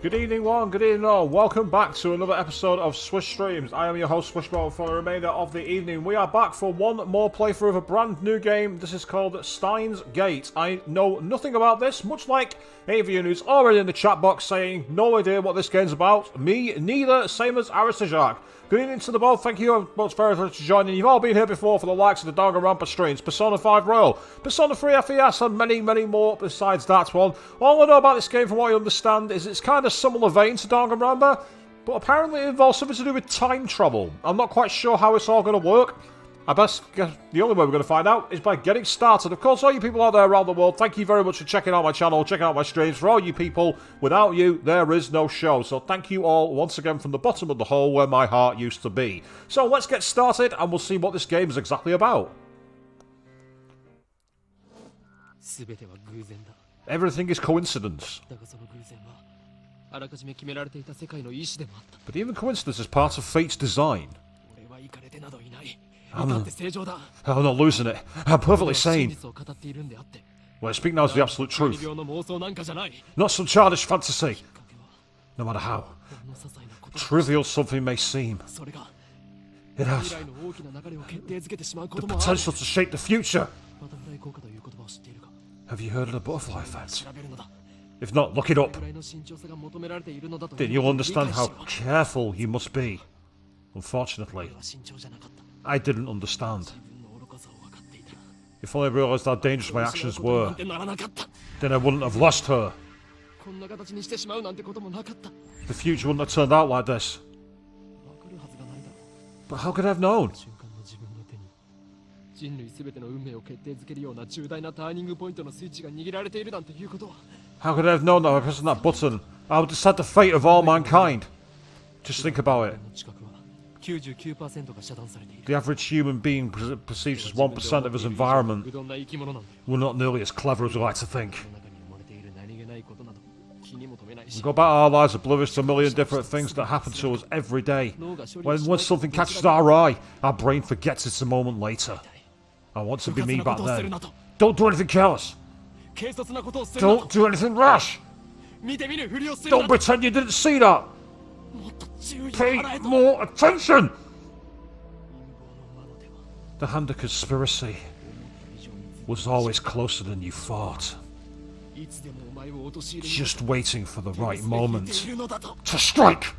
Good evening one, good evening all. Welcome back to another episode of Swish Streams. I am your host Swishbone for the remainder of the evening. We are back for one more playthrough of a brand new game. This is called Steins Gate. I know nothing about this, much like Avian who's already in the chat box saying no idea what this game's about. Me neither, same as Aristajak. Good evening to the both, thank you both very much for joining. You've all been here before for the likes of the Danganronpa streams, Persona 5 Royal, Persona 3 FES and many more besides that one. All I know about this game from what I understand is it's kind of similar vein to Danganronpa, but apparently it involves something to do with time travel. I'm not quite sure how it's all going to work. I guess the only way we're going to find out is by getting started. Of course, all you people out there around the world, thank you very much for checking out my channel, checking out my streams. For all you people, without you, there is no show. So thank you all once again from the bottom of the hole where my heart used to be. So let's get started and we'll see what this game is exactly about. Everything is coincidence. But even coincidence is part of fate's design. I'm not losing it. I'm perfectly sane. Well, I speak now as the absolute truth. Not some childish fantasy. No matter how trivial something may seem, it has the potential to shape the future. Have you heard of the butterfly effect? If not, look it up. Then you'll understand how careful you must be. Unfortunately, I didn't understand. If only I realised how dangerous my actions were, then I wouldn't have lost her. The future wouldn't have turned out like this. But how could I have known? How could I have known that by pressing that button, I would decide the fate of all mankind? Just think about it. The average human being perceives as 1% of his environment. We're not nearly as clever as we like to think. We go about our lives oblivious to a million different things that happen to us every day. When something catches our eye, our brain forgets it's a moment later. I want to be me back then. Don't do anything careless. Don't do anything rash. Don't pretend you didn't see that. Pay more attention! The hand of conspiracy was always closer than you thought. Just waiting for the right moment to strike!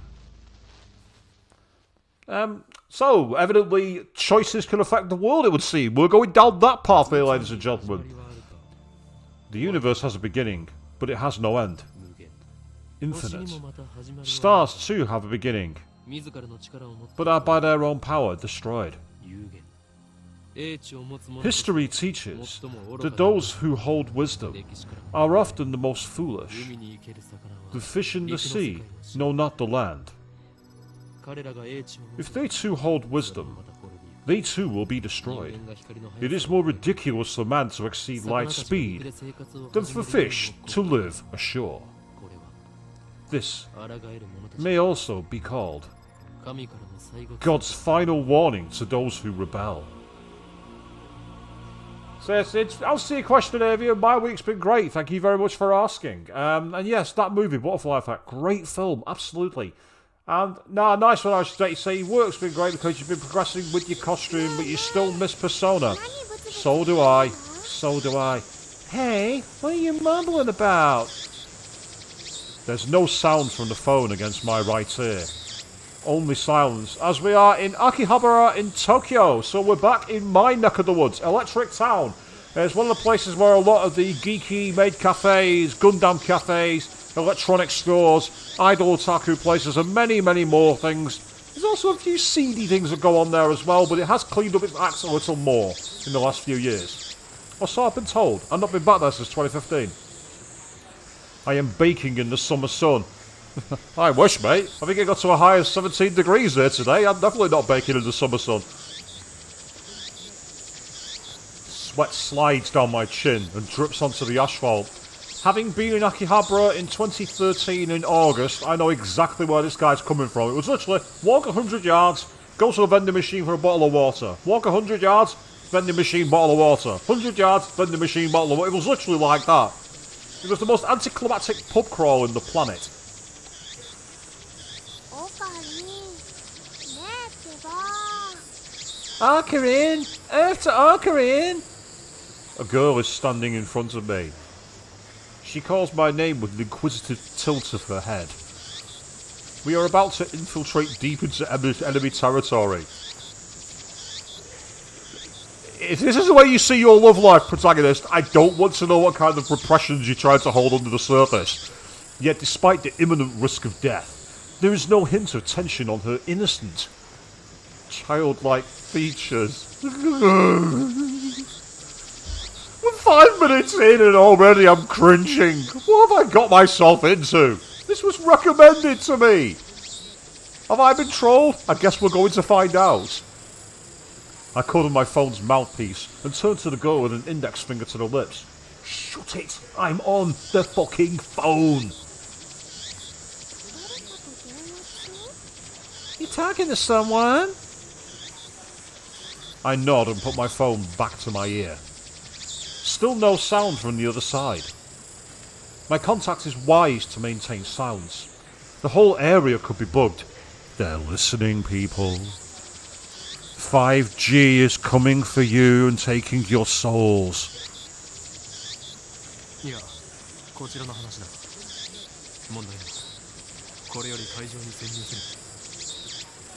So, evidently, choices can affect the world, it would seem. We're going down that pathway, ladies and gentlemen. The universe has a beginning, but it has no end. Infinite. Stars too have a beginning, but are by their own power destroyed. History teaches that those who hold wisdom are often the most foolish. The fish in the sea know not the land. If they too hold wisdom, they too will be destroyed. It is more ridiculous for man to exceed light speed than for fish to live ashore. This may also be called God's final warning to those who rebel. So I'll see a question, Avia. My week's been great. Thank you very much for asking. And yes, that movie, Butterfly Effect, great film, absolutely. And nice one. I should say your work's been great because you've been progressing with your costume, but you still miss Persona. So do I. So do I. Hey, what are you mumbling about? There's no sound from the phone against my right ear. Only silence, as we are in Akihabara in Tokyo. So we're back in my neck of the woods, Electric Town. It's one of the places where a lot of the geeky maid cafes, Gundam cafes, electronic stores, idol otaku places, and many more things. There's also a few seedy things that go on there as well, but it has cleaned up its acts a little more in the last few years. Or so I've been told. I've not been back there since 2015. I am baking in the summer sun. I wish, mate. I think it got to a high of 17 degrees there today. I'm definitely not baking in the summer sun. Sweat slides down my chin and drips onto the asphalt. Having been in Akihabara in 2013 in August, I know exactly where this guy's coming from. It was literally walk 100 yards, go to a vending machine for a bottle of water. Walk 100 yards, vending machine, bottle of water. 100 yards, vending machine, bottle of water. It was literally like that. It was the most anticlimactic pub crawl in the planet. Arkarin! Earth to Arkarin! A girl is standing in front of me. She calls my name with an inquisitive tilt of her head. We are about to infiltrate deep into enemy territory. If this is the way you see your love life, protagonist, I don't want to know what kind of repressions you try to hold under the surface. Yet despite the imminent risk of death, there is no hint of tension on her innocent, childlike features. We're 5 minutes in and already I'm cringing. What have I got myself into? This was recommended to me. Have I been trolled? I guess we're going to find out. I cover my phone's mouthpiece and turn to the girl with an index finger to the lips. Shut it! I'm on the fucking phone! You talking to someone? I nod and put my phone back to my ear. Still no sound from the other side. My contact is wise to maintain silence. The whole area could be bugged. They're listening, people. 5G is coming for you and taking your souls.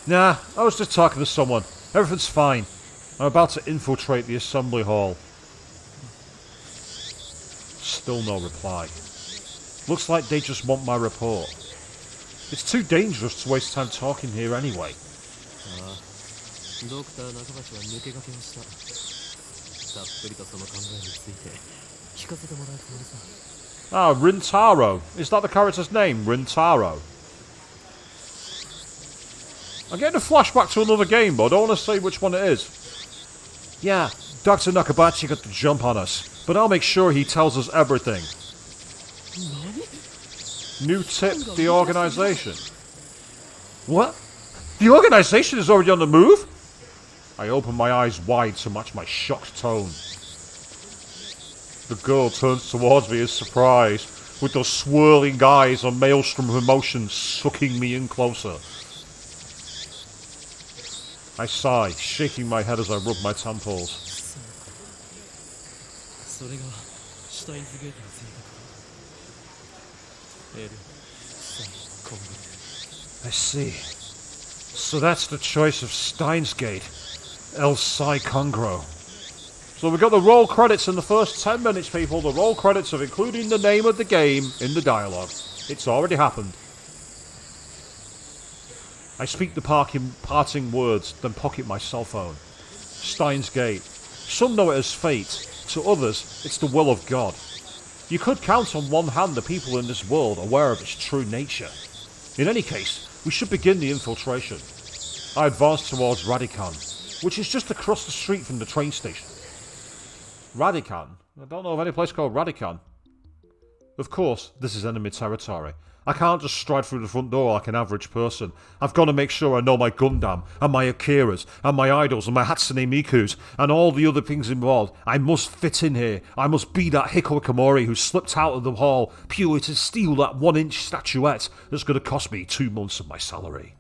Nah, I was just talking to someone. Everything's fine. I'm about to infiltrate the assembly hall. Still no reply. Looks like they just want my report. It's too dangerous to waste time talking here anyway. Ah, Rintaro. Is that the character's name? Rintaro. I'm getting a flashback to another game, but I don't want to say which one it is. Yeah, Dr. Nakabachi got the jump on us, but I'll make sure he tells us everything. New tip, the organisation. What? The organisation is already on the move? I open my eyes wide to match my shocked tone. The girl turns towards me in surprise, with those swirling eyes and maelstrom of emotions sucking me in closer. I sigh, shaking my head as I rub my temples. I see. So that's the choice of Steins Gate. El Psi Congro. So we got the roll credits in the first 10 minutes, people. The roll credits of including the name of the game in the dialogue. It's already happened. I speak the parting words, then pocket my cell phone. Steins Gate. Some know it as fate. To others, it's the will of God. You could count on one hand the people in this world aware of its true nature. In any case, we should begin the infiltration. I advance towards Radican, which is just across the street from the train station. Radican? I don't know of any place called Radican. Of course, this is enemy territory. I can't just stride through the front door like an average person. I've got to make sure I know my Gundam, and my Akiras, and my idols, and my Hatsune Mikus, and all the other things involved. I must fit in here. I must be that Hiko Ikamori who slipped out of the hall purely to steal that 1-inch statuette that's going to cost me 2 months of my salary.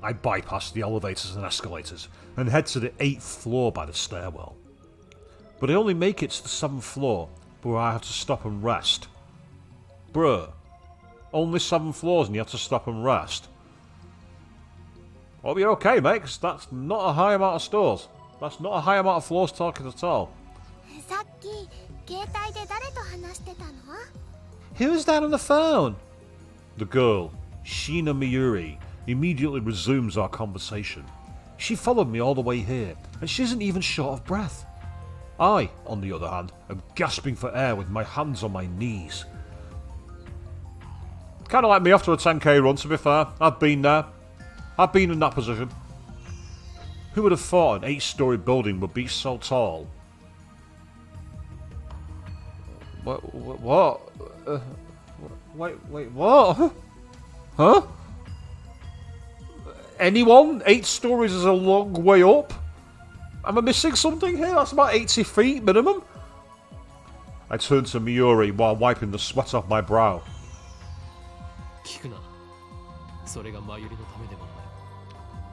I bypass the elevators and escalators, and head to the 8th floor by the stairwell. But I only make it to the 7th floor, where I have to stop and rest. Bruh, only 7 floors and you have to stop and rest. Hope you're okay, mate, 'cause that's not a high amount of stores. That's not a high amount of floors talking at all. Who's that on the phone? The girl, Shina Miyuri, immediately resumes our conversation. She followed me all the way here, and she isn't even short of breath. I, on the other hand, am gasping for air with my hands on my knees. Kind of like me after a 10k run, to be fair. I've been there. I've been in that position. Who would have thought an 8-story building would be so tall? What? Wait, what? Huh? Anyone? 8 stories is a long way up. Am I missing something here? That's about 80 feet minimum. I turn to Miyuri while wiping the sweat off my brow.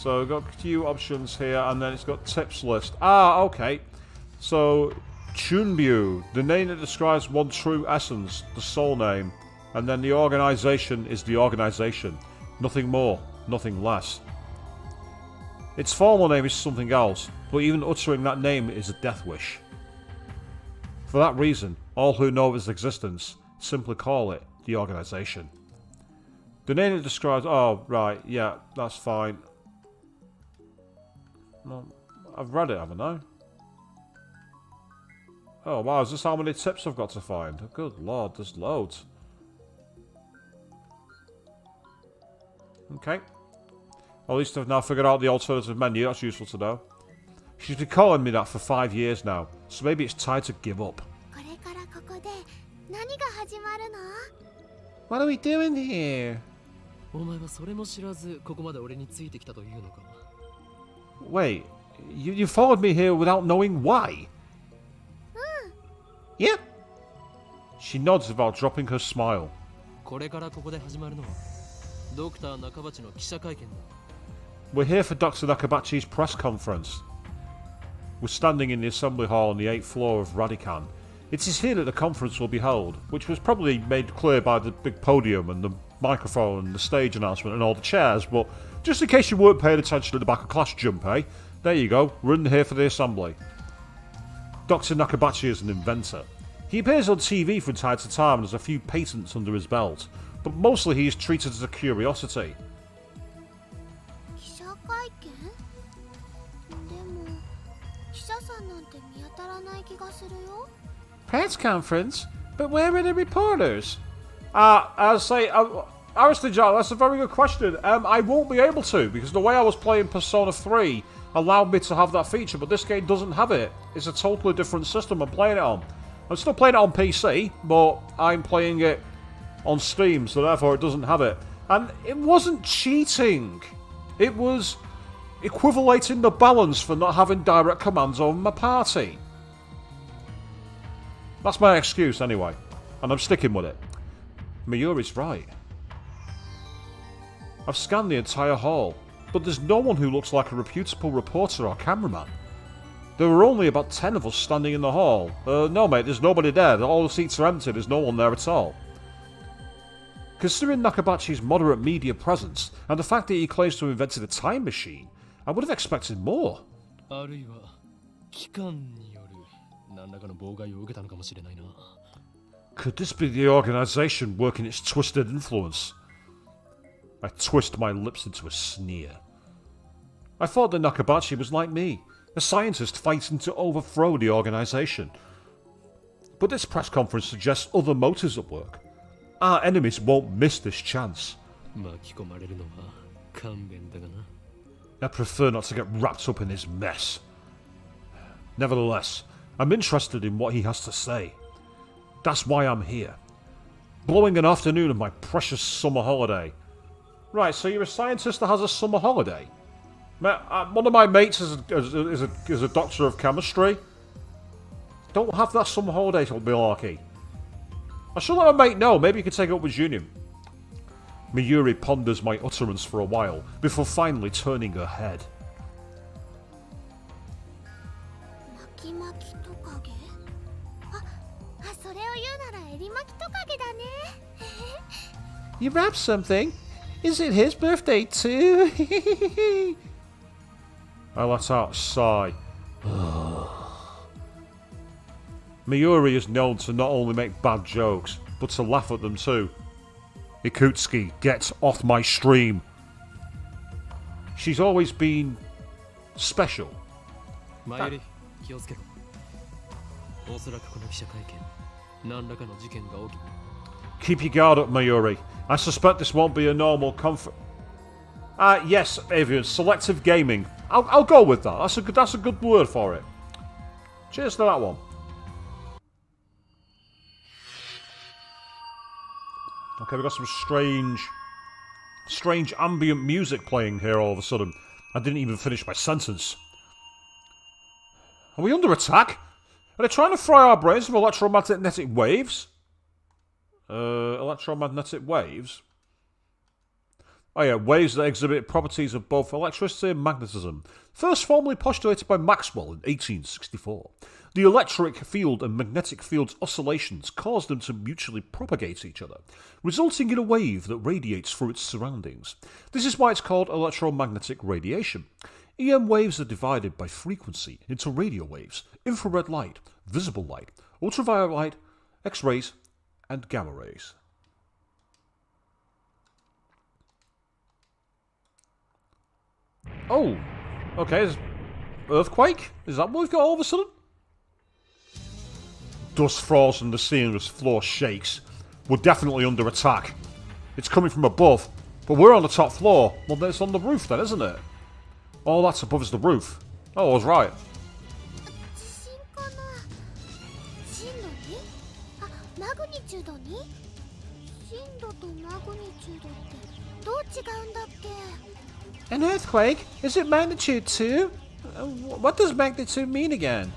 So we've got a few options here, and then it's got tips list. Ah, okay. So, Chunbyu, the name that describes one true essence, the soul name. And then the organization is the organization. Nothing more, nothing less. Its formal name is something else, but even uttering that name is a death wish. For that reason, all who know of its existence simply call it the organization. The name that describes... Oh, right, yeah, that's fine. No, I've read it, haven't I? Oh, wow, is this how many tips I've got to find? Oh, good lord, there's loads. Okay. At least I've now figured out the alternative menu, that's useful to know. She's been calling me that for 5 years now, so maybe it's time to give up. What are we doing here? Wait, you followed me here without knowing why? Yeah. She nods without dropping her smile. We're here for Dr. Nakabachi's press conference. We're standing in the assembly hall on the 8th floor of Radican. It is here that the conference will be held, which was probably made clear by the big podium and the microphone and the stage announcement and all the chairs, but just in case you weren't paying attention at the back of class, Junpei, there you go, we're in here for the assembly. Dr. Nakabachi is an inventor. He appears on TV from time to time and has a few patents under his belt, but mostly he is treated as a curiosity. Press conference? But where are the reporters? I'll say, Aristotle, that's a very good question. I won't be able to, because the way I was playing Persona 3 allowed me to have that feature, but this game doesn't have it. It's a totally different system I'm playing it on. I'm still playing it on PC, but I'm playing it on Steam, so therefore it doesn't have it. And it wasn't cheating. It was equivalating the balance for not having direct commands over my party. That's my excuse anyway, and I'm sticking with it. Mayuri's right. I've scanned the entire hall, but there's no one who looks like a reputable reporter or cameraman. There were only about 10 of us standing in the hall. No mate, there's nobody there. All the seats are empty, there's no one there at all. Considering Nakabachi's moderate media presence, and the fact that he claims to have invented a time machine, I would have expected more. Could this be the organization working its twisted influence? I twist my lips into a sneer. I thought that Nakabachi was like me, a scientist fighting to overthrow the organization. But this press conference suggests other motives at work. Our enemies won't miss this chance. I prefer not to get wrapped up in this mess. Nevertheless, I'm interested in what he has to say. That's why I'm here. Blowing an afternoon of my precious summer holiday. Right, so you're a scientist that has a summer holiday? One of my mates is a doctor of chemistry. Don't have that summer holiday till malarkey. I should let my mate know. Maybe you could take it up with Junior. Mayuri ponders my utterance for a while, before finally turning her head. You wrapped something? Is it his birthday too? I let out a sigh. Mayuri is known to not only make bad jokes, but to laugh at them too. Ikutsuki, get off my stream. She's always been special. Keep your guard up, Mayuri. I suspect this won't be a normal yes, Avian, selective gaming. I'll go with that. That's a good word for it. Cheers to that one. Okay, we've got some strange ambient music playing here all of a sudden. I didn't even finish my sentence. Are we under attack? Are they trying to fry our brains with electromagnetic waves? Electromagnetic waves? Oh yeah, waves that exhibit properties of both electricity and magnetism. First formally postulated by Maxwell in 1864. The electric field and magnetic field's oscillations cause them to mutually propagate each other, resulting in a wave that radiates through its surroundings. This is why it's called electromagnetic radiation. EM waves are divided by frequency into radio waves, infrared light, visible light, ultraviolet light, X-rays, and gamma rays. Oh, okay, earthquake? Is that what we've got all of a sudden? Dust falls from the ceiling as floor shakes. We're definitely under attack. It's coming from above, but we're on the top floor. Well, then it's on the roof then, isn't it? All that's above is the roof. Oh, I was right. 地震かな。震度 2？ あ、マグニチュード 2？ 震度とマグニチュードってどう違うんだっけ？ An earthquake? Is it magnitude 2? What does magnitude mean again?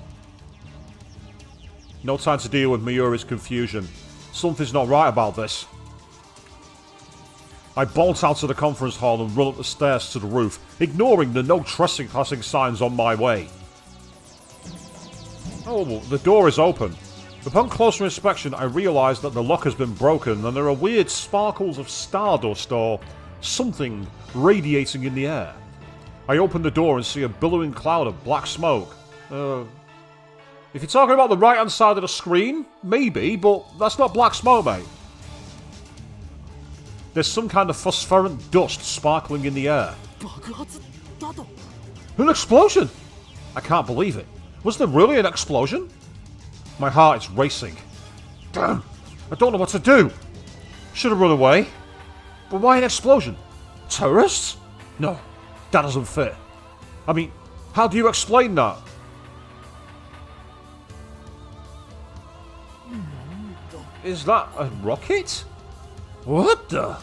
No time to deal with Mayuri's confusion. Something's not right about this. I bolt out of the conference hall and run up the stairs to the roof, ignoring the no trespassing signs on my way. Oh, the door is open. Upon closer inspection, I realise that the lock has been broken and there are weird sparkles of stardust or something radiating in the air. I open the door and see a billowing cloud of black smoke. If you're talking about the right-hand side of the screen, maybe, but that's not black smoke, mate. There's some kind of phosphorescent dust sparkling in the air. An explosion! I can't believe it. Was there really an explosion? My heart is racing. Damn! I don't know what to do. Should have run away. But why an explosion? Terrorists? No, that doesn't fit. I mean, how do you explain that? Is that a rocket? What the?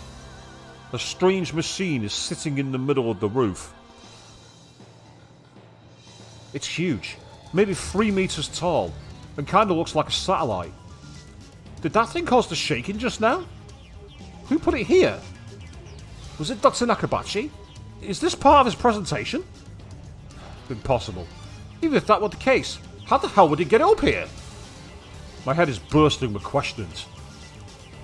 A strange machine is sitting in the middle of the roof. It's huge, maybe 3 meters tall, and kinda looks like a satellite. Did that thing cause the shaking just now? Who put it here? Was it Dr. Nakabachi? Is this part of his presentation? Impossible. Even if that were the case, how the hell would he get up here? My head is bursting with questions.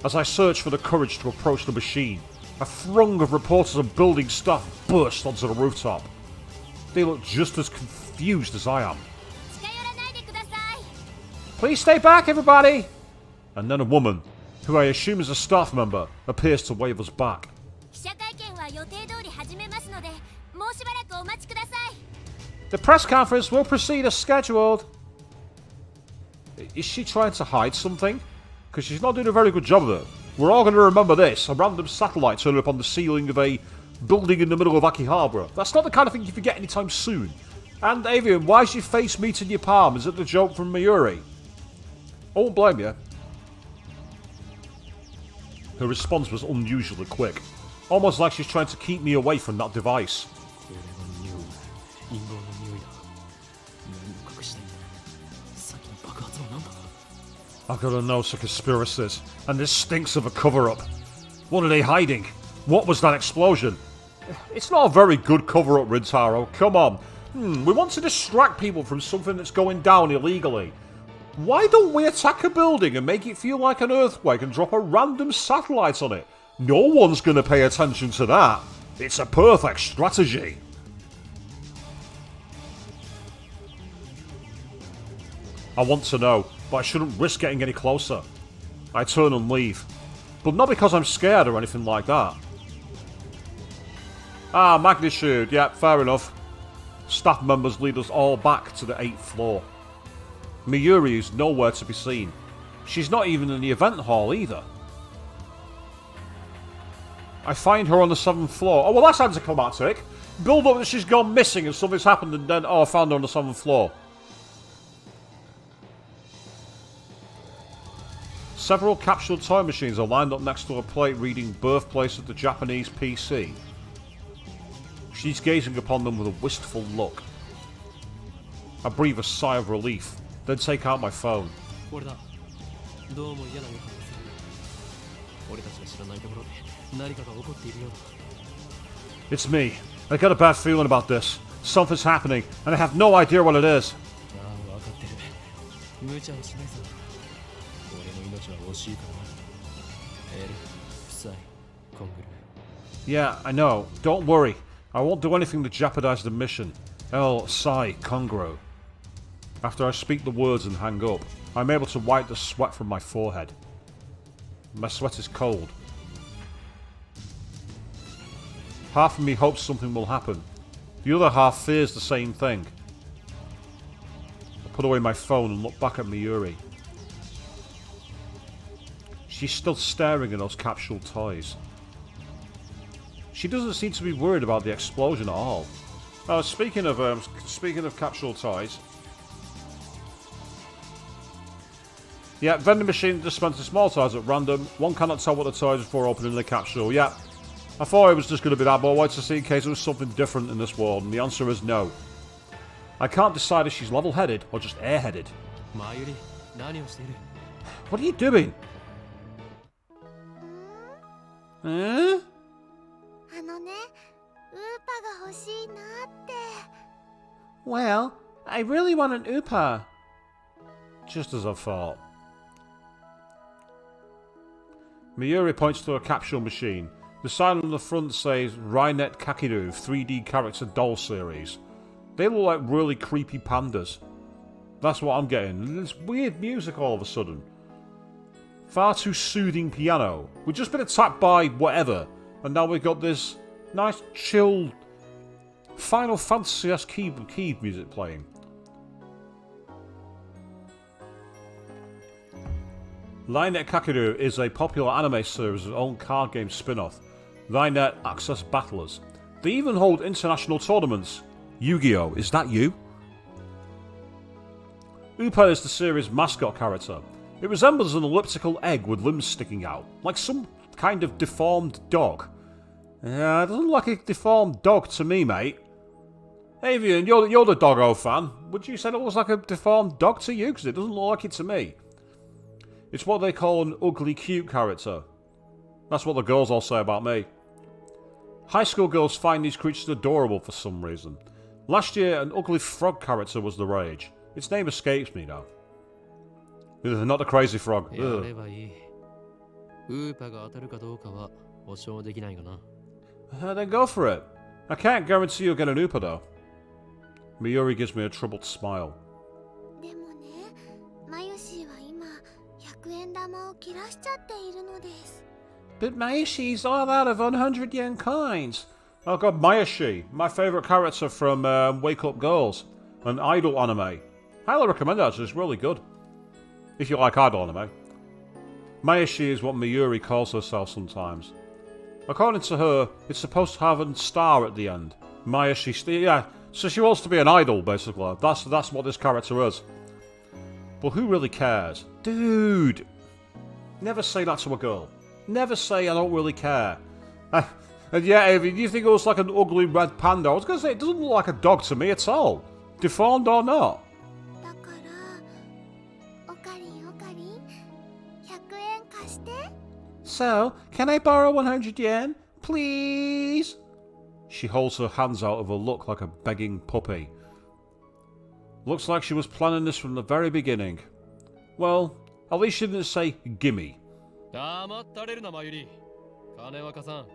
As I search for the courage to approach the machine, a throng of reporters and building staff burst onto the rooftop. They look just as confused as I am. Please stay back, everybody! And then a woman, who I assume is a staff member, appears to wave us back. The press conference will proceed as scheduled. Is she trying to hide something? Because she's not doing a very good job of it. We're all going to remember this. A random satellite turning up on the ceiling of a building in the middle of Akihabara. That's not the kind of thing you forget anytime soon. And Avian, why is your face meeting your palm? Is it the joke from Mayuri? I won't blame you. Her response was unusually quick. Almost like she's trying to keep me away from that device. I've got to know some conspiracies, and this stinks of a cover-up. What are they hiding? What was that explosion? It's not a very good cover-up, Rintaro. Come on. We want to distract people from something that's going down illegally. Why don't we attack a building and make it feel like an earthquake and drop a random satellite on it? No one's going to pay attention to that. It's a perfect strategy. I want to know, but I shouldn't risk getting any closer. I turn and leave. But not because I'm scared or anything like that. Ah, magnitude. Yeah, fair enough. Staff members lead us all back to the 8th floor. Mayuri is nowhere to be seen. She's not even in the event hall either. I find her on the 7th floor. Oh, well, that's anticlimactic. Build up that she's gone missing and something's happened and then, oh, I found her on the 7th floor. Several capsule toy machines are lined up next to a plate reading birthplace of the Japanese PC. She's gazing upon them with a wistful look. I breathe a sigh of relief, then take out my phone. It's me. I got a bad feeling about this. Something's happening, and I have no idea what it is. ああ分かってる無茶はしないぞ俺の命は惜しいからなエル夫妻コングル Yeah, I know. Don't worry. I won't do anything to jeopardize the mission. El Sai Congro. After I speak the words and hang up, I'm able to wipe the sweat from my forehead. My sweat is cold. Half of me hopes something will happen. The other half fears the same thing. I put away my phone and look back at Miyuri. She's still staring at those capsule toys. She doesn't seem to be worried about the explosion at all. Speaking of capsule toys. Yeah, vending machine dispenses small toys at random. One cannot tell what the toys are before opening the capsule. Yeah, I thought it was just going to be that, but I wanted to see in case it was something different in this world, and the answer is no. I can't decide if she's level-headed or just airheaded. Mayuri, 何をしている What are you doing? Huh? あのね、ウーパが欲しいなって。 Well, I really want an Upa. Just as I thought. Miyuri points to a capsule machine. The sign on the front says Rainet Kakiru 3D character doll series. They look like really creepy pandas. That's what I'm getting. And this weird music all of a sudden. Far too soothing piano. We've just been attacked by whatever. And now we've got this nice chill Final Fantasy-esque key music playing. Rainet Kakiru is a popular anime series with own card game spin-off. Rainet Access Battlers. They even hold international tournaments. Yu-Gi-Oh! Is that you? Upa is the series' mascot character. It resembles an elliptical egg with limbs sticking out, like some kind of deformed dog. It doesn't look like a deformed dog to me, mate. Avian, you're the doggo fan. Would you say it looks like a deformed dog to you? Because it doesn't look like it to me. It's what they call an ugly cute character. That's what the girls all say about me. High school girls find these creatures adorable for some reason. Last year, an ugly frog character was the rage. Its name escapes me now. Not the crazy frog. やればいいウーパが当たるかどうかは保証できないがな Then go for it. I can't guarantee you'll get an Upa though. Miyuri gives me a troubled smile. でもね、マユシーは今100円玉を切らしちゃっているのです。 But Mayashi's all out of 100 yen coins. Oh god, Mayashi, my favourite character from Wake Up Girls, an idol anime. Highly recommend it actually, it's really good. If you like idol anime. Mayashi is what Miyuri calls herself sometimes. According to her, it's supposed to have a star at the end. Mayashi, yeah, so she wants to be an idol basically. That's what this character is. But who really cares? Dude! Never say that to a girl. Never say I don't really care. And yeah, Avi, do you think it looks like an ugly red panda? I was going to say, it doesn't look like a dog to me at all. Deformed or not. だから、おかりんおかりん、100円貸して。 So, can I borrow 100 yen? Please? She holds her hands out of a look like a begging puppy. Looks like she was planning this from the very beginning. Well, at least she didn't say gimme. 黙ったれるなマユリ金若さん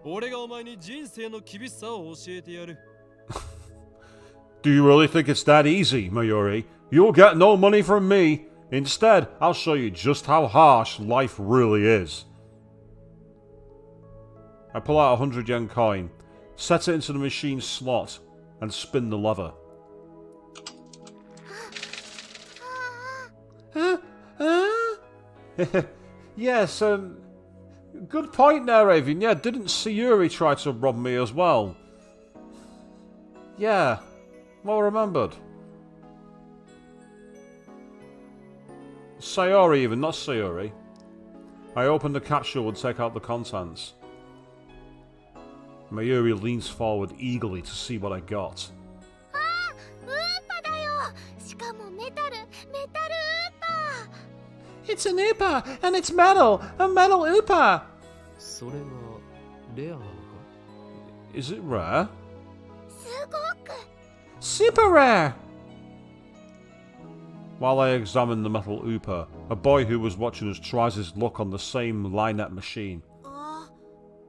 俺がお前に人生の厳しさを教えてやる Do you really think it's that easy, Mayuri? You'll get no money from me. Instead, I'll show you just how harsh life really is. I pull out a 100 yen coin, set it into the machine's slot, and spin the lever. Yes, good point there, Avian. Yeah, didn't Sayuri try to rob me as well? Yeah, well remembered. Sayori even, not Sayuri. I open the capsule and take out the contents. Mayuri leans forward eagerly to see what I got. ああ、ウーパだよ。しかもメタルウーパ。 It's an Upa, and it's metal! A metal Upa! それはレアなのか Is it rare? すごく Super rare! While I examine the metal Ooper, a boy who was watching us tries his luck on the same Linet machine. あ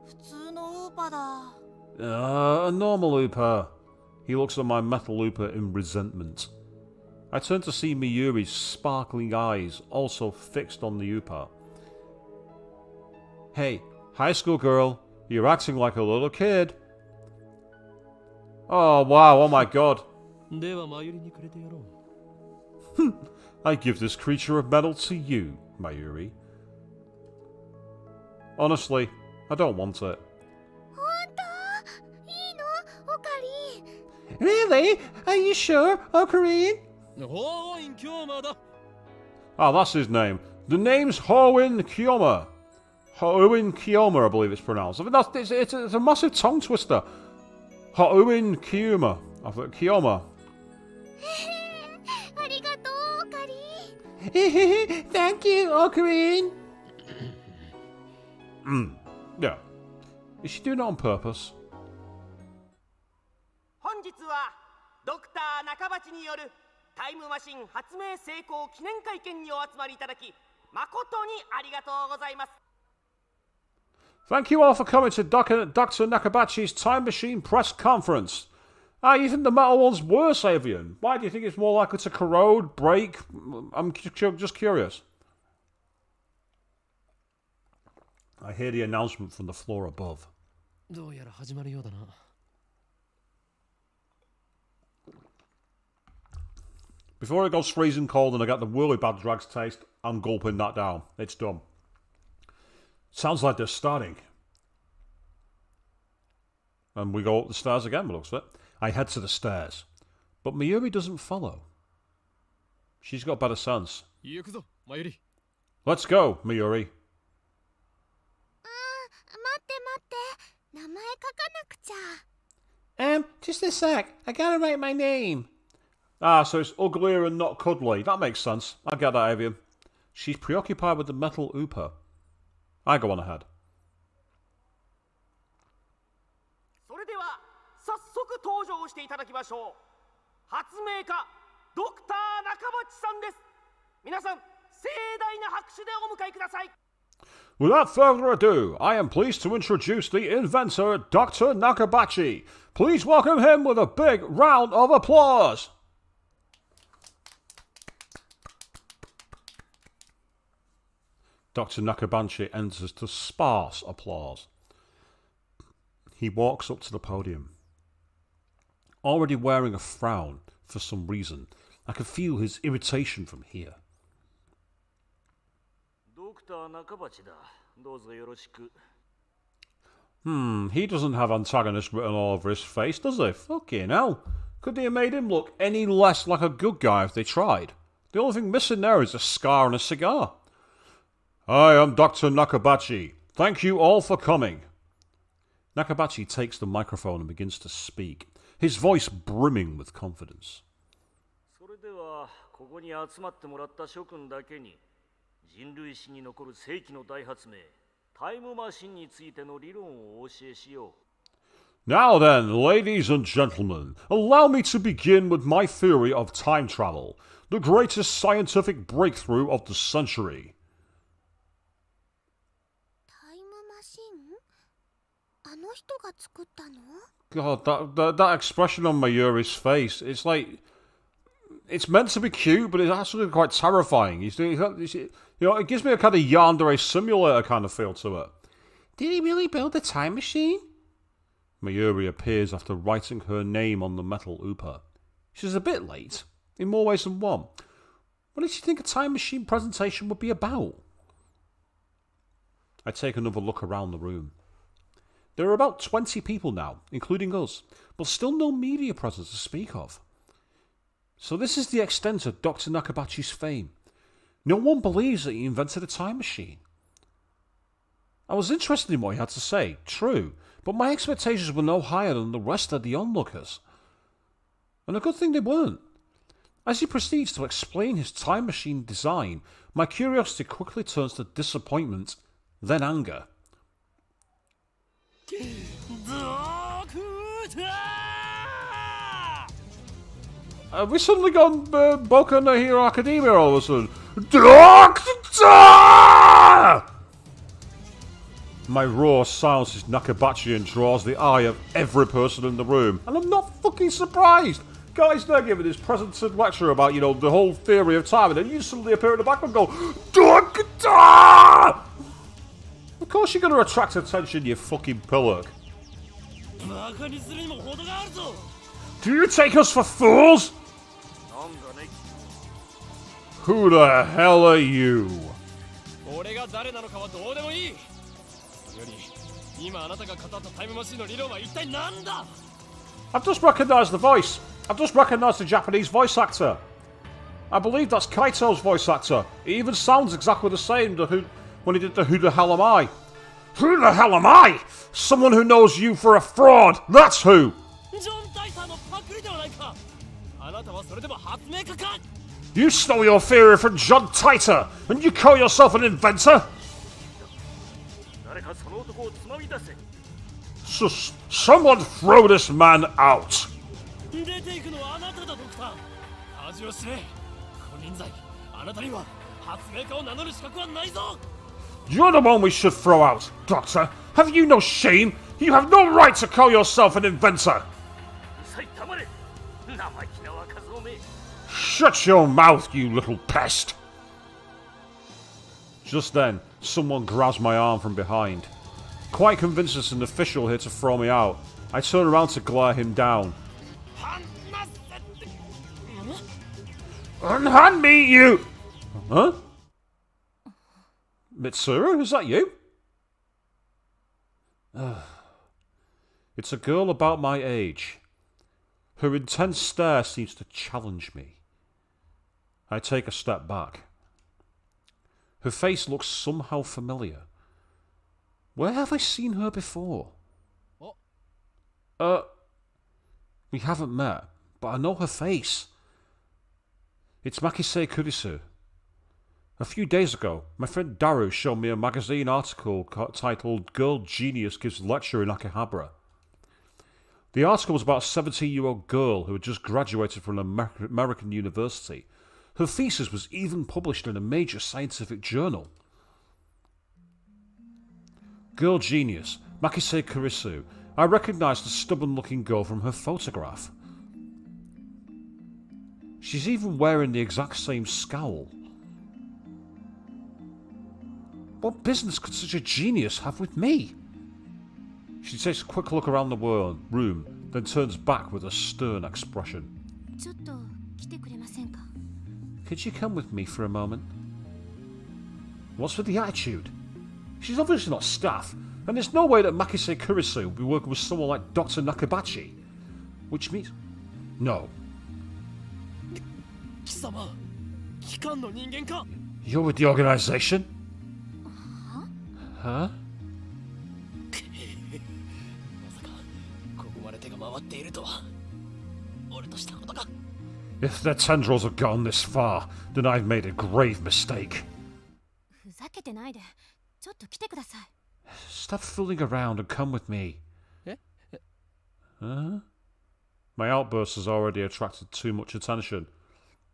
普通のウーパだ A normal Ooper. He looks at my metal Ooper in resentment. I turn to see Miyuri's sparkling eyes also fixed on the Ooper. Hey, high school girl, you're acting like a little kid. Oh wow, oh my god. ではマユリにくれてやろう I give this creature of metal to you, Mayuri. Honestly, I don't want it. 本当いいのオカリン Really? Are you sure, Ocarine? 法院京馬だ Ah, that's his name. The name's Hoin Kiyoma. Hoin Kiyoma, I believe it's pronounced. I mean, it's a massive tongue twister. Hoin Kiyoma. I thought Kiyoma. ありがとうオカリン Thank you, Ocarine. Yeah. Is she doing it on purpose? 本日はドクター中鉢によるタイムマシン発明成功記念会見にお集まりいただき誠にありがとうございます。 Thank you all for coming to Dr. Nakabachi's Time Machine Press Conference. Ah, you think the metal one's worse, Avian? Why do you think it's more likely to corrode, break? I'm just curious. I hear the announcement from the floor above. どうやら始まるようだな Before it goes freezing cold and I get the whirly bad drags taste, I'm gulping that down. It's done. Sounds like they're starting. And we go up the stairs again, by the looks of it. I head to the stairs. But Miyuri doesn't follow. She's got better sense. 行くぞマユリ Let's go, Miyuri. 待って待って名前書かなくちゃ Just a sec. I gotta write my name. Ah, so it's uglier and not cuddly. That makes sense. I get that, Avian. She's preoccupied with the metal Ooper. I go on ahead. それでは早速登場していただきましょう。発明家ドクター中鉢さんです。皆さん盛大な拍手でお迎えください。 Without further ado, I am pleased to introduce the inventor, Dr. Nakabachi. Please welcome him with a big round of applause. Dr. Nakabachi enters to sparse applause. He walks up to the podium. Already wearing a frown for some reason, I can feel his irritation from here. ドクター中鉢だ。どうぞよろしく。 He doesn't have antagonist written all over his face, does he? Fucking hell. Could they have made him look any less like a good guy if they tried? The only thing missing there is a scar and a cigar. I am Dr. Nakabachi. Thank you all for coming. Nakabachi takes the microphone and begins to speak, his voice brimming with confidence. それではここに集まってもらった諸君だけに人類史に残る世紀の大発明タイムマシンについての理論をお教えしよう。 Now then, ladies and gentlemen, allow me to begin with my theory of time travel, the greatest scientific breakthrough of the century. タイムマシンあの人が作ったの God, that expression on Mayuri's face, it's like... It's meant to be cute, but it's actually quite terrifying. It gives me a kind of Yandere Simulator kind of feel to it. Did he really build a time machine? Mayuri appears after writing her name on the metal Ooper. She's a bit late, in more ways than one. What did she think a time machine presentation would be about? I take another look around the room. There are about 20 people now, including us, but still no media presence to speak of. So this is the extent of Dr. Nakabachi's fame. No one believes that he invented a time machine. I was interested in what he had to say, true, but my expectations were no higher than the rest of the onlookers. And a good thing they weren't. As he proceeds to explain his time machine design, my curiosity quickly turns to disappointment, then anger. ドク Have we suddenly gone Boku no Hero Academia all of a sudden? Doctor! My roar silences Nakabachi and draws the eye of every person in the room. And I'm not fucking surprised! Guys, they're giving this presented lecture about, you know, the whole theory of time, and then you suddenly appear in the background and go, Doctor! Of course you're going to attract attention, you fucking pillock. Do you take us for fools? Who the hell are you? I've just recognised the voice. I've just recognised the Japanese voice actor. I believe that's Kaito's voice actor. He even sounds exactly the same when he did the Who the Hell Am I? Who the hell am I? Someone who knows you for a fraud. That's who. You stole your theory from John Titor, and you call yourself an inventor? Someone throw this man out. You're the one we should throw out, Doctor. Have you no shame? You have no right to call yourself an inventor. Shut your mouth, you little pest! Just then, someone grabs my arm from behind. Quite convinced it's an official here to throw me out, I turn around to glare him down. Unhand me, you! Huh? Mitsuru, is that you? It's a girl about my age. Her intense stare seems to challenge me. I take a step back. Her face looks somehow familiar. Where have I seen her before? What? We haven't met, but I know her face. It's Maxis Kurisu. A few days ago, my friend Daru showed me a magazine article titled Girl Genius Gives Lecture in Akihabara. The article was about a 17-year-old girl who had just graduated from an American university. Her thesis was even published in a major scientific journal. Girl Genius, Maxis Kurisu. I recognised the stubborn-looking girl from her photograph. She's even wearing the exact same scowl. What business could such a genius have with me? She takes a quick look around the room, then turns back with a stern expression. Could you come with me for a moment? What's with the attitude? She's obviously not staff, and there's no way that Maxis Kurisu will be working with someone like Dr. Nakabachi. Which means... No. You're with the organization? Huh? If their tendrils have gone this far, then I've made a grave mistake. Stop fooling around and come with me. Huh? My outburst has already attracted too much attention.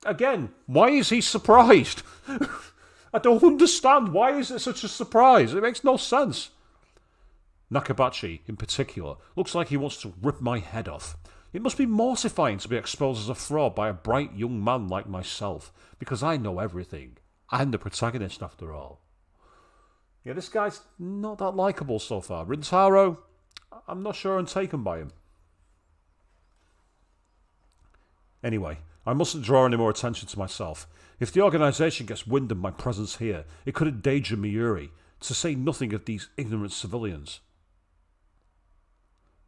Again, why is he surprised? I don't understand. Why is it such a surprise? It makes no sense. Nakabachi, in particular, looks like he wants to rip my head off. It must be mortifying to be exposed as a fraud by a bright young man like myself, because I know everything. I'm the protagonist, after all. Yeah, this guy's not that likeable so far. Rintaro, I'm not sure I'm taken by him. Anyway, I mustn't draw any more attention to myself. If the organisation gets wind of my presence here, it could endanger Miuri, to say nothing of these ignorant civilians.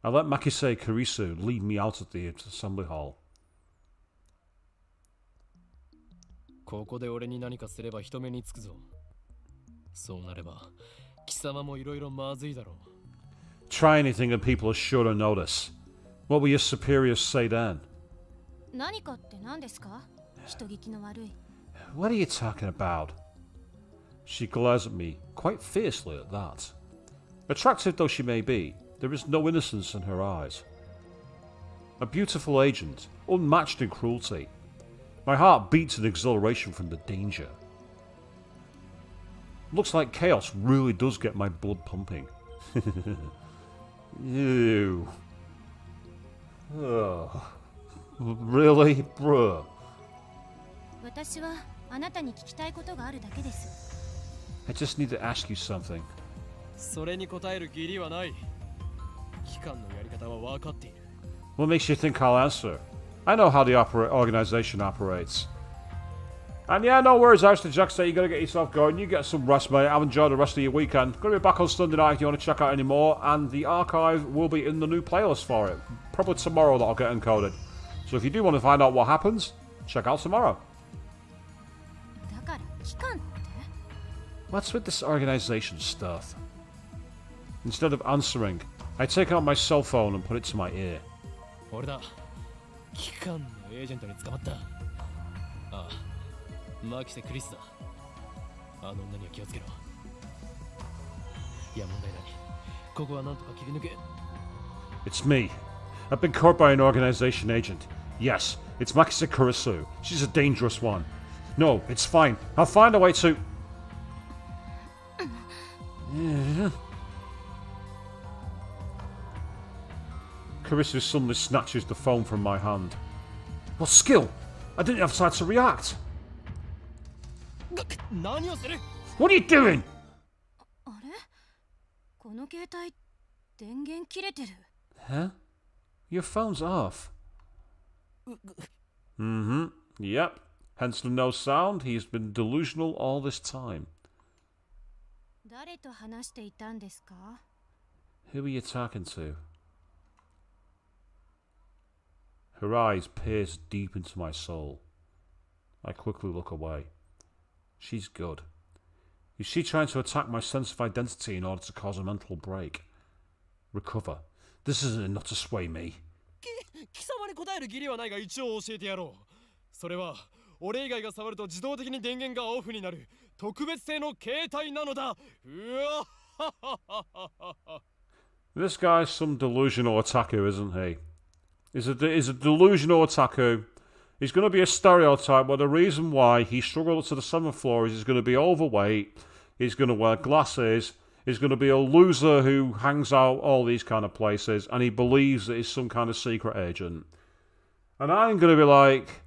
I let Maxis Kurisu lead me out of the assembly hall. Try anything and people are sure to notice. What will your superiors say then? What are you talking about? She glares at me, quite fiercely at that. Attractive though she may be, there is no innocence in her eyes. A beautiful agent, unmatched in cruelty. My heart beats in exhilaration from the danger. Looks like chaos really does get my blood pumping. Ew. Ugh. Really? Bruh. 私はあなたに聞きたいことがあるだけです。 I just need to ask you something. それに答える義理はない。機関のやり方は分かっている。 What makes you think I'll answer? I know how the organization operates. And yeah, no worries, Alistair Jack said you gotta get yourself going. You get some rest, mate. I've enjoyed the rest of your weekend. Gonna be back on Sunday night if you want to check out any more. And the archive will be in the new playlist for it. Probably tomorrow that'll get encoded. So if you do want to find out what happens, check out tomorrow. だから期間って？ What's with this organization stuff? Instead of answering, I take out my cell phone and put it to my ear. 俺だ。機関のエージェントに捕まった。ああ、マキセ・クリスだ。あの女には気をつけろ。いや、問題ない。ここはなんとか切り抜け。It's me. I've been caught by an organization agent. Yes, it's Maxis Kurisu. She's a dangerous one. No, it's fine. I'll find a way to... Kurisu suddenly snatches the phone from my hand. What skill? I didn't have time to react. 何をする? What are you doing? あれ？この携帯電源切れてる。 Huh? Your phone's off. Mm-hmm. Yep. Hence the no sound. He's been delusional all this time. 誰と話していたんですか? Who are you talking to? Her eyes pierce deep into my soul. I quickly look away. She's good. Is she trying to attack my sense of identity in order to cause a mental break? Recover. This isn't enough to sway me. 貴様に答える義理はないが一応教えてやろう。それは俺以外が触ると自動的に電源がオフになる特別製の携帯なのだ。うわ This guy's some delusional otaku, isn't he? He's a delusional otaku. He's going to be a stereotype, but the reason why he struggled to the 7th floor is he's going to be overweight, he's going to wear glasses, he's going to be a loser who hangs out all these kind of places, and he believes that he's some kind of secret agent. And I'm going to be like...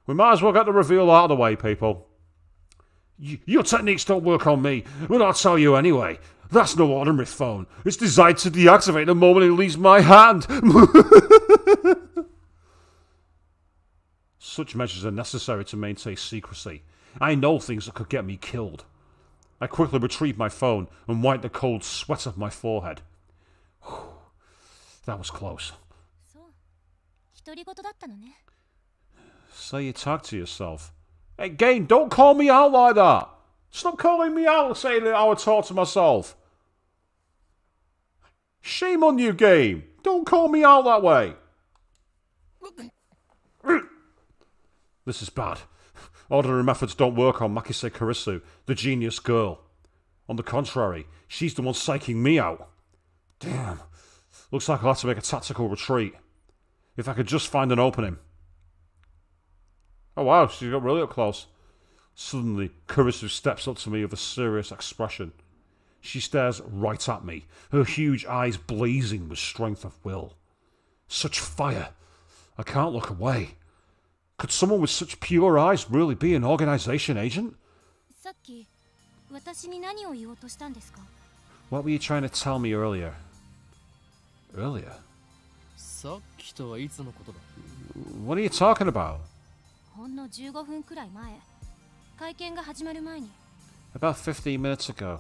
We might as well get the reveal out of the way, people. Your techniques don't work on me, but I'll tell you anyway. That's no ordinary phone. It's designed to deactivate the moment it leaves my hand. Such measures are necessary to maintain secrecy. I know things that could get me killed. I quickly retrieved my phone and wiped the cold sweat off my forehead. That was close. そう。独り言だったのね。 So you talk to yourself. Hey, game, don't call me out like that. Stop calling me out and saying that I would talk to myself. Shame on you, game. Don't call me out that way. This is bad. Ordinary methods don't work on Maxis Kurisu, the genius girl. On the contrary, she's the one psyching me out. Damn. Looks like I'll have to make a tactical retreat. If I could just find an opening. Oh wow, she got really up close. Suddenly, Kurisu steps up to me with a serious expression. She stares right at me, her huge eyes blazing with strength of will. Such fire. I can't look away. Could someone with such pure eyes really be an organization agent? さっき私に何を言おうとしたんですか? What were you trying to tell me earlier? Earlier? さっきとはいつのことだ? What are you talking about? ほんの15分くらい前。会見が始まる前に。 About 15 minutes ago.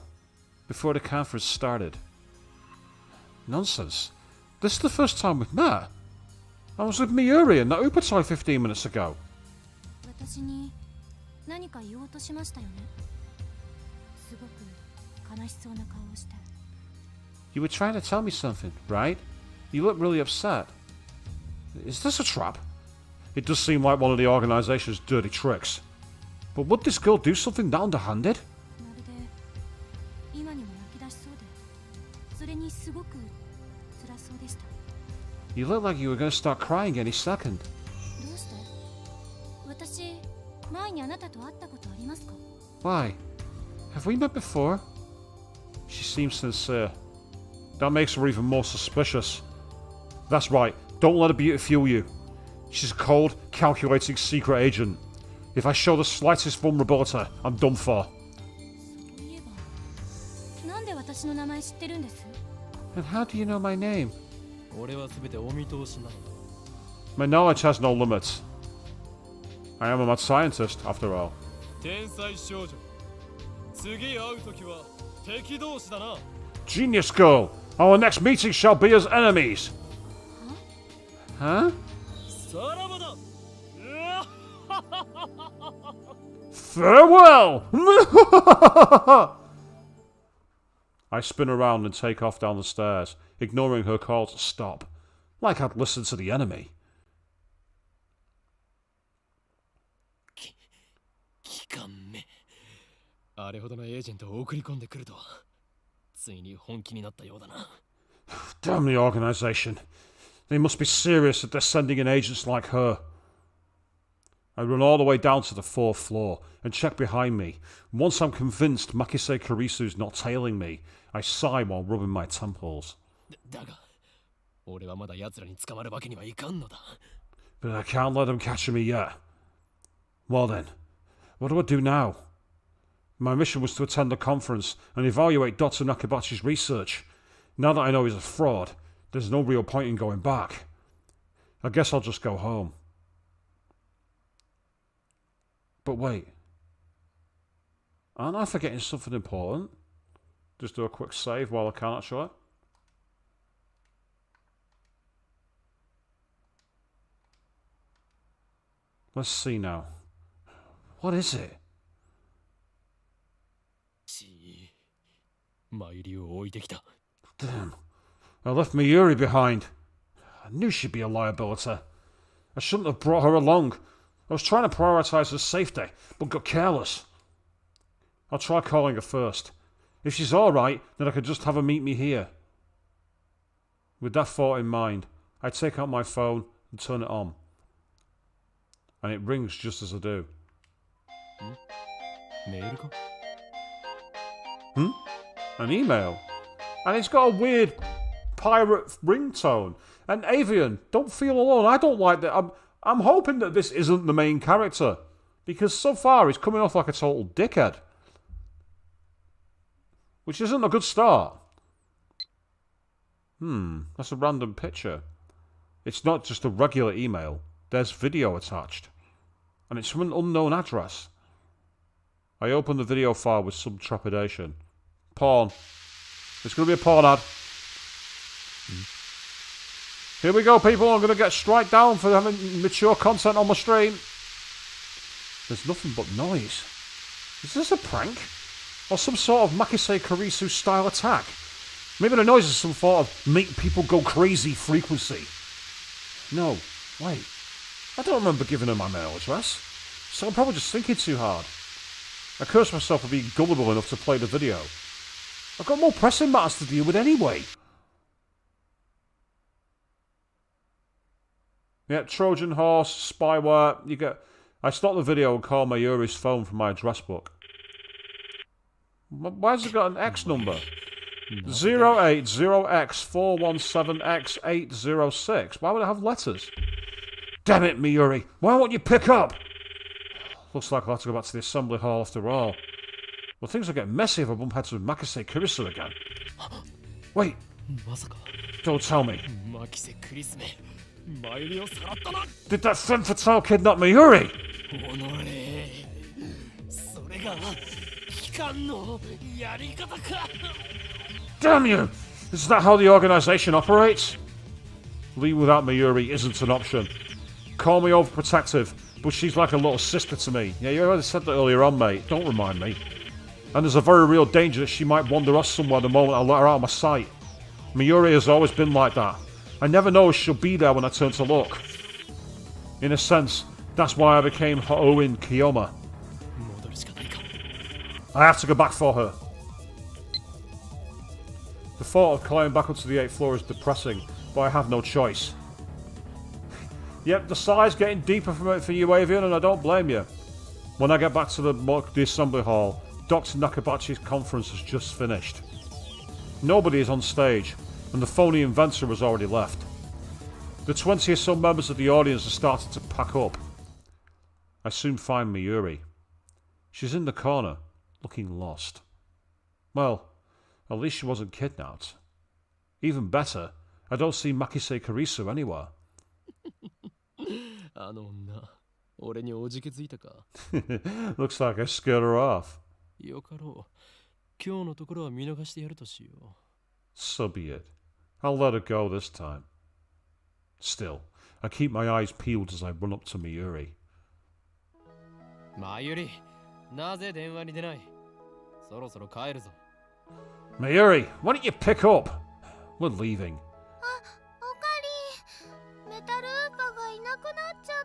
Before the conference started. Nonsense. This is the first time we've met. I was with Miuri and Naupatai 15 minutes ago. 私に何か言おうとしましたよね。すごく悲しそうな顔をして。 You were trying to tell me something, right? You look really upset. Is this a trap? It does seem like one of the organization's dirty tricks. But would this girl do something that underhanded? まるで今にも泣き出しそうで、それにすごく辛そうでした。 You look like you were going to start crying any second. どうして？私、前にあなたと会ったことありますか？ Why? Have we met before? She seems sincere. That makes her even more suspicious. That's right, don't let her beauty fool you. She's a cold, calculating secret agent. If I show the slightest vulnerability, I'm done for. そういえば、なんで私の名前知ってるんです？ And how do you know my name? 俺は全てお見通しなのだ。 My knowledge has no limits. I am a mad scientist, after all. 天才少女。次会う時は敵同士だな。 Genius girl! Our next meeting shall be as enemies! Huh? さらばだ。 Farewell! I spin around and take off down the stairs, ignoring her call to stop, like I'd listened to the enemy. 機関目。あれほどのエージェントを送り込んでくるとは、ついに本気になったようだな。 Damn the organization. They must be serious that they're sending in agents like her. I run all the way down to the 4th floor and check behind me. Once I'm convinced Maxis Kurisu's not tailing me, I sigh while rubbing my temples. だが、俺はまだ奴らに捕まるわけにはいかんのだ。 But I can't let them capture me yet. Well then, what do I do now? My mission was to attend the conference and evaluate Dr. Nakabachi's research. Now that I know he's a fraud, there's no real point in going back. I guess I'll just go home. But wait. Aren't I forgetting something important? Just do a quick save while I can, actually. Let's see now. What is it? 参りを置いてきた。 Damn. I left Mayuri behind. I knew she'd be a liability. I shouldn't have brought her along. I was trying to prioritize her safety, but got careless. I'll try calling her first. If she's alright, then I could just have her meet me here. With that thought in mind, I take out my phone and turn it on. And it rings just as I do. メールか？ An email. And it's got a weird pirate ringtone. And Avian, don't feel alone. I don't like that. I'm hoping that this isn't the main character. Because so far he's coming off like a total dickhead. Which isn't a good start. That's a random picture. It's not just a regular email. There's video attached. And it's from an unknown address. I open the video file with some trepidation. Porn. It's going to be a porn ad. Here we go, people. I'm going to get strike down for having mature content on my stream. There's nothing but noise. Is this a prank? Or some sort of Maxis Kurisu style attack? Maybe the noise is some sort of make people go crazy frequency. No, wait. I don't remember giving her my mail address. So I'm probably just thinking too hard. I curse myself for being gullible enough to play the video. I've got more pressing matters to deal with anyway. Yeah, Trojan horse, spyware, you get... I stop the video and call Mayuri's phone from my address book. Why has it got an X number? 080X417X806. Why would it have letters? Damn it, Mayuri. Why won't you pick up? Looks like I'll have to go back to the assembly hall after all. Well, things will get messy if I bump heads with Maxis Kurisu again. Wait. まさか。 Don't tell me. マキセクリスメ。参りをさらったな。 Did that femme fatale kidnap Mayuri? おのれ。それが機関のやり方か。 Damn you! Is that how the organization operates? Leave without Mayuri isn't an option. Call me overprotective, but she's like a little sister to me. Yeah, you already said that earlier on, mate. Don't remind me. And there's a very real danger that she might wander off somewhere the moment I let her out of my sight. Mayuri has always been like that. I never know if she'll be there when I turn to look. In a sense, that's why I became Ho'oin Kiyoma. 戻るしかないか。 I have to go back for her. The thought of climbing back up to the 8th floor is depressing, but I have no choice. Yep, the sigh's getting deeper for you, Avian, and I don't blame you. When I get back to the assembly hall, Dr. Nakabachi's conference has just finished. Nobody is on stage, and the phony inventor has already left. The 20 or so members of the audience are starting to pack up. I soon find Mayuri. She's in the corner, looking lost. Well, at least she wasn't kidnapped. Even better, I don't see Maxis Karisu anywhere. あの女、俺におじけづいたか。Looks like I scared her off. よかろう。今日のところは見逃してやるとしよう。So be it. I'll let her go this time. Still, I keep my eyes peeled as I run up to Mayuri. マユリ、なぜ電話に出ない？そろそろ帰るぞ。Mayuri, why don't you pick up? We're leaving. おかり、メタルウーパがいなくなっちゃっ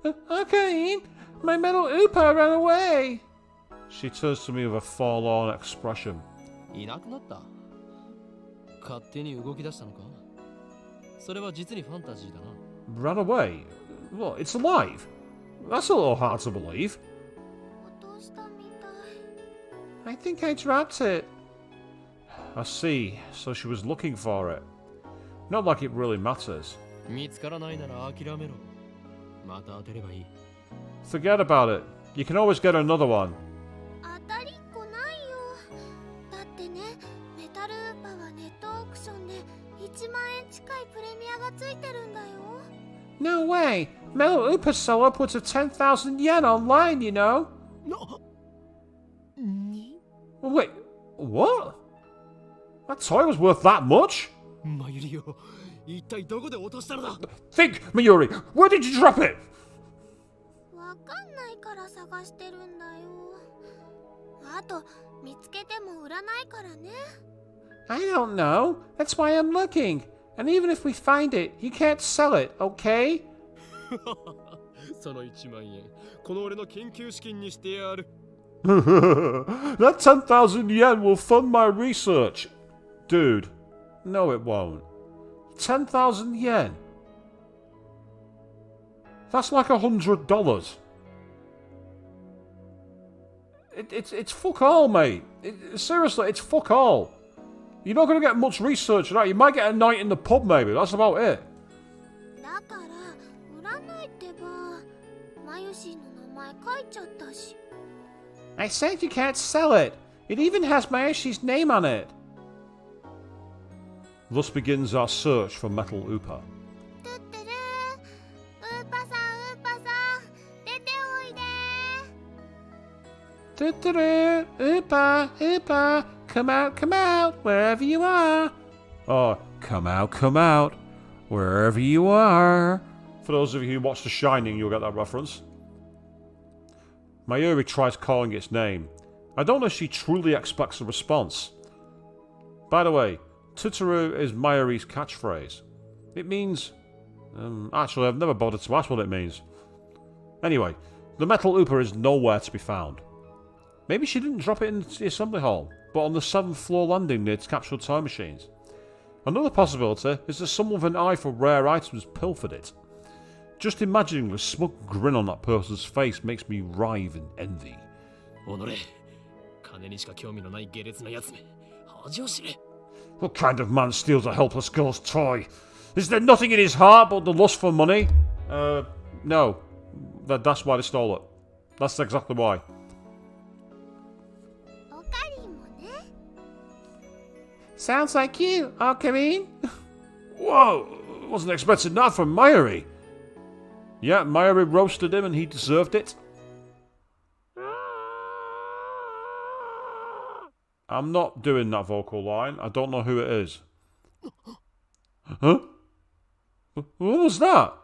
た。Okay, my metal Oopa ran away. She turns to me with a forlorn expression. いなくなった？勝手に動き出したのか？それは実にファンタジーだな。Ran away? Well, it's alive. That's a little hard to believe. 落としたみたい。I think I dropped it. I see, so she was looking for it. Not like it really matters. 見つからないなら諦めろ。また当てればいい。Forget about it. You can always get another one. 当たりっこないよ。だってね、メタルウーパはネットオークションで1万円近いプレミアがついてるんだよ。No way! Metal Oopa sell upwards of 10,000 yen online, you know? Wait, what? That toy was worth that much? マユリよ、一体どこで落としたのだ？ Think, Mayuri, where did you drop it? わかんないから探してるんだよ。あと、見つけても売らないからね。I don't know. That's why I'm looking. And even if we find it, you can't sell it, okay? その1万円、この俺の研究資金にしてやる。That 10,000 yen will fund my research. Dude, no it won't. 10,000 yen? That's like $100. It's fuck all, mate. Seriously, it's fuck all. You're not going to get much research, right? You might get a night in the pub, maybe. That's about it. だから売らないってば。マユシーの名前書いちゃったし。I said you can't sell it. It even has Mayoshi's name on it. Thus begins our search for Metal Oopa. トゥットゥルー、ウーパさん、ウーパさん、出ておいで。Do-do-do, Oopa, Oopa, come out, wherever you are. Oh, come out, wherever you are. For those of you who watch The Shining, you'll get that reference. Mayuri tries calling its name. I don't know if she truly expects a response. By the way, Tutaru is Mayuri's catchphrase. It means... actually, I've never bothered to ask what it means. Anyway, the Metal Oopa is nowhere to be found. Maybe she didn't drop it in the assembly hall, but on the 7th floor landing near its captured time machines. Another possibility is that someone with an eye for rare items pilfered it. Just imagining the smug grin on that person's face makes me writhe in envy. おのれ、金にしか興味のない下劣なやつめ、恥を知れ。 What kind of man steals a helpless girl's toy? Is there nothing in his heart but the lust for money? No. That's why they stole it. That's exactly why. おかりもね。Sounds like you, Arkamine. Whoa, wasn't expecting that from Mayuri. Yeah, Mayuri roasted him and he deserved it. I'm not doing that vocal line. I don't know who it is. Huh? What was that?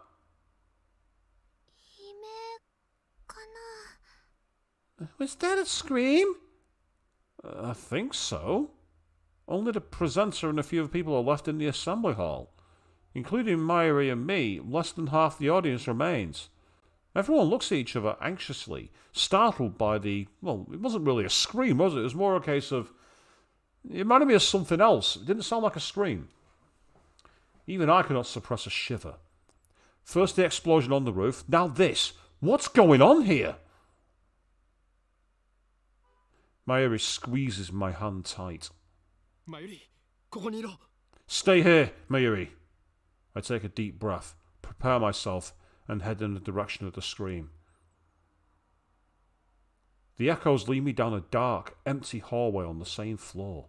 姫かな。 Was that a scream? I think so. Only the presenter and a few people are left in the assembly hall. Including Mayuri and me, less than half the audience remains. Everyone looks at each other anxiously, startled by the... Well, it wasn't really a scream, was it? It was more a case of... It reminded me of something else. It didn't sound like a scream. Even I could not suppress a shiver. First the explosion on the roof, now this. What's going on here? Mayuri squeezes my hand tight. Mayuri, ここにいろ. Stay here, Mayuri. I take a deep breath, prepare myself, and head in the direction of the scream. The echoes lead me down a dark, empty hallway on the same floor.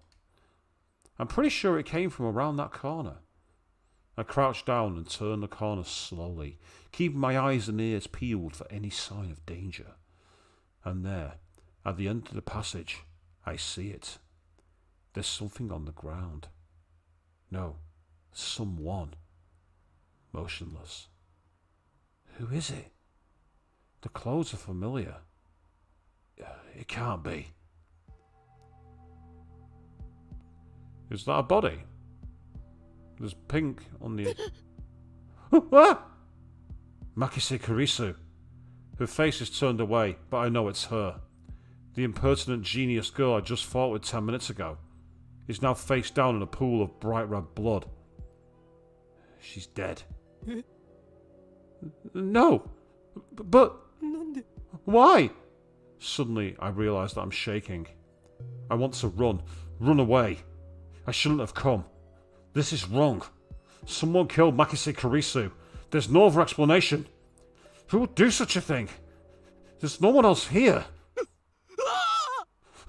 I'm pretty sure it came from around that corner. I crouch down and turn the corner slowly, keeping my eyes and ears peeled for any sign of danger. And there, at the end of the passage, I see it. There's something on the ground. No, someone. Motionless. Who is it? The clothes are familiar. It can't be. Is that a body? There's pink on the... Ah! Maxis Kurisu. Her face is turned away, but I know it's her. The impertinent genius girl I just fought with 10 minutes ago is now face down in a pool of bright red blood. She's dead. No! But... Why? Suddenly, I realise that I'm shaking. I want to run away. I shouldn't have come. This is wrong. Someone killed Maxis Kurisu. There's no other explanation. Who would do such a thing? There's no one else here.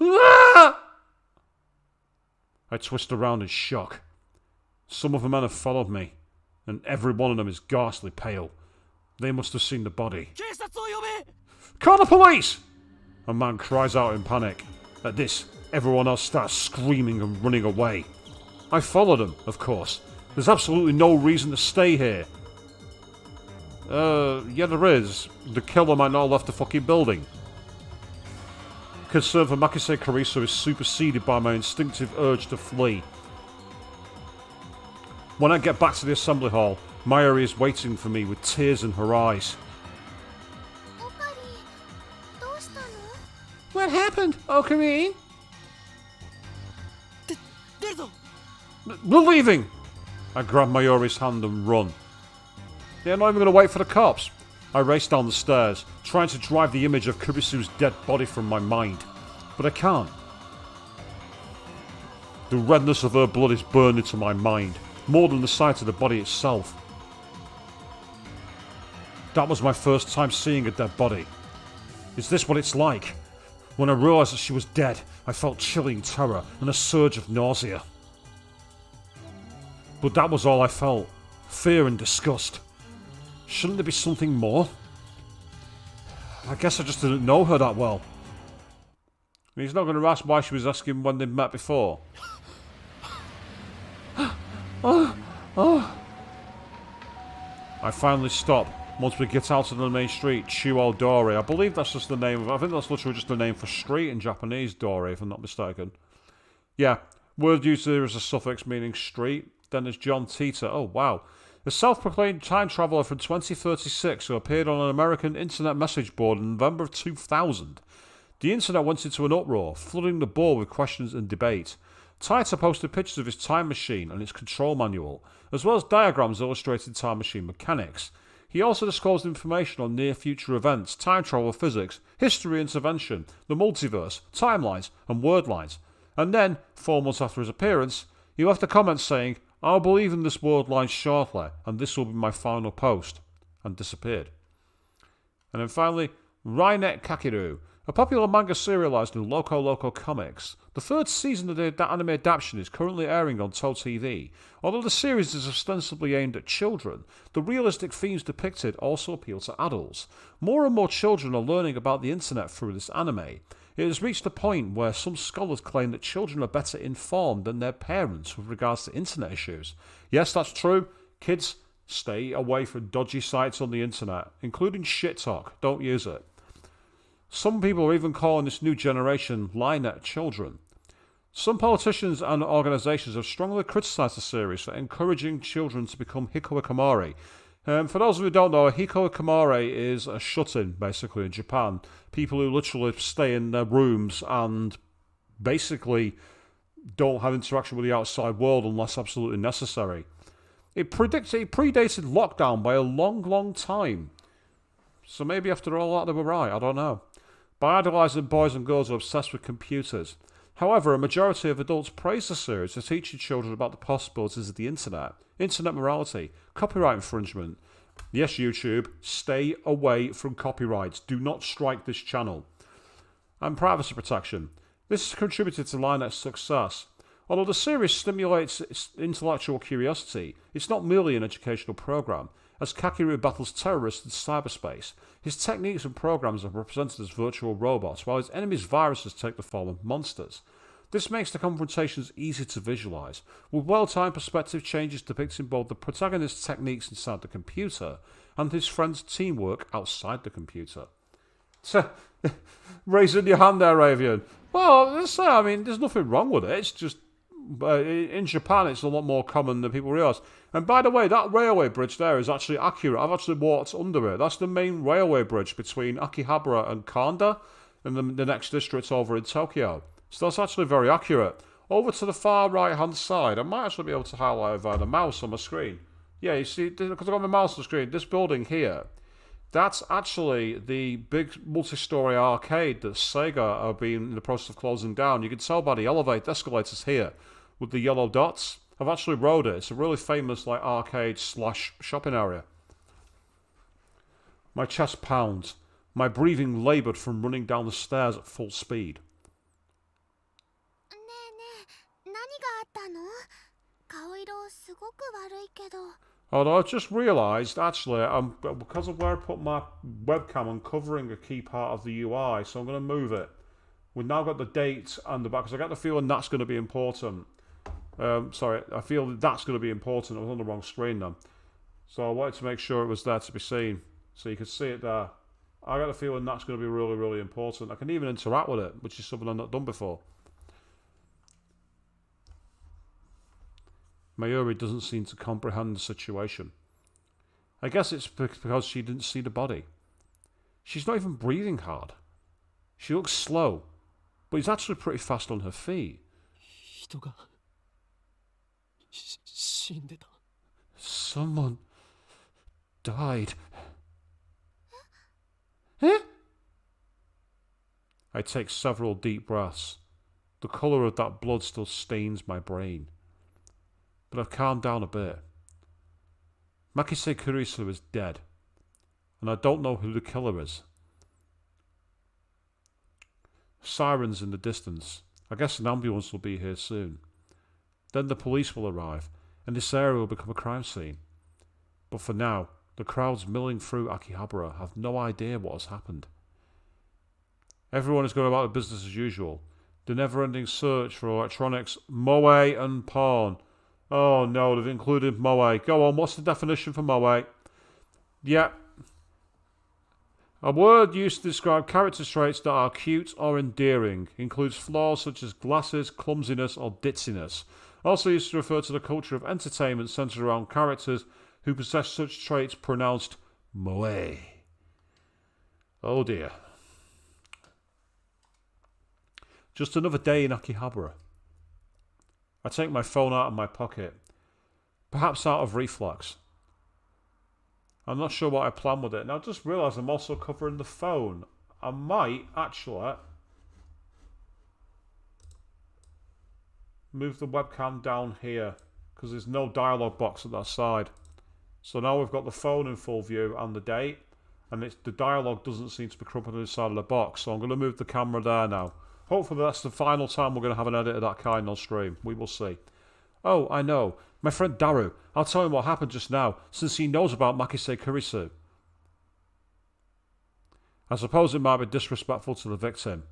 Ah! I twist around in shock. Some of the men have followed me, and every one of them is ghastly pale. They must have seen the body. Call the police! A man cries out in panic. At this, everyone else starts screaming and running away. I follow them, of course. There's absolutely no reason to stay here. Yeah there is. The killer might not have left the fucking building. Concern for Maxis Kurisu is superseded by my instinctive urge to flee. When I get back to the assembly hall, Mayuri is waiting for me with tears in her eyes. What happened, Okami? We're leaving! I grab Mayuri's hand and run. They're not even going to wait for the cops. I race down the stairs, trying to drive the image of Kurisu's dead body from my mind. But I can't. The redness of her blood is burned into my mind, more than the sight of the body itself. That was my first time seeing a dead body. Is this what it's like? When I realised that she was dead, I felt chilling terror and a surge of nausea. But that was all I felt. Fear and disgust. Shouldn't there be something more? I guess I just didn't know her that well. He's not going to ask why she was asking when they'd met before. I finally stop once we get out of the main street, Chuo-dori. I believe that's just the name of... I think that's literally just the name for street in Japanese, Dori, if I'm not mistaken. Yeah, word used here as a suffix meaning street. Then there's John Tita. Oh, wow. A self-proclaimed time traveller from 2036 who appeared on an American internet message board in November of 2000. The internet went into an uproar, flooding the board with questions and debate. Taita posted pictures of his time machine and its control manual, as well as diagrams illustrating time machine mechanics. He also disclosed information on near-future events, time travel physics, history intervention, the multiverse, timelines, and word lines. And then, 4 months after his appearance, he left a comment saying, "I'll believe in this word line shortly, and this will be my final post," and disappeared. And then finally, Rainet Kakeru, a popular manga serialized in Loco Loco Comics. The third season of the anime adaptation is currently airing on Toe TV. Although the series is ostensibly aimed at children, the realistic themes depicted also appeal to adults. More and more children are learning about the internet through this anime. It has reached a point where some scholars claim that children are better informed than their parents with regards to internet issues. Yes, that's true. Kids, stay away from dodgy sites on the internet, including shit talk. Don't use it. Some people are even calling this new generation Linet children. Some politicians and organisations have strongly criticised the series for encouraging children to become hikoikamari. For those of you who don't know, a hikoikamari is a shut-in, basically, in Japan. People who literally stay in their rooms and basically don't have interaction with the outside world unless absolutely necessary. It predated lockdown by a long, long time. So maybe after all that they were right, I don't know. By idolising boys and girls who are obsessed with computers. However, a majority of adults praise the series for teaching children about the possibilities of the internet morality, copyright infringement. Yes, YouTube, stay away from copyrights. Do not strike this channel. And privacy protection. This has contributed to Linet's success. Although the series stimulates intellectual curiosity, it's not merely an educational program. As Kakeru battles terrorists in cyberspace, his techniques and programs are represented as virtual robots, while his enemies' viruses take the form of monsters. This makes the confrontations easy to visualise, with well-timed perspective changes depicting both the protagonist's techniques inside the computer and his friend's teamwork outside the computer. So, raising your hand there, Ravian. Well, I mean, there's nothing wrong with it. It's just, in Japan, it's a lot more common than people realise. And by the way, that railway bridge there is actually accurate. I've actually walked under it. That's the main railway bridge between Akihabara and Kanda, and the next district over in Tokyo. So that's actually very accurate. Over to the far right-hand side, I might actually be able to highlight it via the mouse on my screen. Yeah, you see, because I've got my mouse on the screen, this building here, that's actually the big multi-story arcade that Sega are being in the process of closing down. You can tell by the escalators here with the yellow dots. I've actually rode it. It's a really famous like arcade/shopping area. My chest pounds. My breathing laboured from running down the stairs at full speed. Although I just realised, actually, because of where I put my webcam, I'm covering a key part of the UI, so I'm going to move it. We've now got the date and the back, because I get the feeling that's going to be important. Sorry, I feel that's going to be important. I was on the wrong screen then. So I wanted to make sure it was there to be seen, so you could see it there. I got the feeling that's going to be really, really important. I can even interact with it, which is something I've not done before. Mayuri doesn't seem to comprehend the situation. I guess it's because she didn't see the body. She's not even breathing hard. She looks slow, but he's actually pretty fast on her feet. Someone died. Huh? I take several deep breaths. The colour of that blood still stains my brain. But I've calmed down a bit. Makise Kurisu is dead, and I don't know who the killer is. Sirens in the distance. I guess an ambulance will be here soon. Then the police will arrive, and this area will become a crime scene. But for now, the crowds milling through Akihabara have no idea what has happened. Everyone is going about their business as usual. The never-ending search for electronics, moe and porn. Oh no, they've included moe. Go on, what's the definition for moe? Yeah. A word used to describe character traits that are cute or endearing. Includes flaws such as glasses, clumsiness or ditziness. Also used to refer to the culture of entertainment centered around characters who possess such traits, pronounced moe. Oh dear. Just another day in Akihabara. I take my phone out of my pocket, perhaps out of reflex. I'm not sure what I plan with it. Now I just realised I'm also covering the phone. I might actually move the webcam down here, because there's no dialogue box at that side. So now we've got the phone in full view and the date, and the dialogue doesn't seem to be crumpled on the side of the box, so I'm going to move the camera there now. Hopefully that's the final time we're going to have an edit of that kind on stream. We will see. Oh, I know. My friend Daru. I'll tell him what happened just now, since he knows about Makise Kurisu. I suppose it might be disrespectful to the victim,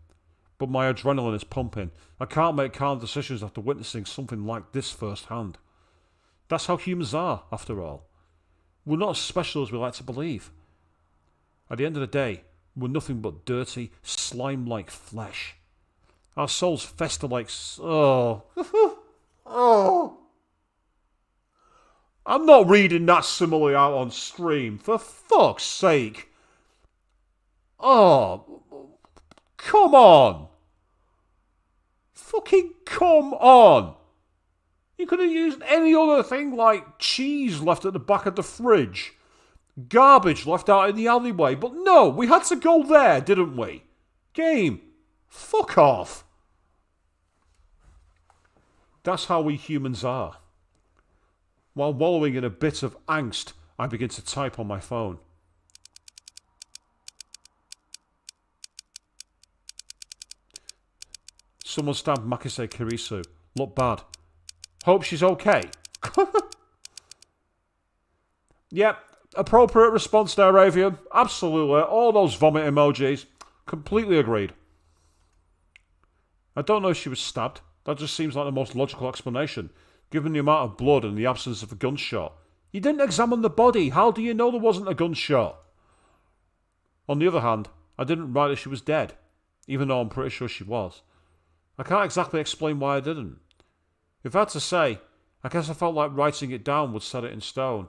but my adrenaline is pumping. I can't make calm decisions after witnessing something like this firsthand. That's how humans are, after all. We're not as special as we like to believe. At the end of the day, we're nothing but dirty, slime-like flesh. Our souls fester like... Oh. Oh. I'm not reading that simile out on stream. For fuck's sake. Oh. Come on. Fucking come on! You could have used any other thing like cheese left at the back of the fridge. Garbage left out in the alleyway. But no, we had to go there, didn't we? Game. Fuck off. That's how we humans are. While wallowing in a bit of angst, I begin to type on my phone. Someone stabbed Maxis Kirisu. Look bad. Hope she's okay. Yep, appropriate response there, Ravian. Absolutely. All those vomit emojis. Completely agreed. I don't know if she was stabbed. That just seems like the most logical explanation, given the amount of blood and the absence of a gunshot. You didn't examine the body. How do you know there wasn't a gunshot? On the other hand, I didn't write that she was dead, even though I'm pretty sure she was. I can't exactly explain why I didn't. If I had to say, I guess I felt like writing it down would set it in stone.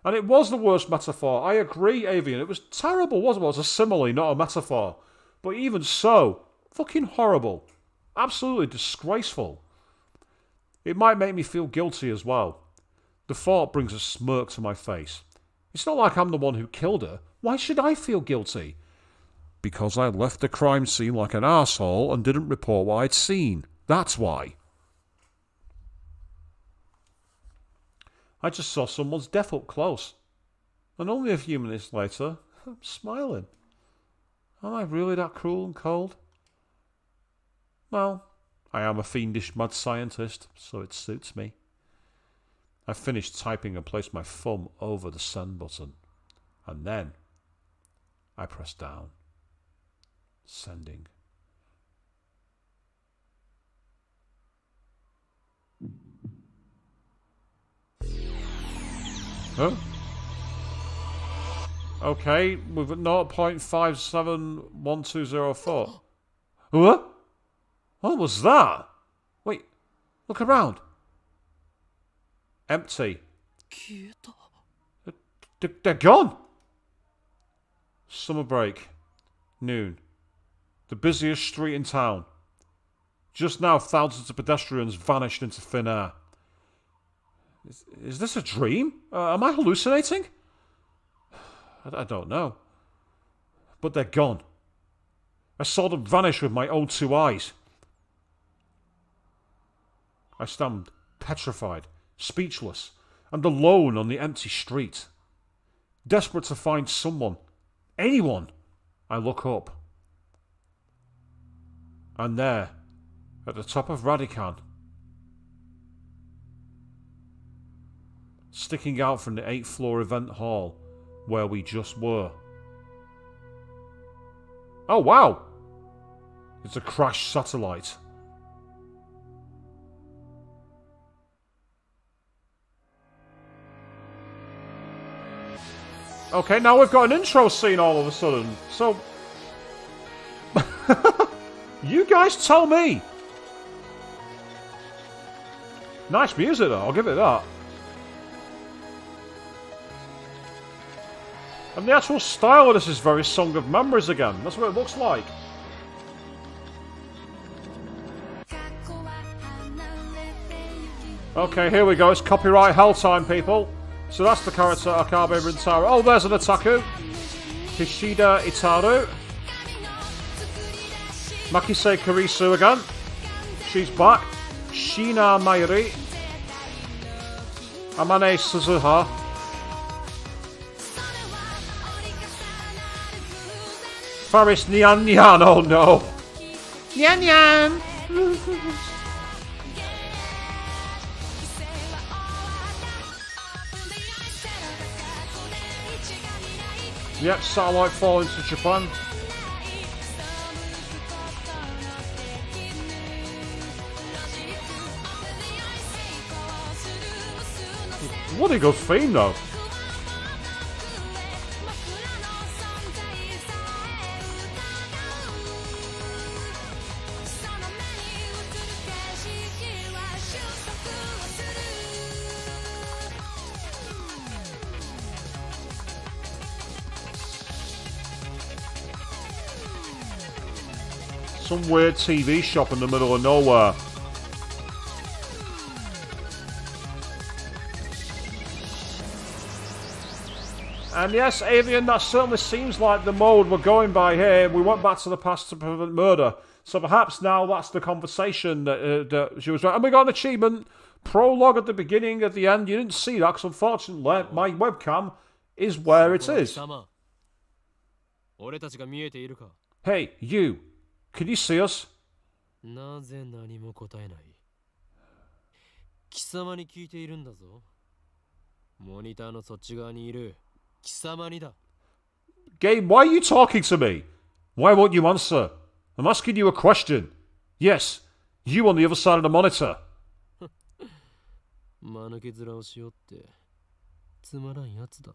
And it was the worst metaphor. I agree, Avian. It was terrible, wasn't it? It was a simile, not a metaphor. But even so, fucking horrible. Absolutely disgraceful. It might make me feel guilty as well. The thought brings a smirk to my face. It's not like I'm the one who killed her. Why should I feel guilty? Because I left the crime scene like an arsehole and didn't report what I'd seen. That's why. I just saw someone's death up close. And only a few minutes later, I'm smiling. Am I really that cruel and cold? Well, I am a fiendish mad scientist, so it suits me. I finished typing and placed my thumb over the send button. And then I pressed down. Sending. Huh? Okay, we've got 0.571204. What? What was that? Wait, look around. Empty. They're gone. Summer break. Noon. The busiest street in town. Just now, thousands of pedestrians vanished into thin air. Is this a dream? Am I hallucinating? I don't know. But they're gone. I saw them vanish with my own two eyes. I stand petrified, speechless, and alone on the empty street. Desperate to find someone, anyone, I look up. And there, at the top of Radican, sticking out from the 8th floor event hall where we just were. Oh wow! It's a crashed satellite. Okay, now we've got an intro scene all of a sudden. So, you guys tell me. Nice music though, I'll give it that. And the actual style of this is very Song of Memories again. That's what it looks like. Okay, here we go. It's copyright hell time, people. So that's the character Akabe Rintaro. Oh, there's an Otaku. Kishida Itaru. Maxis Kirisu again. She's back. Shina Mayuri. Amane Suzuha. Faris Nyan Nyan. Oh no. Nyan Nyan. Yep, satellite falling to Japan. What a good theme though. Some weird TV shop in the middle of nowhere. And yes, Avian, that certainly seems like the mode we're going by here. We went back to the past to prevent murder. So perhaps now that's the conversation that she was... And we got an achievement. Prologue at the beginning, at the end. You didn't see that because unfortunately my webcam is where it is. Hey, you. Can you see us? なぜ何も答えない。貴様に聞いているんだぞ。モニターのそっち側にいる貴様にだ。Game, why are you talking to me? Why won't you answer? I'm asking you a question. Yes, you on the other side of the monitor. 間抜け面をしようってつまらんやつだ。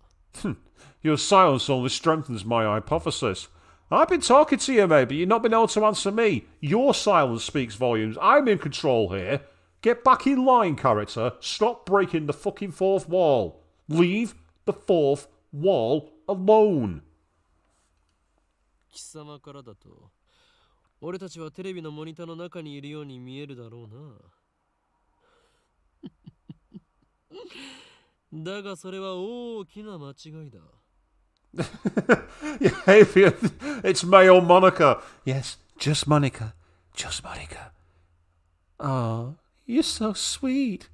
Your silence only strengthens my hypothesis. I've been talking to you, mate, but you've not been able to answer me. Your silence speaks volumes. I'm in control here. Get back in line, character. Stop breaking the fucking fourth wall. Leave the fourth wall alone. 貴様からだと、俺たちはテレビのモニターの中にいるように見えるだろうな。だがそれは大きな間違いだ。Yeah, it's male Monica. Yes, just Monica. Just Monica. Oh, you're so sweet.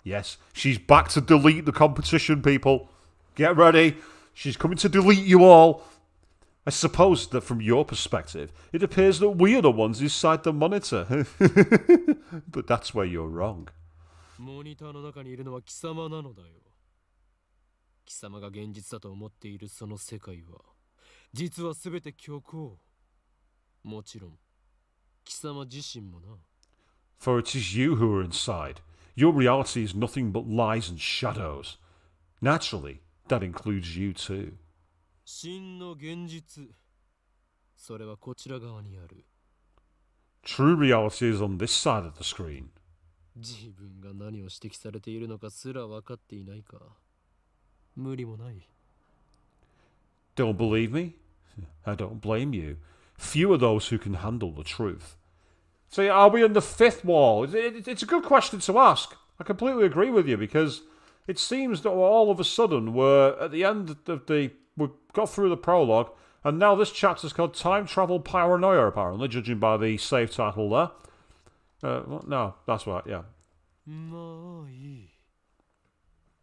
Yes, she's back to delete the competition, people. Get ready. She's coming to delete you all. I suppose that from your perspective, it appears that we are the ones inside the monitor. But that's where you're wrong. モニターの中にいるのは貴様なのだよ。貴様が現実だと思っているその世界は、実はすべて虚構。もちろん、貴様自身もな。For it is you who are inside. Your reality is nothing but lies and shadows. Naturally, that includes you too. 真の現実。それはこちら側にある。True reality is on this side of the screen. 自分が何を指摘されているのかすら分かっていないか。無理もない。Don't believe me? I don't blame you. Few are those who can handle the truth. So are we in the fifth wall? It's a good question to ask. I completely agree with you because it seems that all of a sudden we're at the end of we've got through the prologue and now this chapter's called Time Travel Paranoia apparently, judging by the save title there. No, that's right, yeah. まあいい。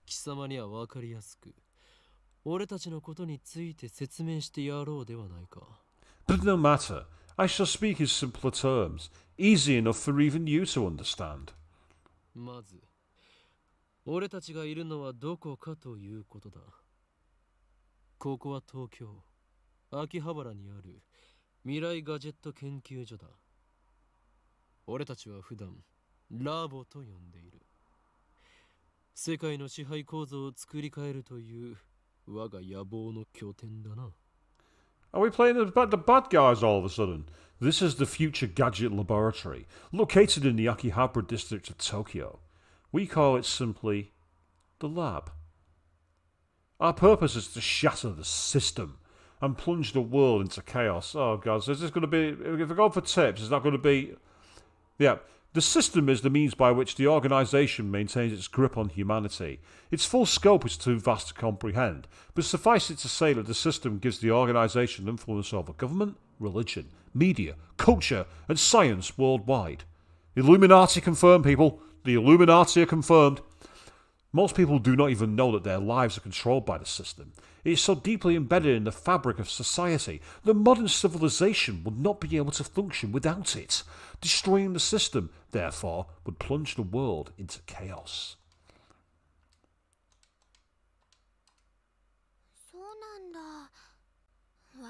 貴様には分かりやすく、俺たちのことについて説明してやろうではないか。But no matter. I shall speak in simpler terms, easy enough for even you to understand. まず、俺たちがいるのはどこかということだ。ここは東京、秋葉原にある未来ガジェット研究所だ。俺たちは普段ラボと呼んでいる。世界の支配構造を作り変えるという我が野望の拠点だな。Are we playing the bad guys all of a sudden? This is the Future Gadget Laboratory, located in the Akihabara district of Tokyo. We call it simply the lab. Our purpose is to shatter the system and plunge the world into chaos. Oh god, so is this going to be... If we go for tips, is that going to be... Yeah, the system is the means by which the organisation maintains its grip on humanity. Its full scope is too vast to comprehend, but suffice it to say that the system gives the organisation influence over government, religion, media, culture, and science worldwide. The Illuminati confirmed, people. The Illuminati are confirmed. Most people do not even know that their lives are controlled by the system. It is so deeply embedded in the fabric of society that modern civilization would not be able to function without it. Destroying the system, therefore, would plunge the world into chaos. そうなんだ。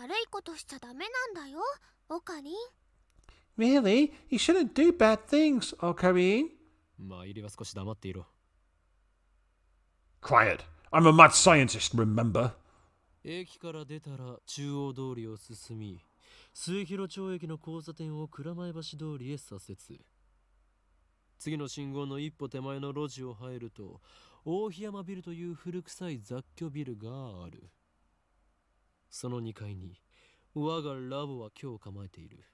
悪いことしちゃダメなんだよ、オカリン。Really? You shouldn't do bad things, Okarin. まあ、入りは少し黙っていろ。Quiet. I'm a mad scientist, remember? 駅から出たら中央通りを進み、末広町駅の交差点を蔵前橋通りへ左折。次の信号の一歩手前の路地を入ると、大檜山ビルという古臭い雑居ビルがある。その2階に我がラボは今日構えている。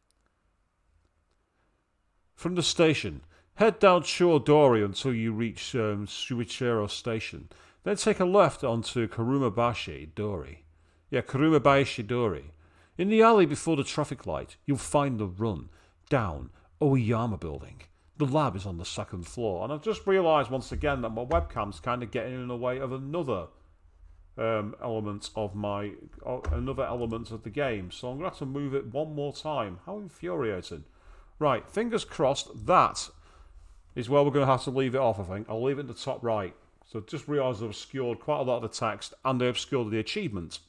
From the station, head down Chodori until you reach Suichiro Station. Then take a left onto Karumabashi Dori. Yeah, Karumabashi Dori. In the alley before the traffic light, you'll find the run down Oyama building. The lab is on the second floor. And I've just realised once again that my webcam's kind of getting in the way of another element of the game. So I'm going to have to move it one more time. How infuriating. Right, fingers crossed, that is where we're going to have to leave it off, I think. I'll leave it in the top right. So just realised I've obscured quite a lot of the text and they obscured the achievement.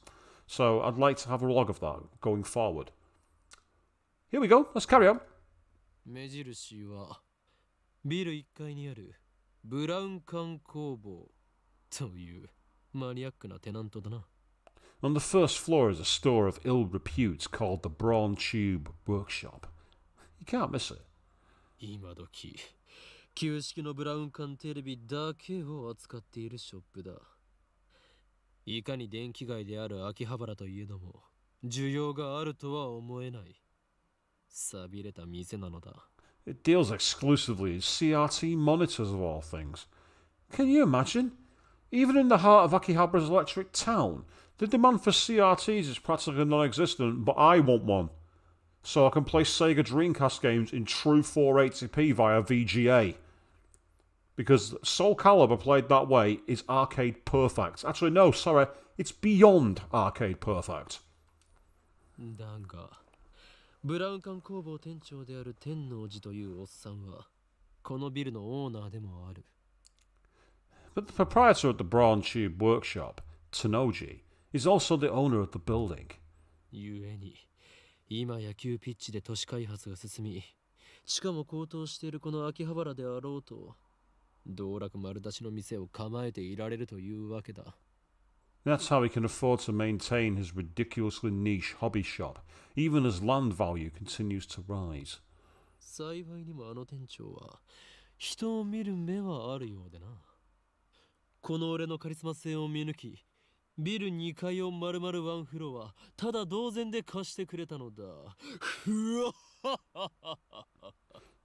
So I'd like to have a log of that going forward. Here we go, let's carry on. 目印はビル1階にあるブラウン管工房というマニアックなテナントだな。 On the first floor is a store of ill repute called the Brawn Tube Workshop. You can't miss it. 今時旧式のブラウン管テレビだけを扱っているショップだ。いかに電気街である秋葉原といえども需要があるとは思えない。寂れた店なのだ。 It deals exclusively in CRT monitors of all things. Can you imagine? Even in the heart of Akihabara's electric town, the demand for CRTs is practically non-existent, but I want one. So I can play Sega Dreamcast games in true 480p via VGA. Because Soul Calibur played that way is arcade perfect. Actually, no, sorry, it's beyond arcade perfect. だが、ブラウン管工房店長である天王寺というおっさんは、このビルのオーナーでもある。 But the proprietor of the Brawn Tube Workshop, Tenoji, is also the owner of the building. ゆえに、今野球ピッチで都市開発が進み、しかも高騰しているこの秋葉原であろうと、道楽丸出しの店を構えていられるというわけだ。 That's how he can afford to maintain his ridiculously niche hobby shop, even as land value continues to rise. 幸いにもあの店長は、人を見る目はあるようでな。この俺のカリスマ性を見抜き、ビル2階を丸々ワンフロア、ただ同然で貸してくれたのだ。ふわっはっはっは。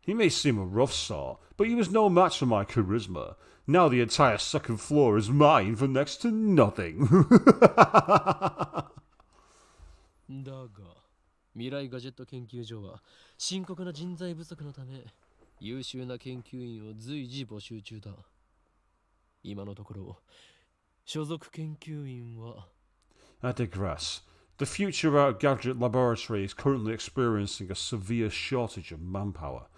He may seem a rough sort, but he was no match for my charisma. Now the entire second floor is mine for next to nothing. だが、未来ガジェット研究所は深刻な人材不足のため、優秀な研究員を随時募集中だ。今のところ、所属研究員は I digress. The Future Gadget Laboratory is currently experiencing a severe shortage of manpower.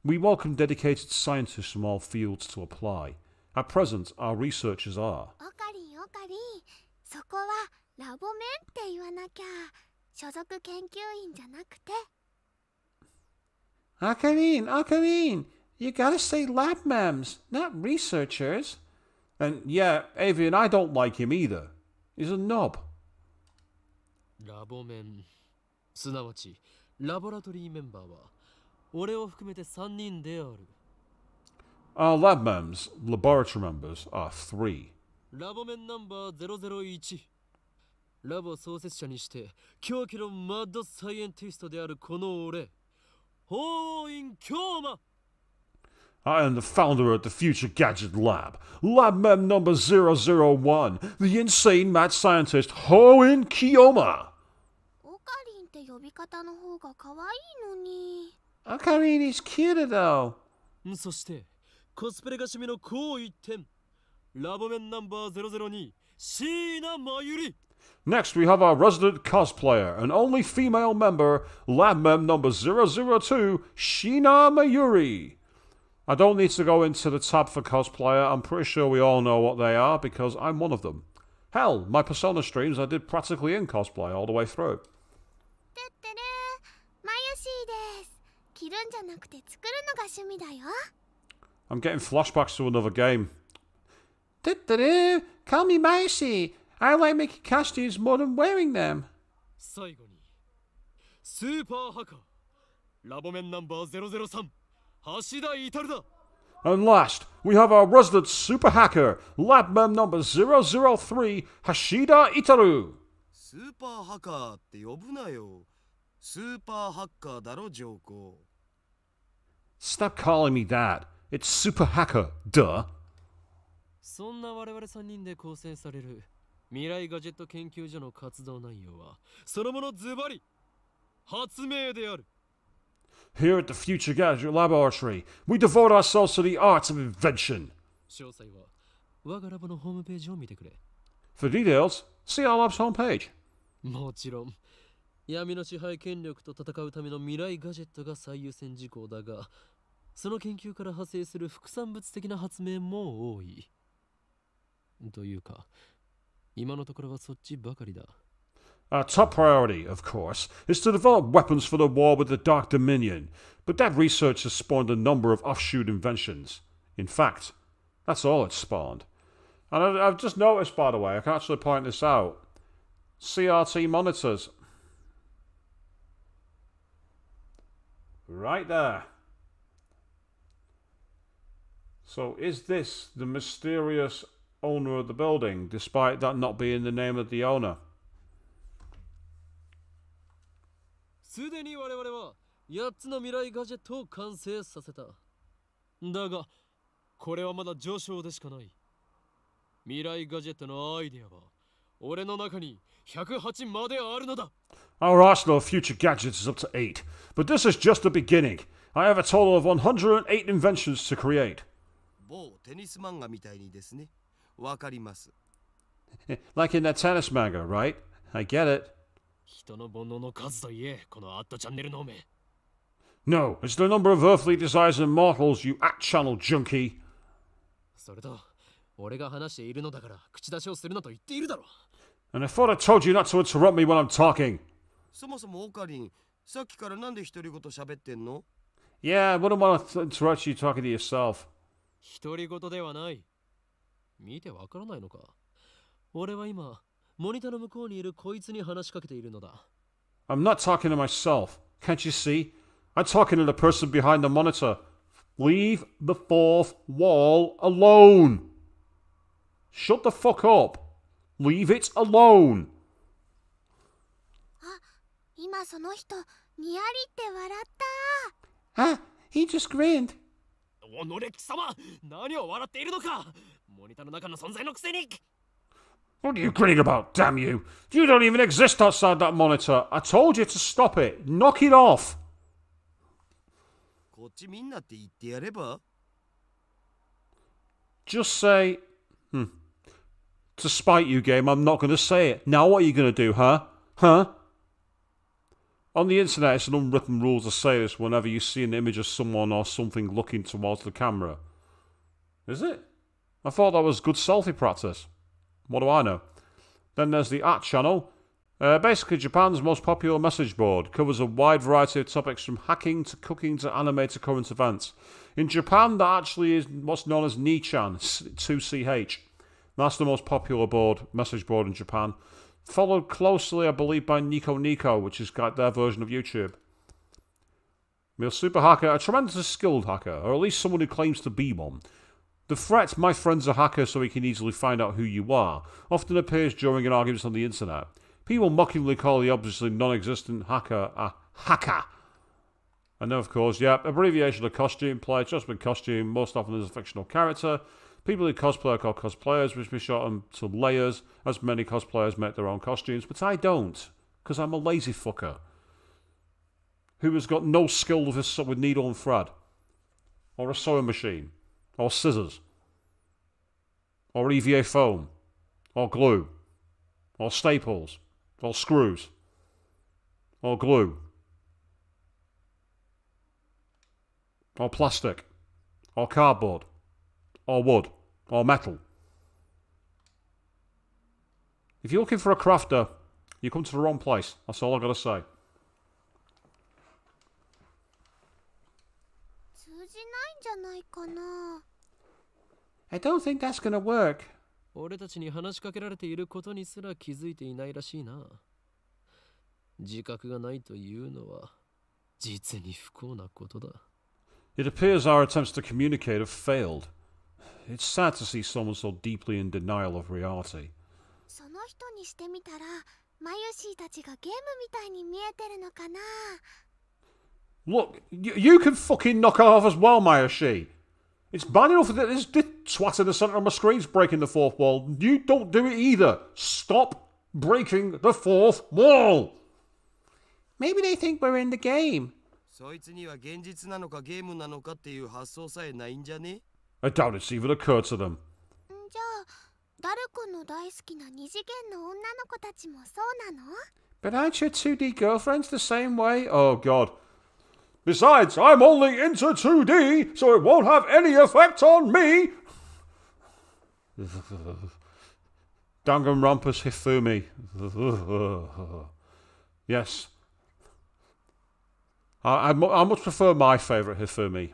We welcome dedicated scientists from all fields to apply. At present, our researchers are... オカリンオカリン、そこはラボメンって言わなきゃ。所属研究員じゃなくて。 Akarin, you gotta say lab mems, not researchers. And yeah, Avian, I don't like him either. He's a knob. ラボメン、すなわちラボラトリーメンバーは俺を含めて3人である。 Our lab mems, laboratory members, are 3. ラボメンナンバー001。ラボ創設者にして狂気のマッドサイエンティストであるこの俺、法院京馬。 I am the founder of the Future Gadget Lab, Lab Mem number 001, the insane mad scientist Hoin Kiyoma. オカリンって呼び方の方が可愛いのに。 Akarin is cuter though. そしてコスプレが趣味のこう一点、ラボメンナンバー002、椎名真由里。 Next, we have our resident cosplayer and only female member, Lab Mem number 002, Shina Mayuri. I don't need to go into the tab for cosplayer. I'm pretty sure we all know what they are because I'm one of them. Hell, my Persona streams I did practically in cosplay all the way through. てってる、マユシーです。着るんじゃなくて作るのが趣味だよ。 I'm getting flashbacks to another game. Call me Maxis. I like making costumes more than wearing them. 最後にスーパーハカー、ラボメンナンバー003、橋田至だ。 And last, we have our resident super hacker, Lab Mem number 003, Hashida Itaru. スーパーハッカーって呼ぶなよ。スーパーハッカーだろ、上皇。Stop calling me that. It's super hacker, duh. そんな我々3人で構成される未来ガジェット研究所の活動内容はそのものズバリ発明である。 Here at the Future Gadget Laboratory, we devote ourselves to the arts of invention. 詳細は我がラボのホームページを見てくれ。 For details, see our lab's homepage. もちろん闇の支配権力と戦うための未来ガジェットが最優先事項だが、その研究から派生する副産物的な発明も多い。というか、今のところはそっちばかりだ。Our top priority, of course, is to develop weapons for the war with the Dark Dominion, but that research has spawned a number of offshoot inventions. In fact, that's all it's spawned. And I've just noticed, by the way, I can actually point this out. CRT monitors. Right there. So is this the mysterious owner of the building, despite that not being the name of the owner? すでに我々は8つの未来ガジェットを完成させた。だが、これはまだ序章でしかない。未来ガジェットのアイデアは俺の中に108まであるのだ。 Our arsenal of future gadgets is up to 8, but this is just the beginning. I have a total of 108 inventions to create. 某テニス漫画みたいにですね。わかります。Like in that tennis manga, right? I get it. 人の煩悩の数といえ、このアットチャンネルの目。 No, it's the number of earthly desires and mortals, you at-channel junkie. それと、俺が話しているのだから口出しをするなと言っているだろ。 And I thought I told you not to interrupt me when I'm talking. そもそもオカリン、さっきからなんで独り言喋ってんの？ Yeah, I wouldn't want to interrupt you talking to yourself. 独り言ではない。見てわからないのか。俺は今、モニターの向こうにいるこいつに話しかけているのだ。I'm not talking to myself. Can't you see? I'm talking to the person behind the monitor. Leave the fourth wall alone. Shut the fuck up. Leave it alone. あ、今その人にやりって笑った。 Ah, he just grinned. おのれ貴様、何を笑っているのか。モニターの中の存在のくせに。 What are you grinning about, damn you? You don't even exist outside that monitor. I told you to stop it. Knock it off. こっちみんなって言ってやれば？ Just say, To spite you, game, I'm not going to say it. Now what are you going to do, huh? Huh? On the internet, it's an unwritten rule to say this whenever you see an image of someone or something looking towards the camera. Is it? I thought that was good selfie practice. What do I know? Then there's the art channel. Basically, Japan's most popular message board covers a wide variety of topics from hacking to cooking to anime to current events. In Japan, that actually is what's known as Nichan, 2CH. That's the most popular message board in Japan. Followed closely, I believe, by Nico Nico, which is like their version of YouTube. Your super hacker, a tremendously skilled hacker, or at least someone who claims to be one. The threat, my friend's a hacker so he can easily find out who you are, often appears during an argument on the internet. People mockingly call the obviously non-existent hacker a hacker. And then, of course, abbreviation of costume play, adjustment costume, most often as a fictional character. People who cosplay are called cosplayers, which we shorten to layers, as many cosplayers make their own costumes, but I don't, because I'm a lazy fucker who has got no skill with needle and thread, or a sewing machine, or scissors, or EVA foam, or glue, or staples, or screws, or glue, or plastic, or cardboard, or wood, or metal. If you're looking for a crafter, you come to the wrong place. That's all I've got to say. 通じないんじゃないかな。 I don't think that's gonna work. 俺たちに話しかけられていることにすら気づいていないらしいな。自覚がないというのは実に不幸なことだ。 It appears our attempts to communicate have failed. It's sad to see someone so deeply in denial of reality. その人にしてみたらマユシーたちがゲームみたいに見えてるのかな。 Look, you can fucking knock it off as well, Mayoshi. It's bad enough that this twat in the centre of my screen's breaking the fourth wall. You don't do it either. Stop breaking the fourth wall. Maybe they think we're in the game. そいつには現実なのかゲームなのかっていう発想さえないんじゃね？ I doubt it's even occurred to them. じゃあダル君の大好きな二次元の女の子たちもそうなの？ But aren't your 2D girlfriends the same way? Oh, God. Besides, I'm only into 2D, so it won't have any effect on me. Danganronpa's Hifumi. Yes. I much prefer my favourite Hifumi.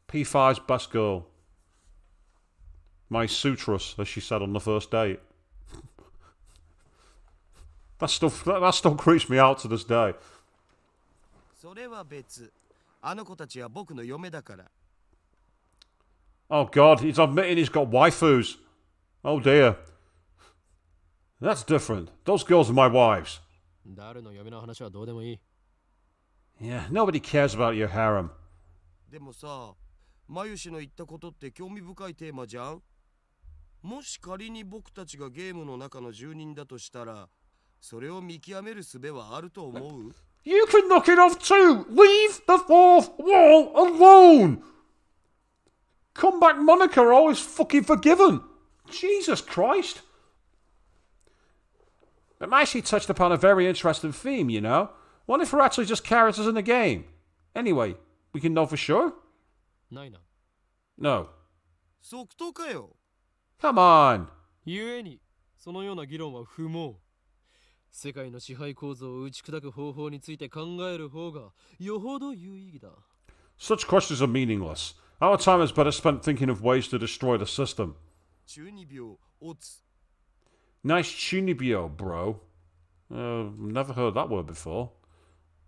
P5's best girl. My sutress, as she said on the first date. That still creeps me out to this day. それは別。あの子たちは僕の嫁だから。Oh God, he's admitting he's got waifus. Oh dear. That's different. Those girls are my wives. 誰の嫁の話はどうでもいい。Yeah, nobody cares about your harem. でもさ、マユシの言ったことって興味深いテーマじゃん。もし仮に僕たちがゲームの中の住人だとしたら、それを見極める術はあると思う？ You can knock it off too! Leave the fourth wall alone! Comeback Monica are always fucking forgiven! Jesus Christ! It actually touched upon a very interesting theme, you know? What if we're actually just characters in the game? Anyway, we can know for sure? ないな。 No. 即答かよ。 Come on! ゆえに、そのような議論は不毛。世界の支配構造を打ち砕く方法について考える方がよほど有意義だ。 Such questions are meaningless. Our time is better spent thinking of ways to destroy the system. 中二病、オツ。 Nice chunibyo, bro. Never heard that word before.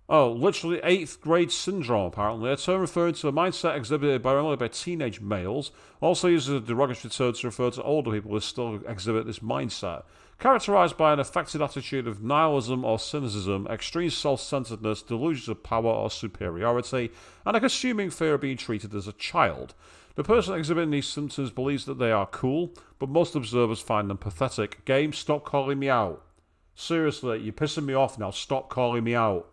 Oh, literally 8th grade syndrome, apparently. A term referring to a mindset exhibited primarily by teenage males. Also used as a derogatory term to refer to older people who still exhibit this mindset. Characterized by an affected attitude of nihilism or cynicism, extreme self-centeredness, delusions of power or superiority, and a consuming fear of being treated as a child. The person exhibiting these symptoms believes that they are cool, but most observers find them pathetic. Game, stop calling me out. Seriously, you're pissing me off now. Stop calling me out.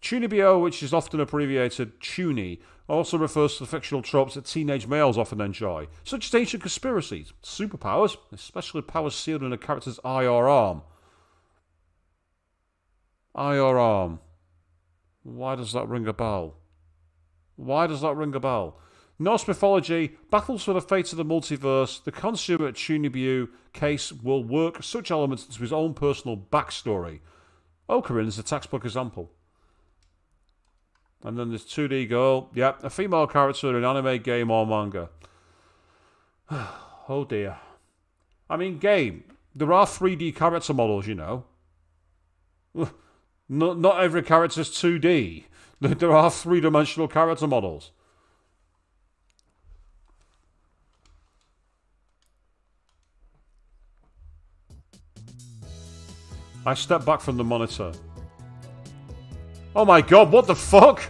Chunibyo, which is often abbreviated Chuni, also refers to the fictional tropes that teenage males often enjoy, such as ancient conspiracies, superpowers, especially powers sealed in a character's eye or arm. Eye or arm. Why does that ring a bell? Why does that ring a bell? Norse mythology battles for the fate of the multiverse. The consumer at Chunibyo case will work such elements into his own personal backstory. Ocarina is a textbook example. And then there's 2D girl. Yep, a female character in anime, game, or manga. Oh dear. I mean, game. There are 3D character models, you know. Not every character is 2D. There are three-dimensional character models. I step back from the monitor. Oh my god, what the fuck?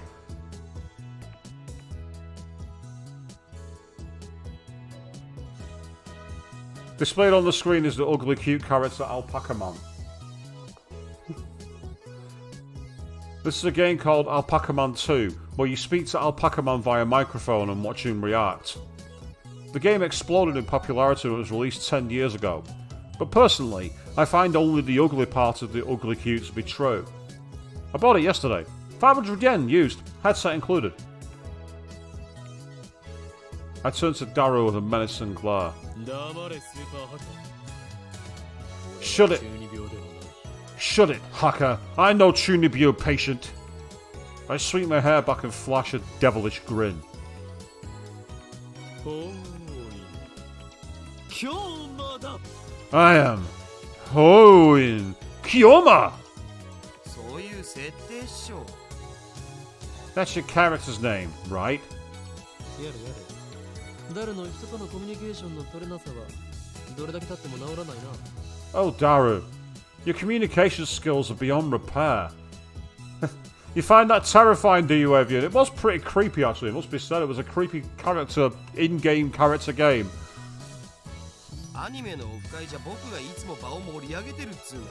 Displayed on the screen is the ugly cute character Alpaca Man. This is a game called Alpaca Man 2, where you speak to Alpaca Man via microphone and watch him react. The game exploded in popularity when it was released 10 years ago, but personally, I find only the ugly part of the ugly cute to be true. I bought it yesterday. 500 yen used, headset included. I turned to Daru with a menacing glare. Shut it! Shut it, hacker! I'm no Chunibyo patient! I sweep my hair back and flash a devilish grin. I am Hoin Kyoma! That's your character's name, right? Oh, Daru. Your communication skills are beyond repair. You find that terrifying, do you, Evian? It was pretty creepy, actually. It must be said. It was a creepy character, in-game character game. アニメのオフ会じゃ僕がいつも場を盛り上げてるっつうの。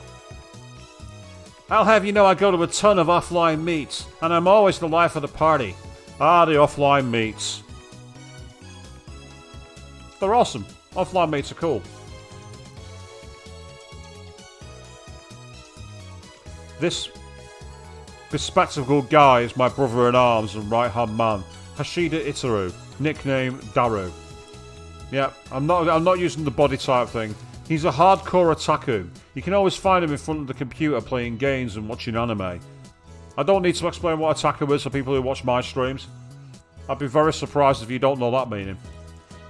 I'll have you know I go to a ton of offline meets, and I'm always the life of the party. Ah, the offline meets. They're awesome. Offline meets are cool. This bespectacled guy is my brother-in-arms and right-hand man, Hashida Itaru, nickname Daru. Yeah, I'm not using the body type thing. He's a hardcore otaku. You can always find him in front of the computer playing games and watching anime. I don't need to explain what otaku is for people who watch my streams. I'd be very surprised if you don't know that meaning.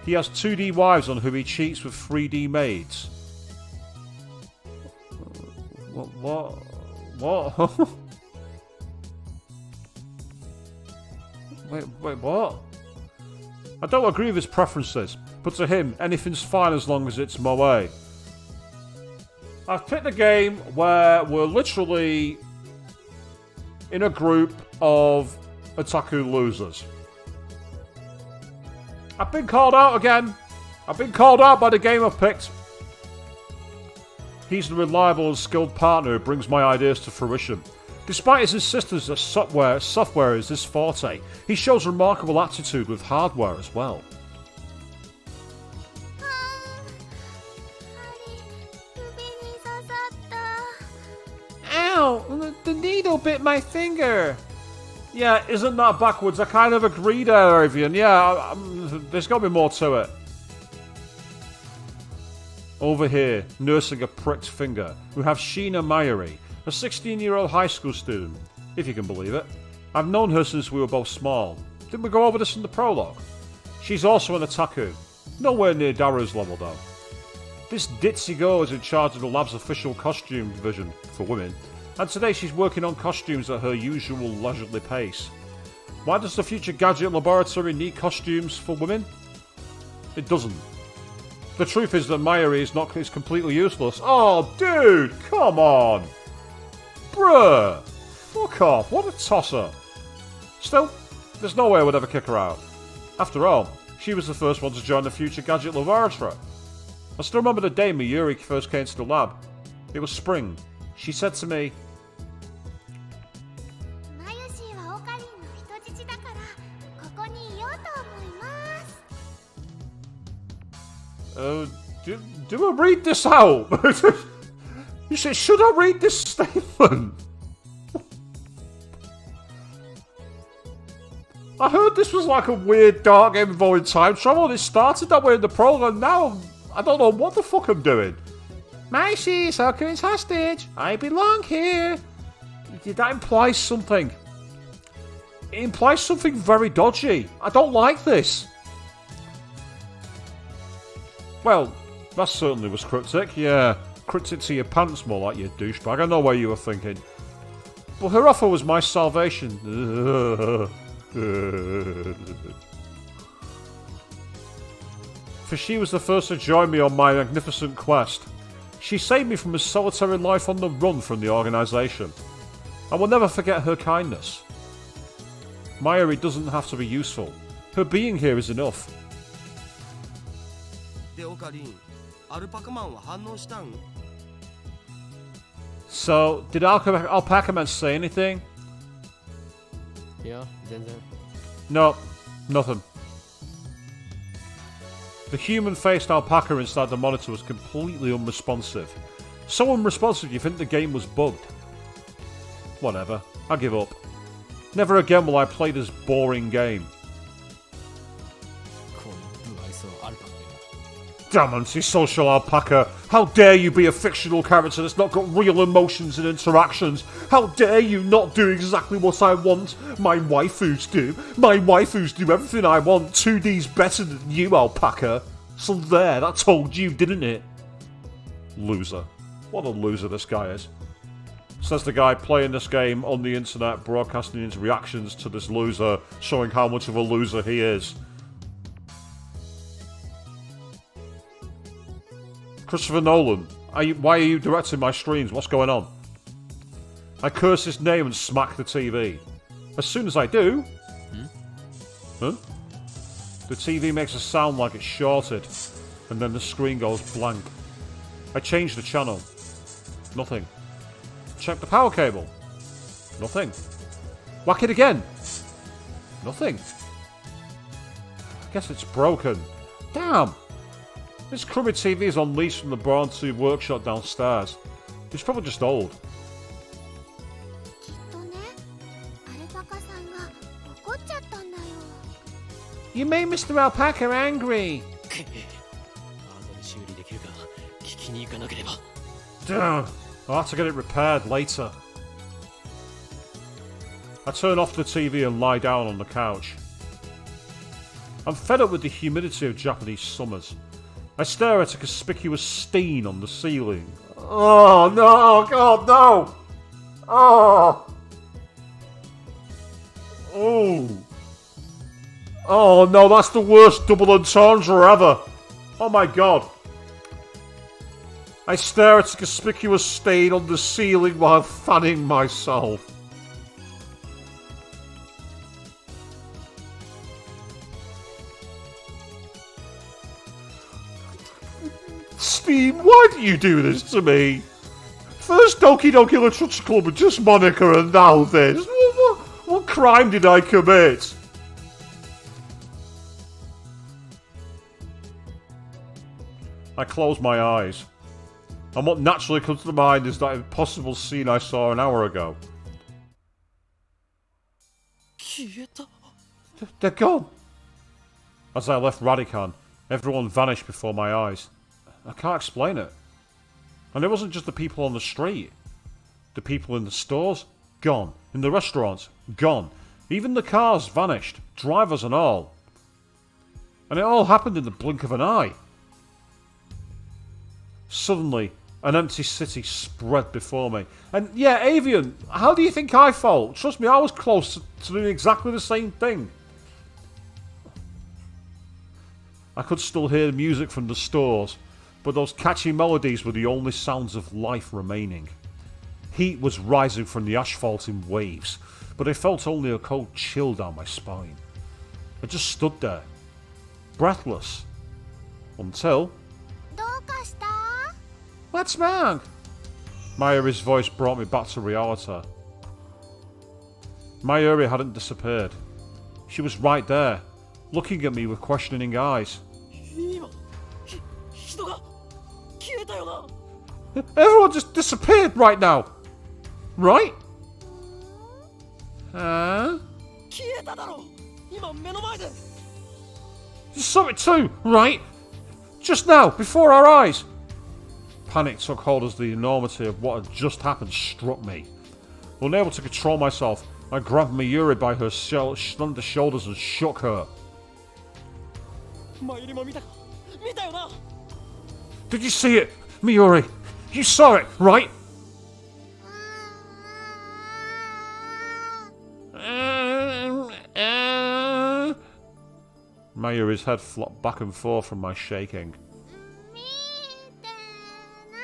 He has 2D wives on who he cheats with 3D maids. What? Wait, what? I don't agree with his preferences, but to him, anything's fine as long as it's moe. I've picked a game where we're literally in a group of otaku losers. I've been called out again. I've been called out by the game I've picked. He's the reliable and skilled partner who brings my ideas to fruition. Despite his insistence that software is his forte, he shows remarkable aptitude with hardware as well. Ow! The needle bit my finger! Yeah, isn't that backwards? I kind of agree there, Avian. Yeah, there's got to be more to it. Over here, nursing a pricked finger, we have Sheena Mayuri, a 16-year-old high school student, if you can believe it. I've known her since we were both small. Didn't we go over this in the prologue? She's also an otaku. Nowhere near Daru's level, though. This ditzy girl is in charge of the lab's official costume division for women, and today she's working on costumes at her usual leisurely pace. Why does the future gadget laboratory need costumes for women? It doesn't. The truth is that Mayuri is completely useless. Oh, dude, come on! Bruh! Fuck off, what a tosser. Still, there's no way I would ever kick her out. After all, she was the first one to join the future gadget laboratory. I still remember the day Mayuri first came to the lab. It was spring. She said to me, do I read this out? You said, should I read this statement? I heard this was like a weird dark game involving time travel. It started that way in the prologue, and now I don't know what the fuck I'm doing. Maxis, Hakuin's hostage. I belong here. That implies something. It implies something very dodgy. I don't like this. Well, that certainly was cryptic, yeah. Cryptic to your pants, more like you douchebag. I know what you were thinking. But her offer was my salvation. For she was the first to join me on my magnificent quest. She saved me from a solitary life on the run from the organisation. I will never forget her kindness. Mayuri doesn't have to be useful. Her being here is enough. で、オカリン、アルパカマンは反応したん? So, did Alpaca Man say anything? いや、全然。 No, nothing. The human-faced alpaca inside the monitor was completely unresponsive. So unresponsive you think the game was bugged. Whatever, I give up. Never again will I play this boring game. Damn anti-social alpaca! How dare you be a fictional character that's not got real emotions and interactions! How dare you not do exactly what I want! My waifus do! My waifus do everything I want! 2D's better than you, alpaca! So there, that told you, didn't it? Loser. What a loser this guy is. Says the guy playing this game on the internet, broadcasting his reactions to this loser, showing how much of a loser he is. Christopher Nolan, Why are you directing my streams? What's going on? I curse his name and smack the TV. As soon as I do... Huh? The TV makes a sound like it's shorted, and then the screen goes blank. I change the channel. Nothing. Check the power cable. Nothing. Whack it again. Nothing. I guess it's broken. Damn! This crummy TV is on lease from the Bronze workshop downstairs. It's probably just old. きっとね、アルパカさんが怒っちゃったんだよ。 You made Mr. Alpaca angry. 後で修理できるか聞きに行かなければ。 Damn. I'll have to get it repaired later. I turn off the TV and lie down on the couch. I'm fed up with the humidity of Japanese summers. I stare at a conspicuous stain on the ceiling. Oh no, God, no! Oh! Oh! Oh no, that's the worst double entendre ever! Oh my God! I stare at a conspicuous stain on the ceiling while fanning myself. Stein, why do you do this to me? First Doki Doki Literature Club with just Monica and now this. What crime did I commit? I close my eyes. And what naturally comes to mind is that impossible scene I saw an hour ago. They're gone. As I left Radican, everyone vanished before my eyes. I can't explain it. And it wasn't just the people on the street. The people in the stores, gone. In the restaurants, gone. Even the cars vanished, drivers and all. And it all happened in the blink of an eye. Suddenly, an empty city spread before me. And yeah, Avian, how do you think I felt? Trust me, I was close to doing exactly the same thing. I could still hear the music from the stores, but those catchy melodies were the only sounds of life remaining. Heat was rising from the asphalt in waves, but I felt only a cold chill down my spine. I just stood there, breathless, until... どうかした? What's wrong? Mayuri's voice brought me back to reality. Mayuri hadn't disappeared. She was right there, looking at me with questioning eyes. 今人が消えたよな。 Everyone just disappeared right now. Right? Huh? 消えただろ。今目の前で。 You saw it too, right? Just now, before our eyes. Panic took hold as the enormity of what had just happened struck me. Unable to control myself, I grabbed Mayuri by her slender shoulders and shook her. マユリも見たか。見たよな。 Did you see it, Mayuri? You saw it, right? Mayuri's head flopped back and forth from my shaking. 見てな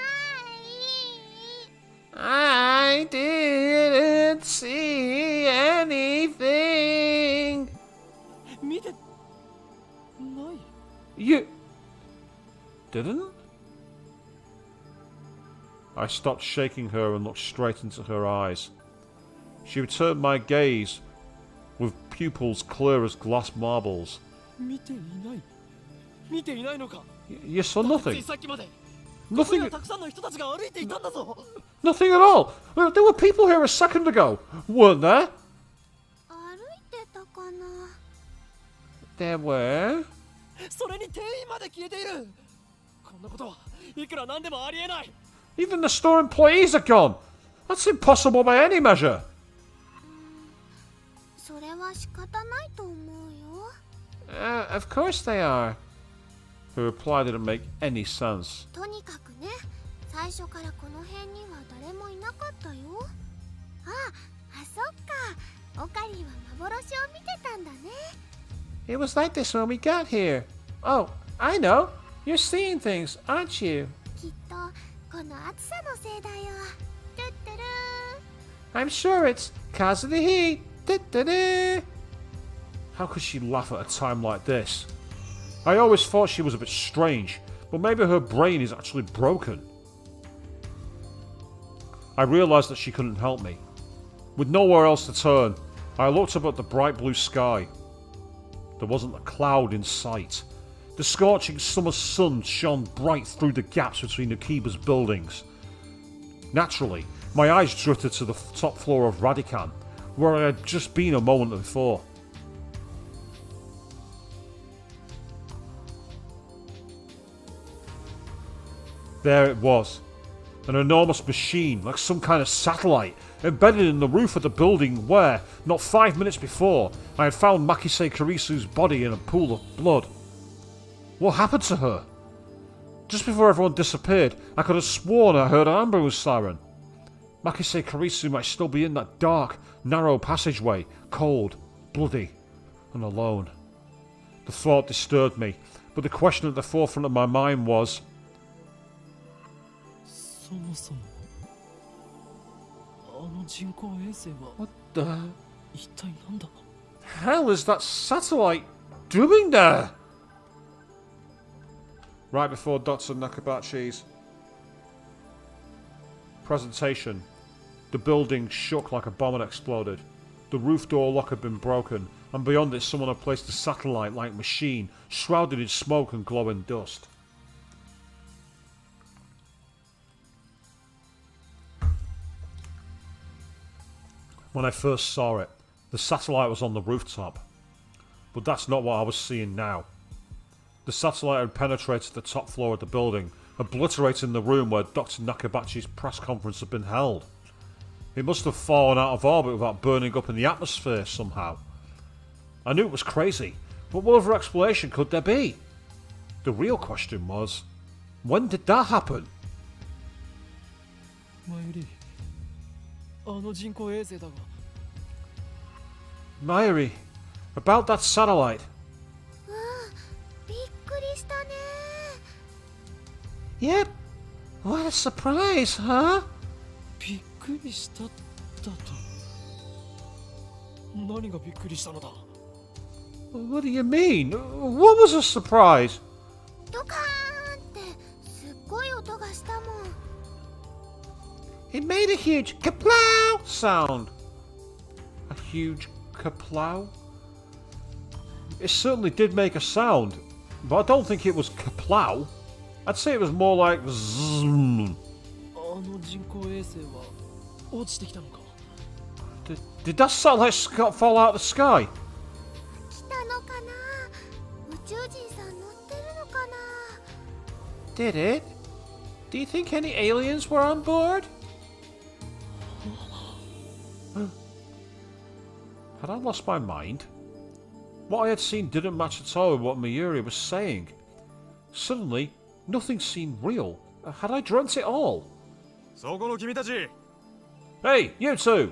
い。 I didn't see anything. 見てない。 You didn't? I stopped shaking her and looked straight into her eyes. She returned my gaze with pupils clear as glass marbles. 見ていない。見ていないのか。 You saw つ nothing? いさっきまで。 Nothing? たくさんの人たちが歩いていたんだぞ。 Nothing at all? There were people here a second ago, weren't there? 歩いてたかな。 There were? それに店員まで消えている。こんなことはいくらなんでもありえない。 Even the store employees are gone. That's impossible by any measure. それは仕方ないと思うよ。 Of course they are. Her reply didn't make any sense. とにかくね、最初からこの辺には誰もいなかったよ。あ、そっか。オカリンは幻を見てたんだね。 It was like this when we got here. Oh, I know. You're seeing things, aren't you? きっとこの暑さのせいだよ。トゥットゥルー。 I'm sure it's cause of the heat. Da-da-da. How could she laugh at a time like this? I always thought she was a bit strange, but maybe her brain is actually broken. I realised that she couldn't help me. With nowhere else to turn, I looked up at the bright blue sky. There wasn't a cloud in sight. The scorching summer sun shone bright through the gaps between Akiba's buildings. Naturally, my eyes drifted to the top floor of Radican, where I had just been a moment before. There it was. An enormous machine, like some kind of satellite, embedded in the roof of the building where, not 5 minutes before, I had found Maxis Kurisu's body in a pool of blood. What happened to her? Just before everyone disappeared, I could have sworn I heard an ambulance siren. Maxis Kurisu might still be in that dark, narrow passageway, cold, bloody, and alone. The thought disturbed me, but the question at the forefront of my mind was, そもそもあの人工衛星は what the 一体なんだ hell is that satellite doing there? Right before Dr. Nakabachi's presentation, the building shook like a bomb had exploded. The roof door lock had been broken, and beyond it someone had placed a satellite-like machine, shrouded in smoke and glowing dust. When I first saw it, the satellite was on the rooftop. But that's not what I was seeing now. The satellite had penetrated the top floor of the building, obliterating the room where Dr. Nakabachi's press conference had been held. It must have fallen out of orbit without burning up in the atmosphere somehow. I knew it was crazy, but what other explanation could there be? The real question was, when did that happen? 前よりあの人工衛星だが Mayuri, about that satellite. わあ、びっくりしたね。 Yep. What a surprise, huh? びっくりしただと何がびっくりしたのだ What do you mean? What was a surprise? ドカーンってすっごい音がしたもん。 It made a huge kaplow sound. A huge kaplow? It certainly did make a sound, but I don't think it was kaplow. I'd say it was more like zzz. あの人工衛星は落ちてきたのか Did that satellite fall out of the sky? 来たのかな。宇宙人さん乗ってるのかな。 Did it? Do you think any aliens were on board? Had I lost my mind? What I had seen didn't match at all with what Mayuri was saying. Suddenly, nothing seemed real. Had I dreamt it all? そこの君たち Hey, you two!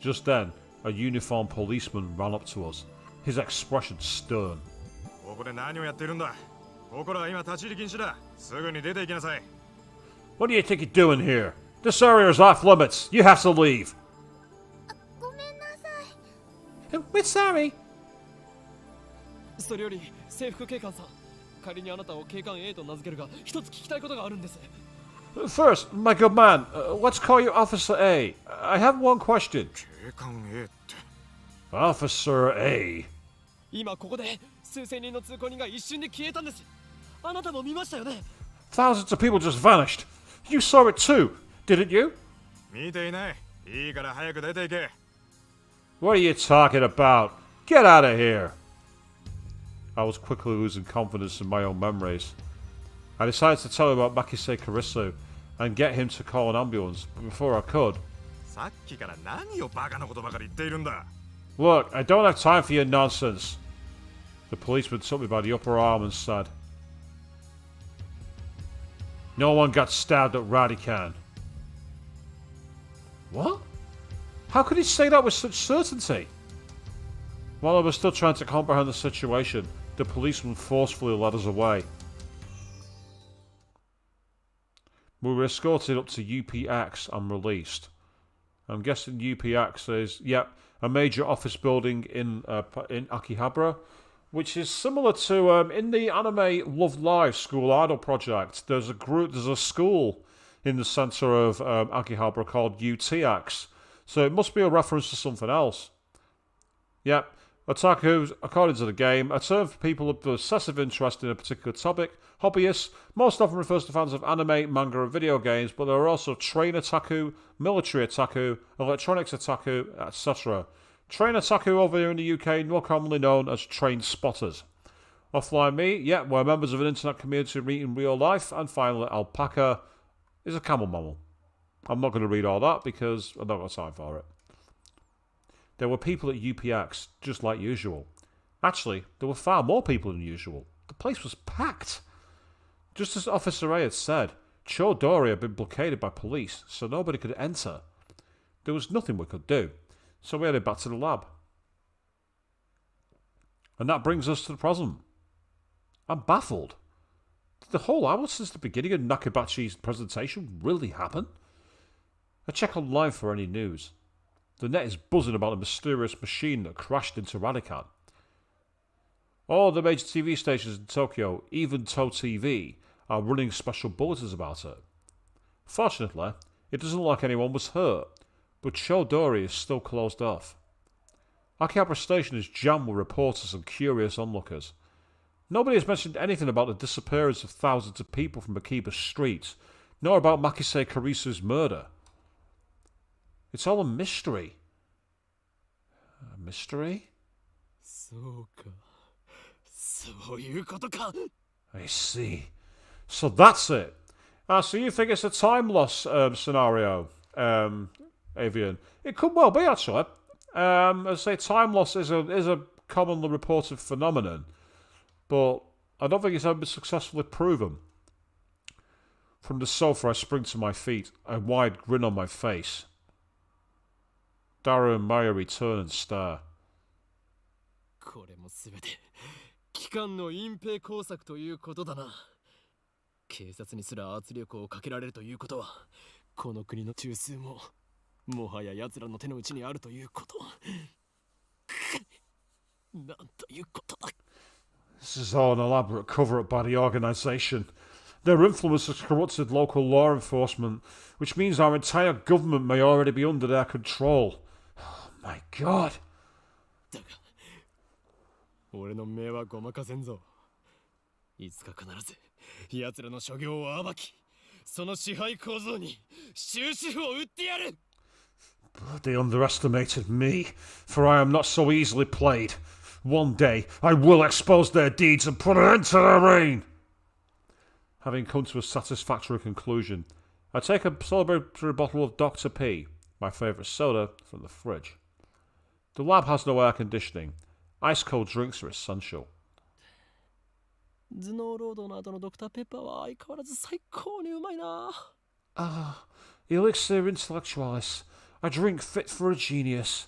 Just then, a uniformed policeman ran up to us, his expression stern. ここで何をやっているんだここらは今立ち入り禁止だすぐに出て行きなさい What do you think you're doing here? This area is off limits. You have to leave. ごめんなさい。 We're sorry. それより制服警官さん仮にあなたを警官 A と名付けるが一つ聞きたいことがあるんです First, my good man, let's call you Officer A. I have one question. 警官 A って Officer A. 今ここで数千人の通行人が一瞬で消えたんですあなたも見ましたよね Thousands of people just vanished. You saw it too, didn't you? 見ていないいいから早く出て行け What are you talking about? Get out of here. I was quickly losing confidence in my own memories. I decided to tell him about Maxis Kurisu and get him to call an ambulance, but before I could... さっきから何をバカなことばかり言っているんだ Look, I don't have time for your nonsense. The policeman took me by the upper arm and said, No one got stabbed at Radican. What? How could he say that with such certainty? While I was still trying to comprehend the situation, the policeman forcefully led us away. We were escorted up to UPX and released. I'm guessing UPX is, a major office building in Akihabara, which is similar to, in the anime Love Live School Idol project, there's a school in the centre of Akihabara called UTX. So it must be a reference to something else. Yep. Otaku, according to the game, a term for people of obsessive interest in a particular topic. Hobbyists most often refers to fans of anime, manga, and video games, but there are also train otaku, military otaku, electronics otaku, etc. Train otaku over here in the UK, more commonly known as train spotters. Offline me, we're members of an internet community meet in real life. And finally, alpaca is a camel mammal. I'm not going to read all that because I've not got time for it. There were people at UPX, just like usual. Actually, there were far more people than usual. The place was packed. Just as Officer A had said, Chodori had been blockaded by police, so nobody could enter. There was nothing we could do, so we headed back to the lab. And that brings us to the present. I'm baffled. Did the whole hour since the beginning of Nakabachi's presentation really happen? I check online for any news. The net is buzzing about a mysterious machine that crashed into Radican. All the major TV stations in Tokyo, even ToTV, are running special bulletins about it. Fortunately, it doesn't look like anyone was hurt, but Chodori is still closed off. Akihabara Station is jammed with reporters and curious onlookers. Nobody has mentioned anything about the disappearance of thousands of people from Akiba streets, nor about Makise Karisu's murder. It's all a mystery. A mystery? I see. So that's it. So you think it's a time loss scenario, Avian? It could well be, actually. I say time loss is a commonly reported phenomenon, but I don't think it's ever been successfully proven. From the sofa, I spring to my feet, a wide grin on my face. Daru and Maya return and stare. これもすべて機関の隠蔽工作ということだな。警察にすら圧力をかけられるということは、この国の中枢ももはや奴らの手の内にあるということ。なんということだ。This is all an elaborate cover-up by the organisation. Their influence has corrupted local law enforcement, which means our entire government may already be under their control. Oh my god. だが、俺の目はごまかせんぞ。いつか必ず奴らの所業を暴き、その支配構造に終止符を打ってやる。But they underestimated me, for I am not so easily played. One day, I will expose their deeds and put an end to their reign. Having come to a satisfactory conclusion, I take a celebratory bottle of Dr. P, my favourite soda, from the fridge. The lab has no air conditioning. Ice-cold drinks are essential. 頭脳労働の後のドクターペッパーは相変わらず最高にうまいな。Ah, elixir intellectualis. I drink fit for a genius.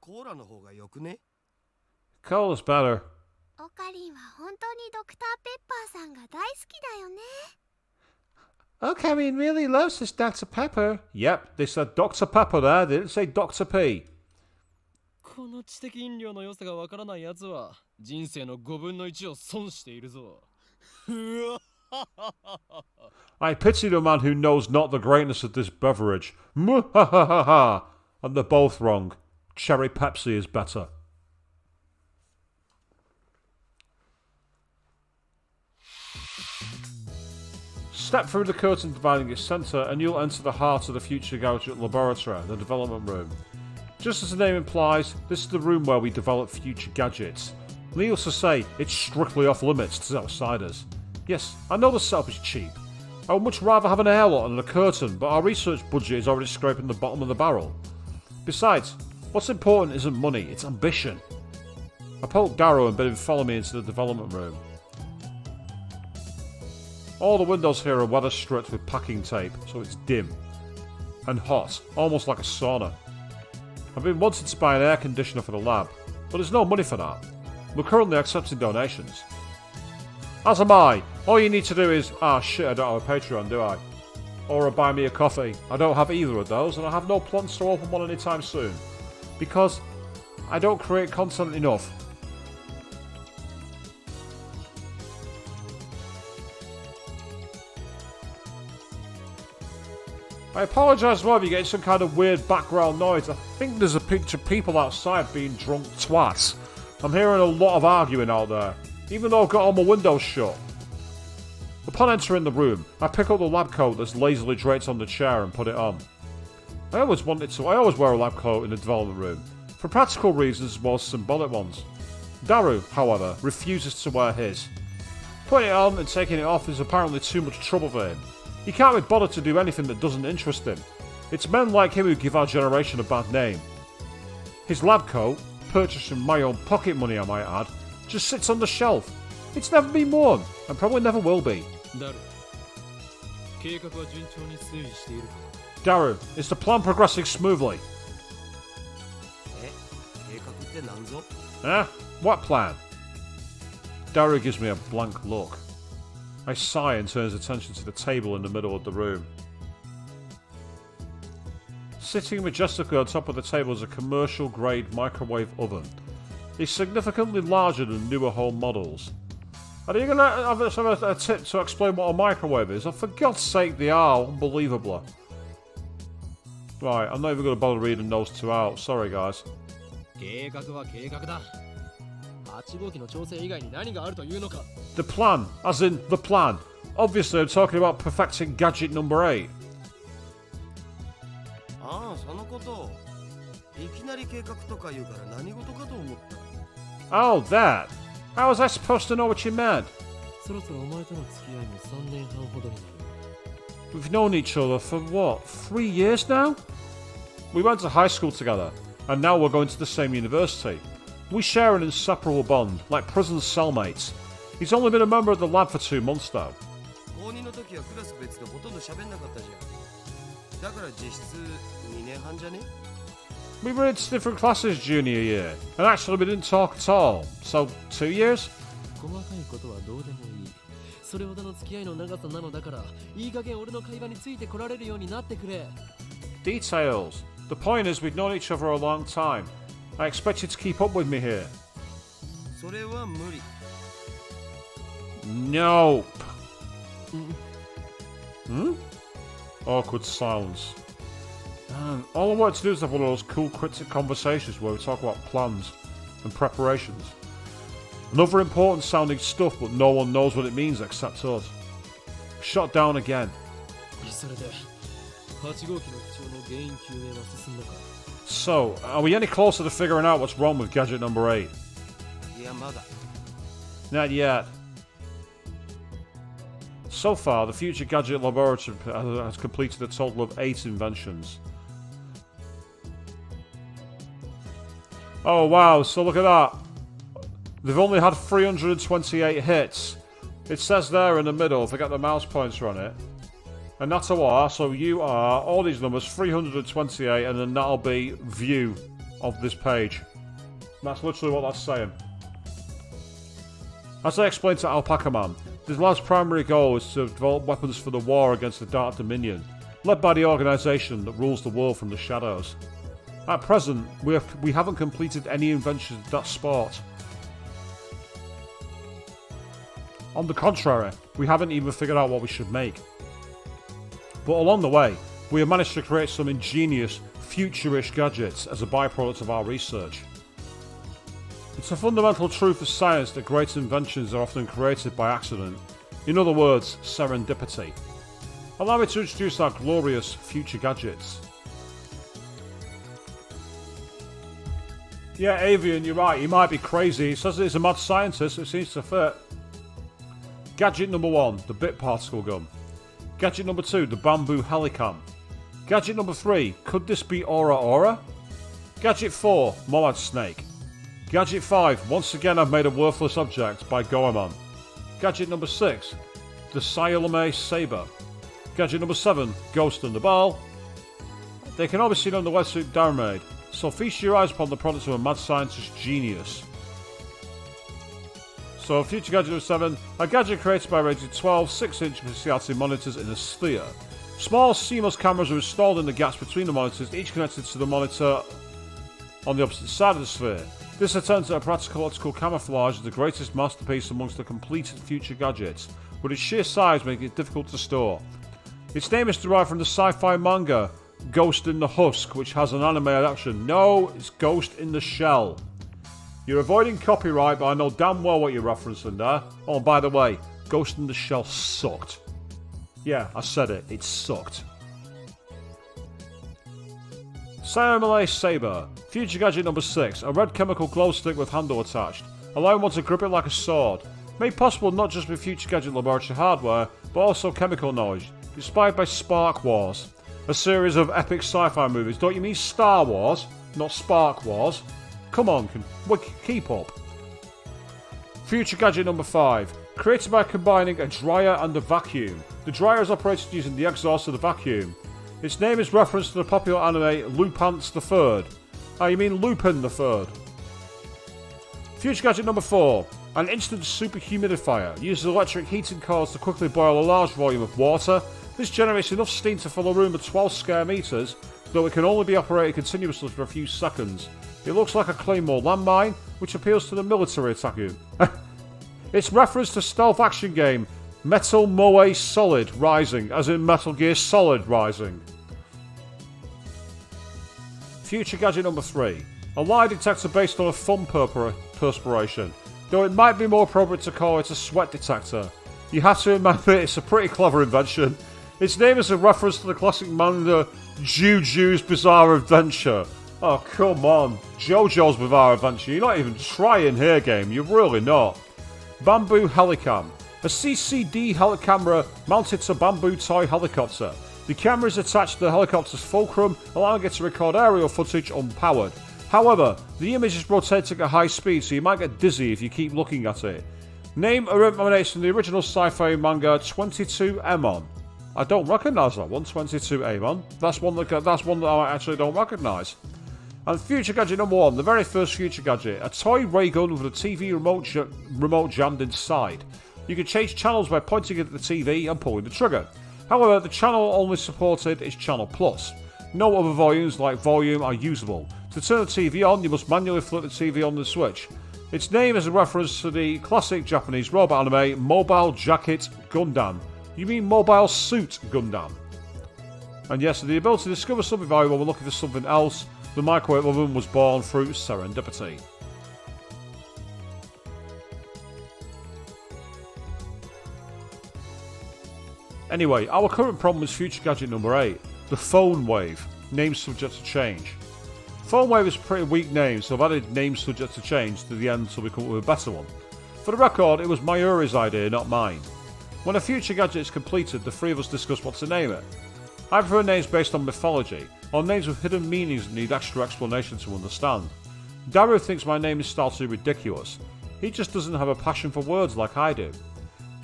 コーラの方がよくね? Cola's better. オカリンは本当にドクターペッパーさんが大好きだよね。Okarin really loves this Dr. Pepper. Yep, they said Dr. Pepper there. They didn't say Dr. P. この知的飲料の良さがわからないやつは人生の5分の1を損しているぞ。I pity the man who knows not the greatness of this beverage. Muhahaha. And they're both wrong. Cherry Pepsi is better. Step through the curtain dividing its centre and you'll enter the heart of the Future Gadget Laboratory, the development room. Just as the name implies, this is the room where we develop future gadgets. Needless to say, it's strictly off limits to outsiders. Yes, I know the setup is cheap. I would much rather have an airlock than a curtain, but our research budget is already scraping the bottom of the barrel. Besides, what's important isn't money, it's ambition. I poked Darrow and bid him follow me into the development room. All the windows here are weather stripped with packing tape, so it's dim. And hot, almost like a sauna. I've been wanting to buy an air conditioner for the lab, but there's no money for that. We're currently accepting donations. As am I. All you need to do is... Ah, shit, I don't have a Patreon, do I? Or a Buy Me a Coffee. I don't have either of those, and I have no plans to open one anytime soon. Because I don't create content enough. I apologise as well if you get some kind of weird background noise. I think there's a picture of people outside being drunk twats. I'm hearing a lot of arguing out there, even though I've got all my windows shut. Upon entering the room, I pick up the lab coat that's lazily draped on the chair and put it on. I always wear a lab coat in the development room, for practical reasons as well as symbolic ones. Daru, however, refuses to wear his. Putting it on and taking it off is apparently too much trouble for him. He can't be bothered to do anything that doesn't interest him. It's men like him who give our generation a bad name. His lab coat, purchased from my own pocket money I might add, just sits on the shelf. It's never been worn, and probably never will be. Daru, is the plan progressing smoothly? What plan? Daru gives me a blank look. I sigh and turns attention to the table in the middle of the room. Sitting majestically on top of the table is a commercial-grade microwave oven. It's significantly larger than newer home models. Are you going to have a tip to explain what a microwave is? Oh, for God's sake, they are, unbelievably. Right, I'm not even going to bother reading those two out. Sorry, guys. The plan, as in the plan. Obviously, I'm talking about perfecting gadget number 8. Oh, that. How was I supposed to know what you meant? We've known each other for what, 3 years now? We went to high school together, and now we're going to the same university. We share an inseparable bond, like prison cellmates. He's only been a member of the lab for 2 months though. We were in different classes junior year, and actually we didn't talk at all. So, 2 years? Details. The point is we've known each other a long time. I expect you to keep up with me here. Nope. Awkward silence. Man, all I want to do is have one of those cool cryptic conversations where we talk about plans and preparations. Another important sounding stuff, but no one knows what it means except us. Shot down again. So, are we any closer to figuring out what's wrong with gadget number 8? Not yet. So far, the Future Gadget Laboratory has completed a total of 8 inventions. Oh wow, so look at that. They've only had 328 hits. It says there in the middle, if I get the mouse pointer on it. And that's a what, so you are, all these numbers, 328, and then that'll be view of this page. That's literally what that's saying. As I explained to Alpaca Man, the lab's primary goal is to develop weapons for the war against the Dark Dominion, led by the organisation that rules the world from the shadows. At present, we haven't completed any inventions of that sport. On the contrary, we haven't even figured out what we should make. But along the way, we have managed to create some ingenious, future-ish gadgets as a byproduct of our research. It's a fundamental truth of science that great inventions are often created by accident. In other words, serendipity. Allow me to introduce our glorious future gadgets. Yeah, Avian, you're right, he might be crazy. He says that he's a mad scientist, it seems to fit. Gadget number 1, the bit particle gun. Gadget number 2, the bamboo helicam. Gadget number 3, could this be Aura Aura? Gadget 4, Moad Snake. Gadget 5, once again I've made a worthless object by Goemon. Gadget number 6, the Sialame Saber. Gadget number 7, Ghost and the Ball. They can all be seen on the website Downmade, so feast your eyes upon the products of a mad scientist genius. So, Future Gadget number 7, a gadget created by rated 12 6-inch CRT monitors in a sphere. Small CMOS cameras are installed in the gaps between the monitors, each connected to the monitor on the opposite side of the sphere. This attempt at a practical optical camouflage is the greatest masterpiece amongst the completed Future gadgets, but its sheer size makes it difficult to store. Its name is derived from the sci-fi manga Ghost in the Husk, which has an anime adaptation. No, it's Ghost in the Shell. You're avoiding copyright, but I know damn well what you're referencing there. Oh, and by the way, Ghost in the Shell sucked. Yeah, I said it. It sucked. Samurai Saber. Future gadget number 6. A red chemical glow stick with handle attached, allowing one to grip it like a sword. Made possible not just with Future Gadget laboratory hardware, but also chemical knowledge. Inspired by Spark Wars, a series of epic sci-fi movies. Don't you mean Star Wars, not Spark Wars? Come on, keep up. Future gadget number 5. Created by combining a dryer and a vacuum. The dryer is operated using the exhaust of the vacuum. Its name is reference to the popular anime Lupin the Third. You mean Lupin the Third. Future gadget number 4. An instant super humidifier. Uses electric heating coils to quickly boil a large volume of water. This generates enough steam to fill a room of 12 square meters, though it can only be operated continuously for a few seconds. It looks like a Claymore landmine, which appeals to the military attacking. It's reference to stealth action game Metal Moe Solid Rising, as in Metal Gear Solid Rising. Future gadget number 3. A lie detector based on a thumb perspiration, though it might be more appropriate to call it a sweat detector. You have to admit it's a pretty clever invention. Its name is a reference to the classic manga JoJo's Bizarre Adventure. Oh, come on. JoJo's Bizarre Adventure. You're not even trying here, game. You're really not. Bamboo Helicam. A CCD helicamera mounted to bamboo toy helicopter. The camera is attached to the helicopter's fulcrum, allowing it to record aerial footage unpowered. However, the image is rotating at high speed, so you might get dizzy if you keep looking at it. Name originates from the original sci-fi manga 22 Emon. I don't recognise that one, 22 Emon. That's one that I actually don't recognise. And Future Gadget number 1, the very first Future Gadget, a toy ray gun with a TV remote jammed inside. You can change channels by pointing it at the TV and pulling the trigger. However, the channel only supported is Channel Plus. No other volumes like Volume are usable. To turn the TV on, you must manually flip the TV on the switch. Its name is a reference to the classic Japanese robot anime Mobile Jacket Gundam. You mean Mobile Suit Gundam? And yes, the ability to discover something valuable when looking for something else, the microwave oven was born through serendipity. Anyway, our current problem is Future Gadget number 8, the Phone Wave, name subject to change. Phone Wave is a pretty weak name, so I've added name subject to change to the end so we come up with a better one. For the record, it was Mayuri's idea, not mine. When a Future Gadget is completed, the three of us discuss what to name it. I prefer names based on mythology, or names with hidden meanings that need extra explanation to understand. Daru thinks my name is startly ridiculous. He just doesn't have a passion for words like I do.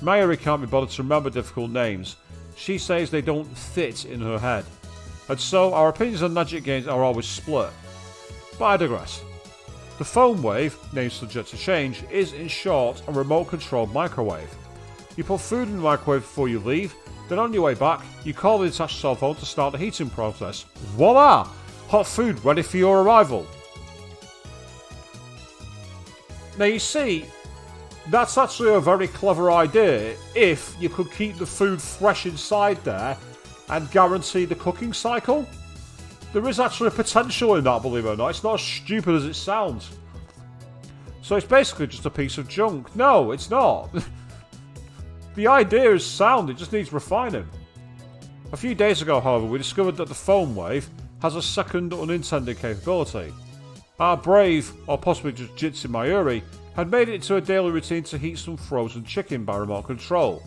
Mayuri can't be bothered to remember difficult names. She says they don't fit in her head. And so our opinions on magic games are always split. But I digress. The Phone Wave, name subject to change, is in short a remote controlled microwave. You put food in the microwave before you leave, then on your way back, you call the attached cell phone to start the heating process. Voila! Hot food ready for your arrival. Now you see, that's actually a very clever idea if you could keep the food fresh inside there and guarantee the cooking cycle. There is actually potential in that, believe it or not. It's not as stupid as it sounds. So it's basically just a piece of junk. No, it's not. The idea is sound, it just needs refining. A few days ago, however, we discovered that the Phone Wave has a second unintended capability. Our brave, or possibly just Jitsu Mayuri, had made it into a daily routine to heat some frozen chicken by remote control.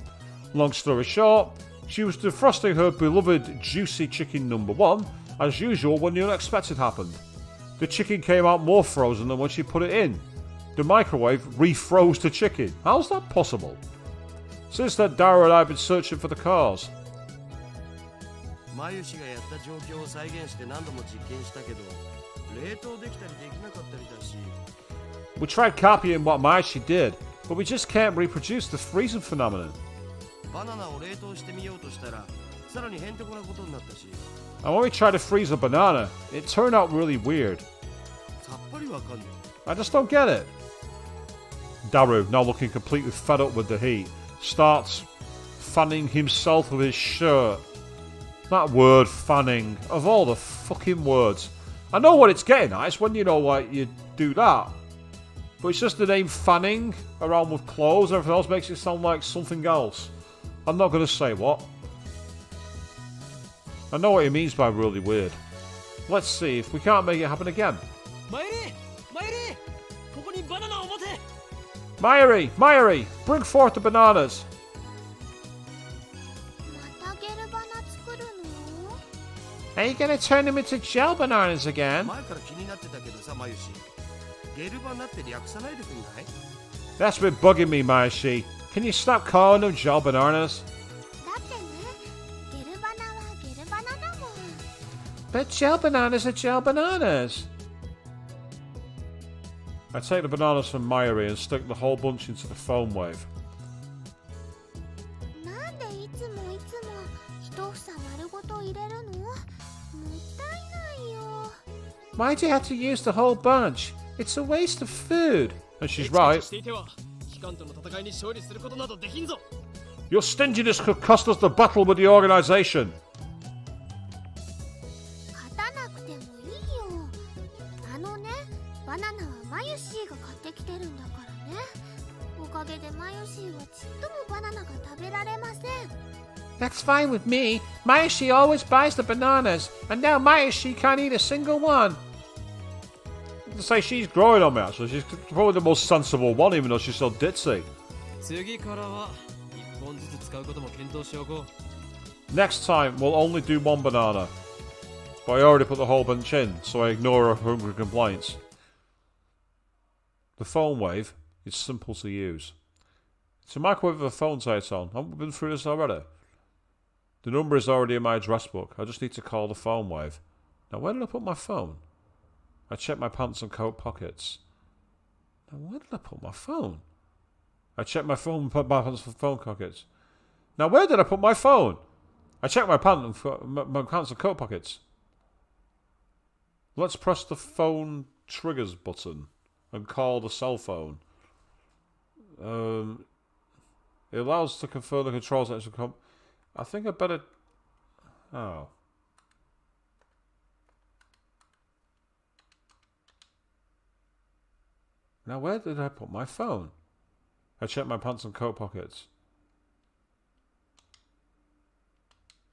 Long story short, she was defrosting her beloved juicy chicken number 1, as usual when the unexpected happened. The chicken came out more frozen than when she put it in. The microwave refroze the chicken. How's that possible? Since then, Daru and I have been searching for the cause. We tried copying what Mayushi did, But we just can't reproduce the freezing phenomenon. バナナを冷凍してみようとしたらさらにへんてこなことになったし And when we tried to freeze a banana, it turned out really weird. さっぱりわかんない I just don't get it. Daru, now looking completely fed up with the heat, starts fanning himself with his shirt. That word, fanning, of all the fucking words. I know what it's getting at, it's when you know why you do that. But it's just the name fanning around with clothes, everything else makes it sound like something else. I'm not going to say what. I know what he means by really weird. Let's see if we can't make it happen again. マイリーマイリーここにバナナを持て Mayuri! Mayuri! Bring forth the bananas! またゲルバナ作るの？ Are you going to turn them into gel bananas again? 前から気になってたけどさマユシゲルバナって略さないでくんない That's been bugging me, Mayashi. Can you stop calling them gel bananas? だってね、ゲルバナはゲルバナだもん。 But gel bananas are gel bananas. I take the bananas from Mayuri and stick the whole bunch into the foam wave. なんでいつも一房丸ごと入れるの？もったいないよ。 Why'd you have to use the whole bunch? It's a waste of food. And she's エチケチ right. していては機関との戦いに勝利することなどできんぞ Your stinginess could cost us the battle with the organization. 勝たなくてもいいよ。あのね、バナナはマユシーが買ってきてるんだからね。おかげでマユシーはちっともバナナが食べられません。 That's fine with me. Mayashi always buys the bananas, and now Mayashi can't eat a single one. To say she's growing on me actually. She's probably the most sensible one, even though she's so ditzy. 次からは1本ずつ使うことも検討しておこう Next time, we'll only do one banana. But I already put the whole bunch in, so I ignore her hungry complaints. The phone wave is simple to use. It's a microwave with a phone sight on. Haven't we been through this already? The number is already in my address book. I just need to call the phone wave. Now, where did I put my phone? I checked my pants and coat pockets. Now, where did I put my phone? I checked my phone and put my pants and phone pockets. Now, where did I put my phone? I checked my pants and coat pockets. Let's press the phone triggers button and call the cell phone. It allows us to confirm the controls. I think I better... Oh. Now, where did I put my phone? I checked my pants and coat pockets.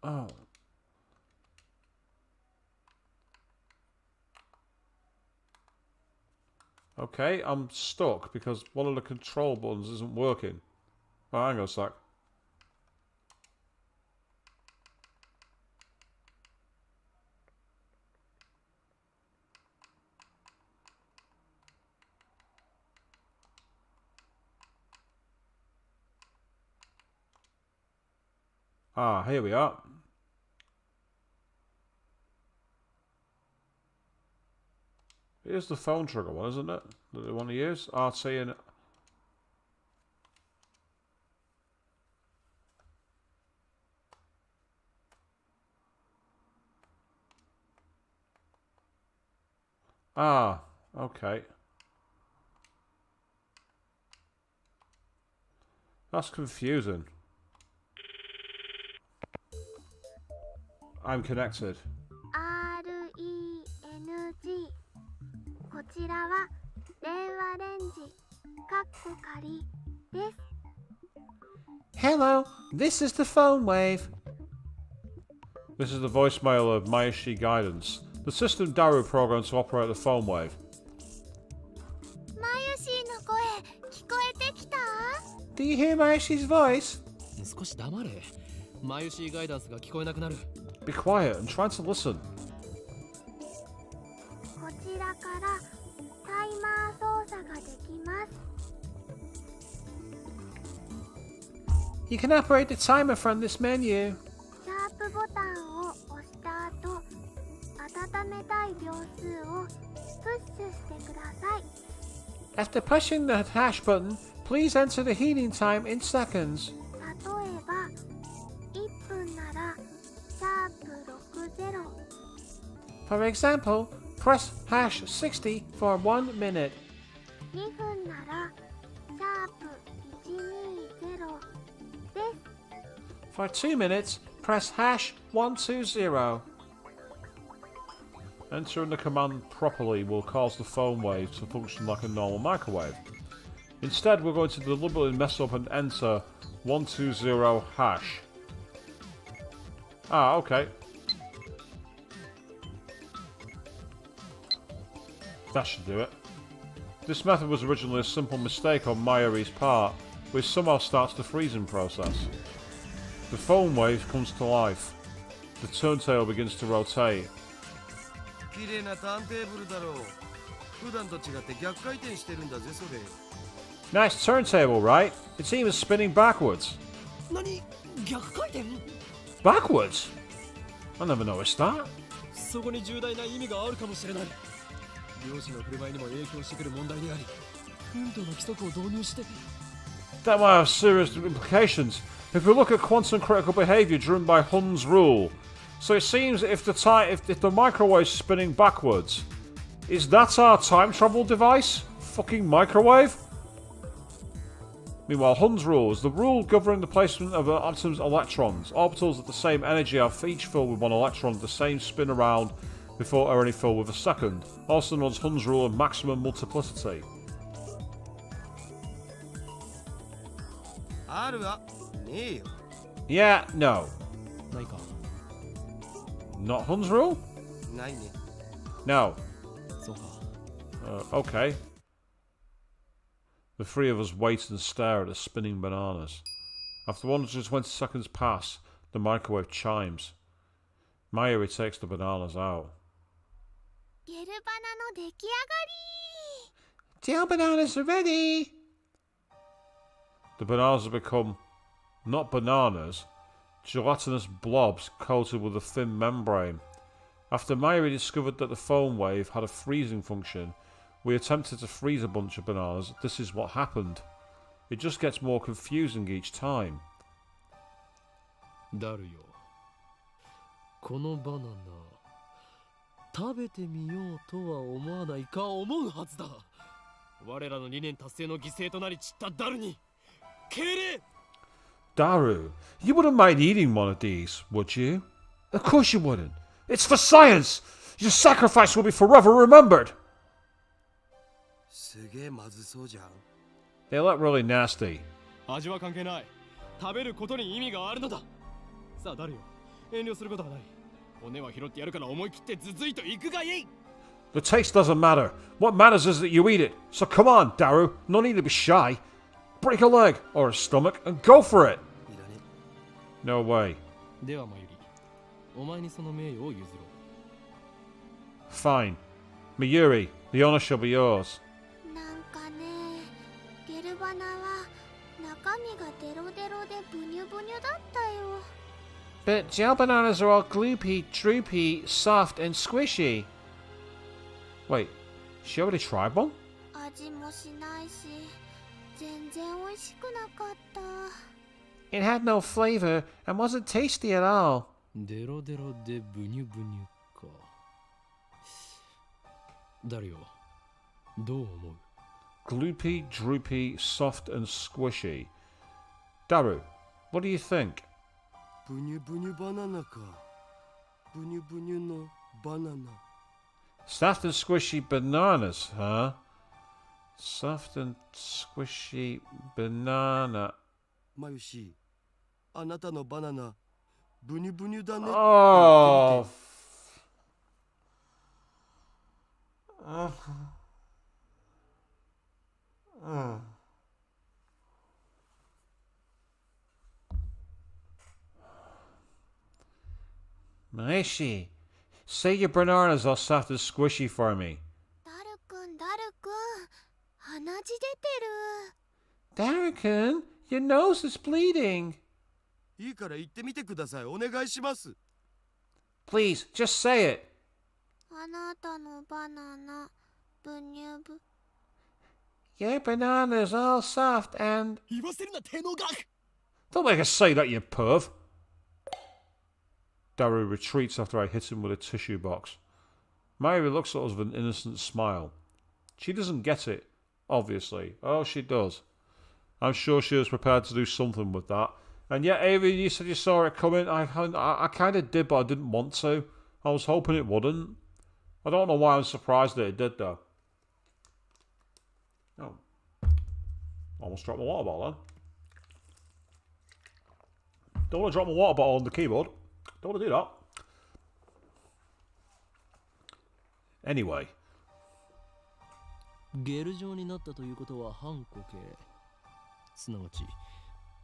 Oh. Okay, I'm stuck because one of the control buttons isn't working. Oh, hang on a sec. Ah, here we are. Here's the phone trigger one, isn't it? That they want to use? RT and... Ah, okay. That's confusing. I'm connected. RENG こちらは電話レンジかっこ仮です。 Hello, this is the phone wave. This is the voicemail of Mayashi Guidance, the system Daru programmed to operate the phone wave. マユシーの声聞こえてきた？ Do you hear Mayashi's voice? 少し黙れマユシーガイダンスが聞こえなくなる Be quiet and try to listen. こちらからタイマー操作ができます。 You can operate the timer from this menu. シャープボタンを押した後、温めたい秒数をプッシュしてください。 After pushing the hash button, Please enter the heating time in seconds. 例えば1分なら#60 For example, press #60 for 1 minute. 2分なら#120 です For 2 minutes, press #120. Entering the command properly will cause the phone wave to function like a normal microwave. Instead, we're going to deliberately mess up and enter 120#. Ah, okay. That should do it. This method was originally a simple mistake on Mayuri's part, which somehow starts the freezing process. The phone wave comes to life. The turntable begins to rotate. 綺麗なターンテーブルだろう。普段と違って逆回転してるんだぜそれ。 Nice turntable, right? It's even spinning backwards. 何？逆回転？ Backwards? I never noticed that. そこに重大な意味があるかもしれない。漁師の振る舞いにも影響してくる問題であり、運動の規則を導入して。 That might have serious implications. If we look at quantum critical behavior driven by Hund's rule, so it seems if the microwave's spinning backwards, is that our time travel device? Fucking microwave? Meanwhile, Hund's rule is the rule governing the placement of an atom's electrons. Orbitals at the same energy are each filled with one electron, the same spin around before are only filled with a second. Also known as Hund's rule of maximum multiplicity. あるわ。ねえよ。 Yeah, no. ないか。 Not Hund's rule? ないね。 No. そうか。Okay. The three of us wait and stare at the spinning bananas. After 120 seconds pass, the microwave chimes. Mayuri takes the bananas out. ゲルバナの出来上がり Gel bananas are ready! The bananas have become, not bananas, gelatinous blobs coated with a thin membrane. After Mayuri discovered that the phone wave had a freezing function, we attempted to freeze a bunch of bananas. This is what happened. It just gets more confusing each time. ダルよ。このバナナ、食べてみようとは思わないか思うはずだ。我らの理念達成の犠牲となり散ったダルに敬礼。 Daru, you wouldn't mind eating one of these, would you? Of course you wouldn't. It's for science! Your sacrifice will be forever remembered! すげえまずそうじゃん。 They look really nasty. 味は関係ない。食べることに意味があるのだ。さあダルよ、遠慮することはない。骨は拾ってやるから思い切ってずずいと行くがいい。 The taste doesn't matter. What matters is that you eat it. So come on, Daru. No need to be shy. Break a leg or a stomach and go for it. いらね。 No way. ではマユリ、お前にその名誉を譲ろう。 Fine. Mayuri, the honor shall be yours. なんかねゲルバナは中身がデロデロでブニュブニュだったよ But gel bananas are all gloopy, droopy, soft, and squishy. Wait, she already tried one? 味もしないし全然美味しくなかった It had no flavor and wasn't tasty at all. デロデロでブニュブニュか。ダルよ、どう思う？ Gloopy, droopy, soft, and squishy. Daru, what do you think? ブニュブニュバナナか。ブニュブニュのバナナ。 Soft and squishy bananas, huh? Soft and squishy banana. マユシ、あなたのバナナ、ブニュブニュだね。 Oh. Maishi, say your bananas are soft and squishy for me. ダルくん鼻血出てる Darren, your nose is bleeding. いいから言ってみてください。お願いします。 Please, just say it. あなたのバナナブニュブ Your banana's all soft and... 言わせるな手の額 Don't make us say that, you perv. Daru retreats after I hit him with a tissue box. Mayuri looks at us with an innocent smile. She doesn't get it, obviously. Oh, she does. I'm sure she was prepared to do something with that. And yet, Avery, you said you saw it coming. I kind of did, but I didn't want to. I was hoping it wouldn't. I don't know why I'm surprised that it did, though. Oh. Almost dropped my water bottle then. Don't want to drop my water bottle on the keyboard. Don't want to do that. Anyway. ゲル状になったということは反固形すなわち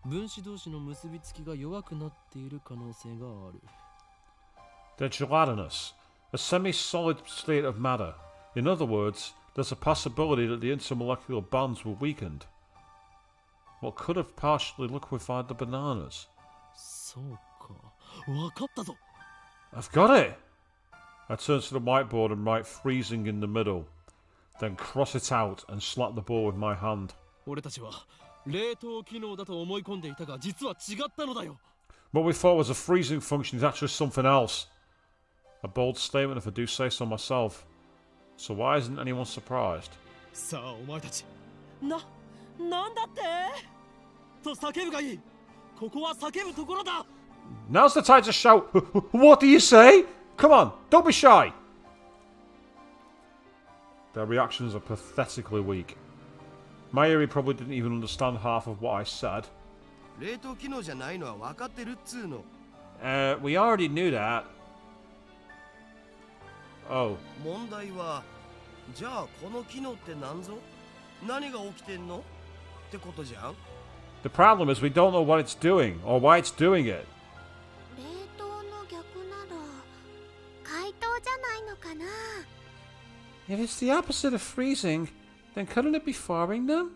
分子同士の結びつきが弱くなっている可能性がある They're gelatinous, a semi-solid state of matter. In other words, there's a possibility that the intermolecular bonds were weakened. What could have partially liquefied the bananas? そうかわかったぞ I've got it! I turn to the whiteboard and write freezing in the middle, then cross it out and slap the ball with my hand. 俺たちは冷凍機能だと思い込んでいたが実は違ったのだよ What we thought was a freezing function is actually something else. A bold statement if I do say so myself. So why isn't anyone surprised? さあお前たちなんだってと叫ぶがいいここは叫ぶところだ Now's the time to shout. What do you say? Come on, don't be shy. Their reactions are pathetically weak. Mayuri probably didn't even understand half of what I said. 冷凍機能じゃないのは分かってるっつうの。We already knew that. Oh. 問題は、じゃあこの機能って何ぞ？何が起きてんの？ってことじゃん。The problem is we don't know what it's doing or why it's doing it. 冷凍の逆なら解凍じゃないのかな If it's the opposite of freezing, then couldn't it be thawing them?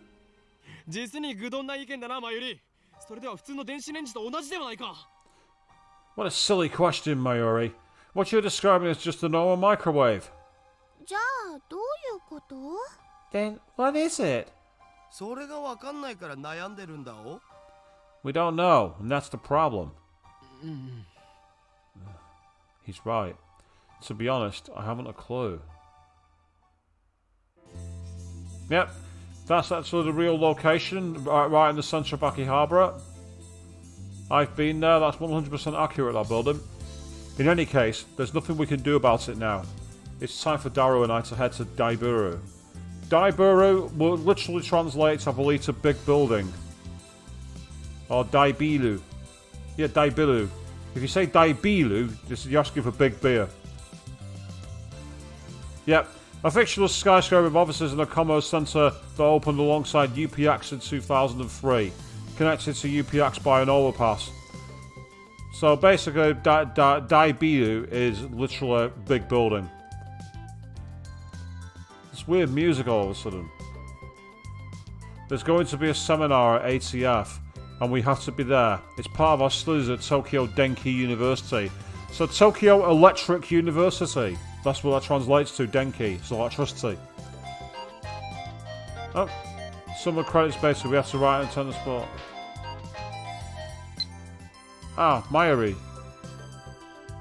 実に愚鈍な意見だなマユリそれでは普通の電子レンジと同じではないか What a silly question, Mayuri. What you're describing is just a normal microwave. じゃあどういうこと Then what is it? それが分かんないから悩んでるんだお。We don't know, and that's the problem. He's right. To be honest, I haven't a clue. Yep, that's actually the real location, right in the centre of Akihabara. I've been there, that's 100% accurate, that building. In any case, there's nothing we can do about it now. It's time for Daru and I to head to Daiburu. Daiburu will literally translate, I believe, to big building. Or Daibilu. Yeah, Daibilu. If you say Daibilu, you're asking for big beer. Yep, a fictional skyscraper with offices and a commerce centre that opened alongside UPX in 2003, connected to UPX by an overpass. So basically, Daibilu is literally a big building. It's weird music all of a sudden. There's going to be a seminar at ATF, and we have to be there. It's part of our studies at Tokyo Denki University. So Tokyo Electric University. That's what that translates to, Denki. It's electricity. Oh, summer credits basically we have to write and attend the sport. Ah, Mayuri.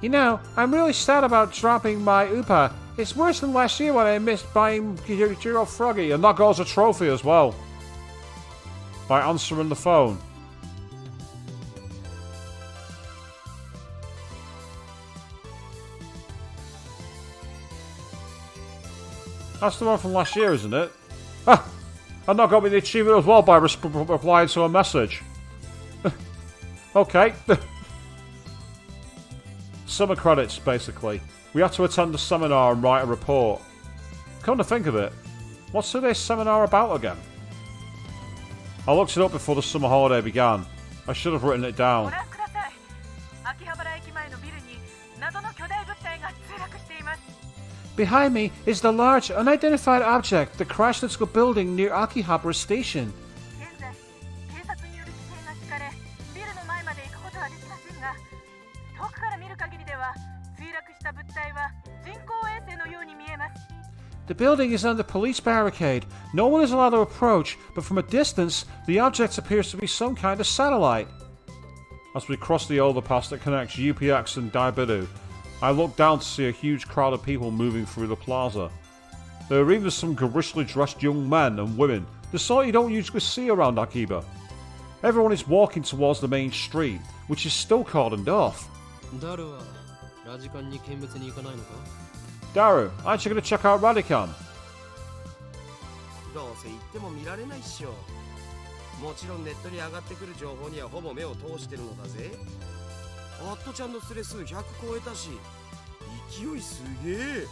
You know, I'm really sad about dropping my UPA. It's worse than last year when I missed buying Jiro Froggy, and that goes a trophy as well. By answering the phone. That's the one from last year, isn't it? Ah! And that got me the achievement as well by replying to a message. Okay. Summer credits, basically. We had to attend the seminar and write a report. Come to think of it, what's today's seminar about again? I looked it up before the summer holiday began. I should have written it down. Behind me is the large, unidentified object that crashed into a building near Akihabara Station. The building is under police barricade. No one is allowed to approach, but from a distance, the object appears to be some kind of satellite. As we cross the overpass that connects UPX and Daibiru, I look down to see a huge crowd of people moving through the plaza. There are even some garishly dressed young men and women, the sort you don't usually see around Akiba. Everyone is walking towards the main street, which is still cordoned off. Daru はラジカンに見物に行かないのか? Daru, aren't you going to check out Radican? どうせ行っても見られないっしょ。もちろんネットに上がってくる情報にはほぼ目を通してるのだぜ。アットちゃんのスレ数100超えたし、勢いすげえ。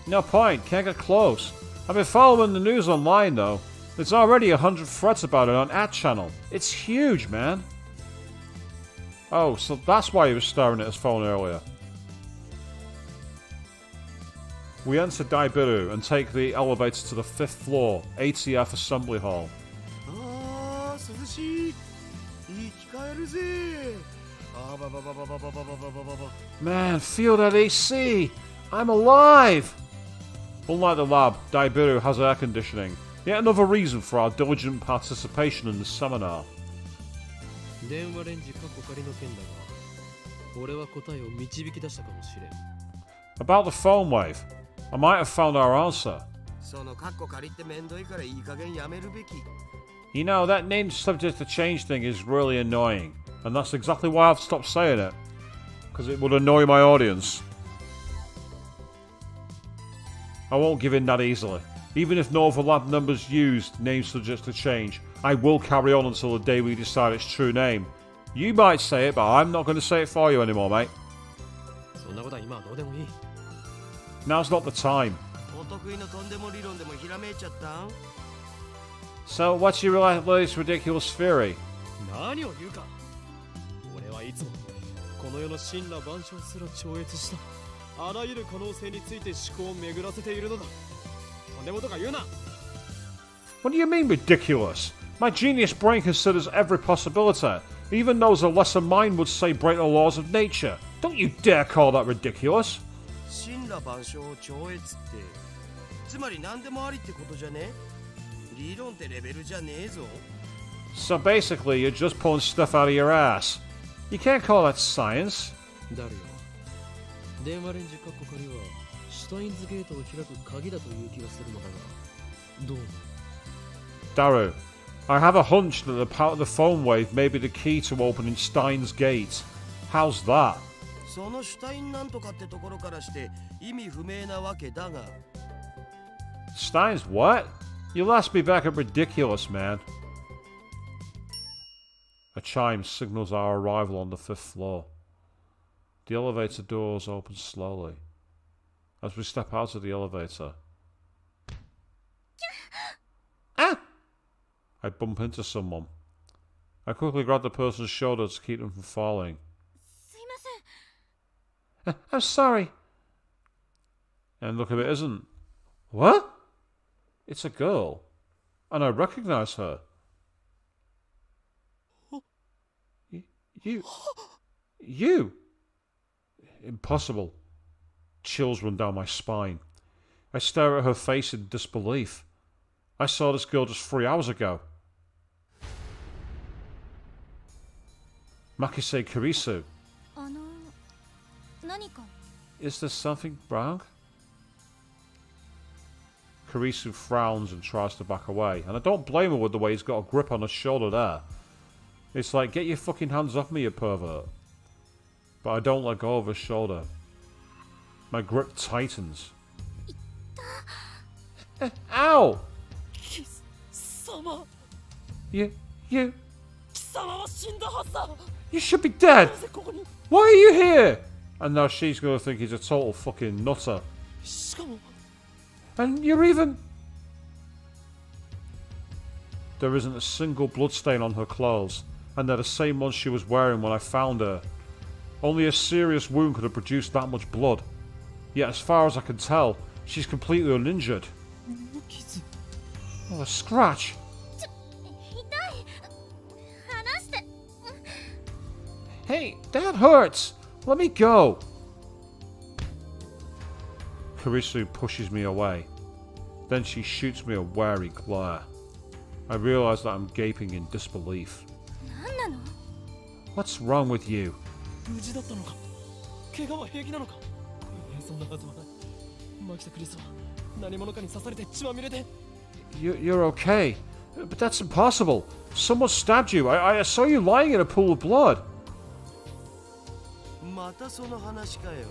No point, can't get close. I've been following the news online though. There's already 100 threads about it on @channel. It's huge, man. Oh, so that's why he was staring at his phone earlier. We enter Daibiru and take the elevator to the 5th floor, ATF Assembly Hall. あー、涼しい。生き返るぜ。あばばばばばばばばばばば。Man, feel that AC! I'm alive! Unlike the lab, Daibiru has air conditioning. Yet another reason for our diligent participation in the seminar. 電話レンジかっこ仮の件だが、俺は答えを導き出したかもしれん。About the phone wave, I might have found our answer. そのカッコ借りってめんどいからいい加減やめるべき。You know, that name subject to change thing is really annoying. And that's exactly why I've stopped saying it. Because it would annoy my audience. I won't give in that easily. Even if no other lab numbers used name subjects to change, I will carry on until the day we decide its true name. You might say it, but I'm not going to say it for you anymore, mate. そんなことは今はどうでもいい。Now's not the time. お得意のとんでも理論でもひらめいちゃったん? So, what's your latest ridiculous theory? 何を言うか。俺はいつもこの世の神羅万象すら超越したあらゆる可能性について思考を巡らせているのだ。とんでもとか言うな。What do you mean ridiculous? My genius brain considers every possibility, even those a lesser mind would say break the laws of nature. Don't you dare call that ridiculous. 神羅万象を超越って、つまり何でもありってことじゃね？理論ってレベルじゃねえぞ。So basically, you're just pulling stuff out of your ass. You can't call that science. ダルよ。電話レンジカッコ仮はシュタインズゲートを開く鍵だという気がするのだが、どう思う？ Daru, I have a hunch that the power of the phone wave may be the key to opening Stein's gate. How's that? そのシュタインなんとかってところからして意味不明なわけだが。Stein's what? You last me back at ridiculous, man. A chime signals our arrival on the 5th floor. The elevator doors open slowly. As we step out of the elevator... Ah! I bump into someone. I quickly grab the person's shoulder to keep them from falling. I'm sorry. And look, if it isn't. What? It's a girl. And I recognize her. You? Impossible. Chills run down my spine. I stare at her face in disbelief. I saw this girl just 3 hours ago. Maxis Kurisu. Is there something wrong? Kurisu frowns and tries to back away, and I don't blame her with the way he's got a grip on her shoulder there. It's like, get your fucking hands off me, you pervert. But I don't let go of her shoulder. My grip tightens. Ow! You should be dead! Why are you here? And now she's gonna think he's a total fucking nutter. And you're even... There isn't a single bloodstain on her clothes, and they're the same ones she was wearing when I found her. Only a serious wound could have produced that much blood. Yet as far as I can tell, she's completely uninjured. Oh, a scratch! Hey, that hurts! Let me go! Kurisu pushes me away. Then she shoots me a wary glare. I realise that I'm gaping in disbelief. 何なの？ What's wrong with you? 無事だったのか？怪我は平気なのか？そんなはずはない。マキとクリスは何者かに刺されて血まみれで。You're okay. But that's impossible. Someone stabbed you. I saw you lying in a pool of blood. またその話かよ。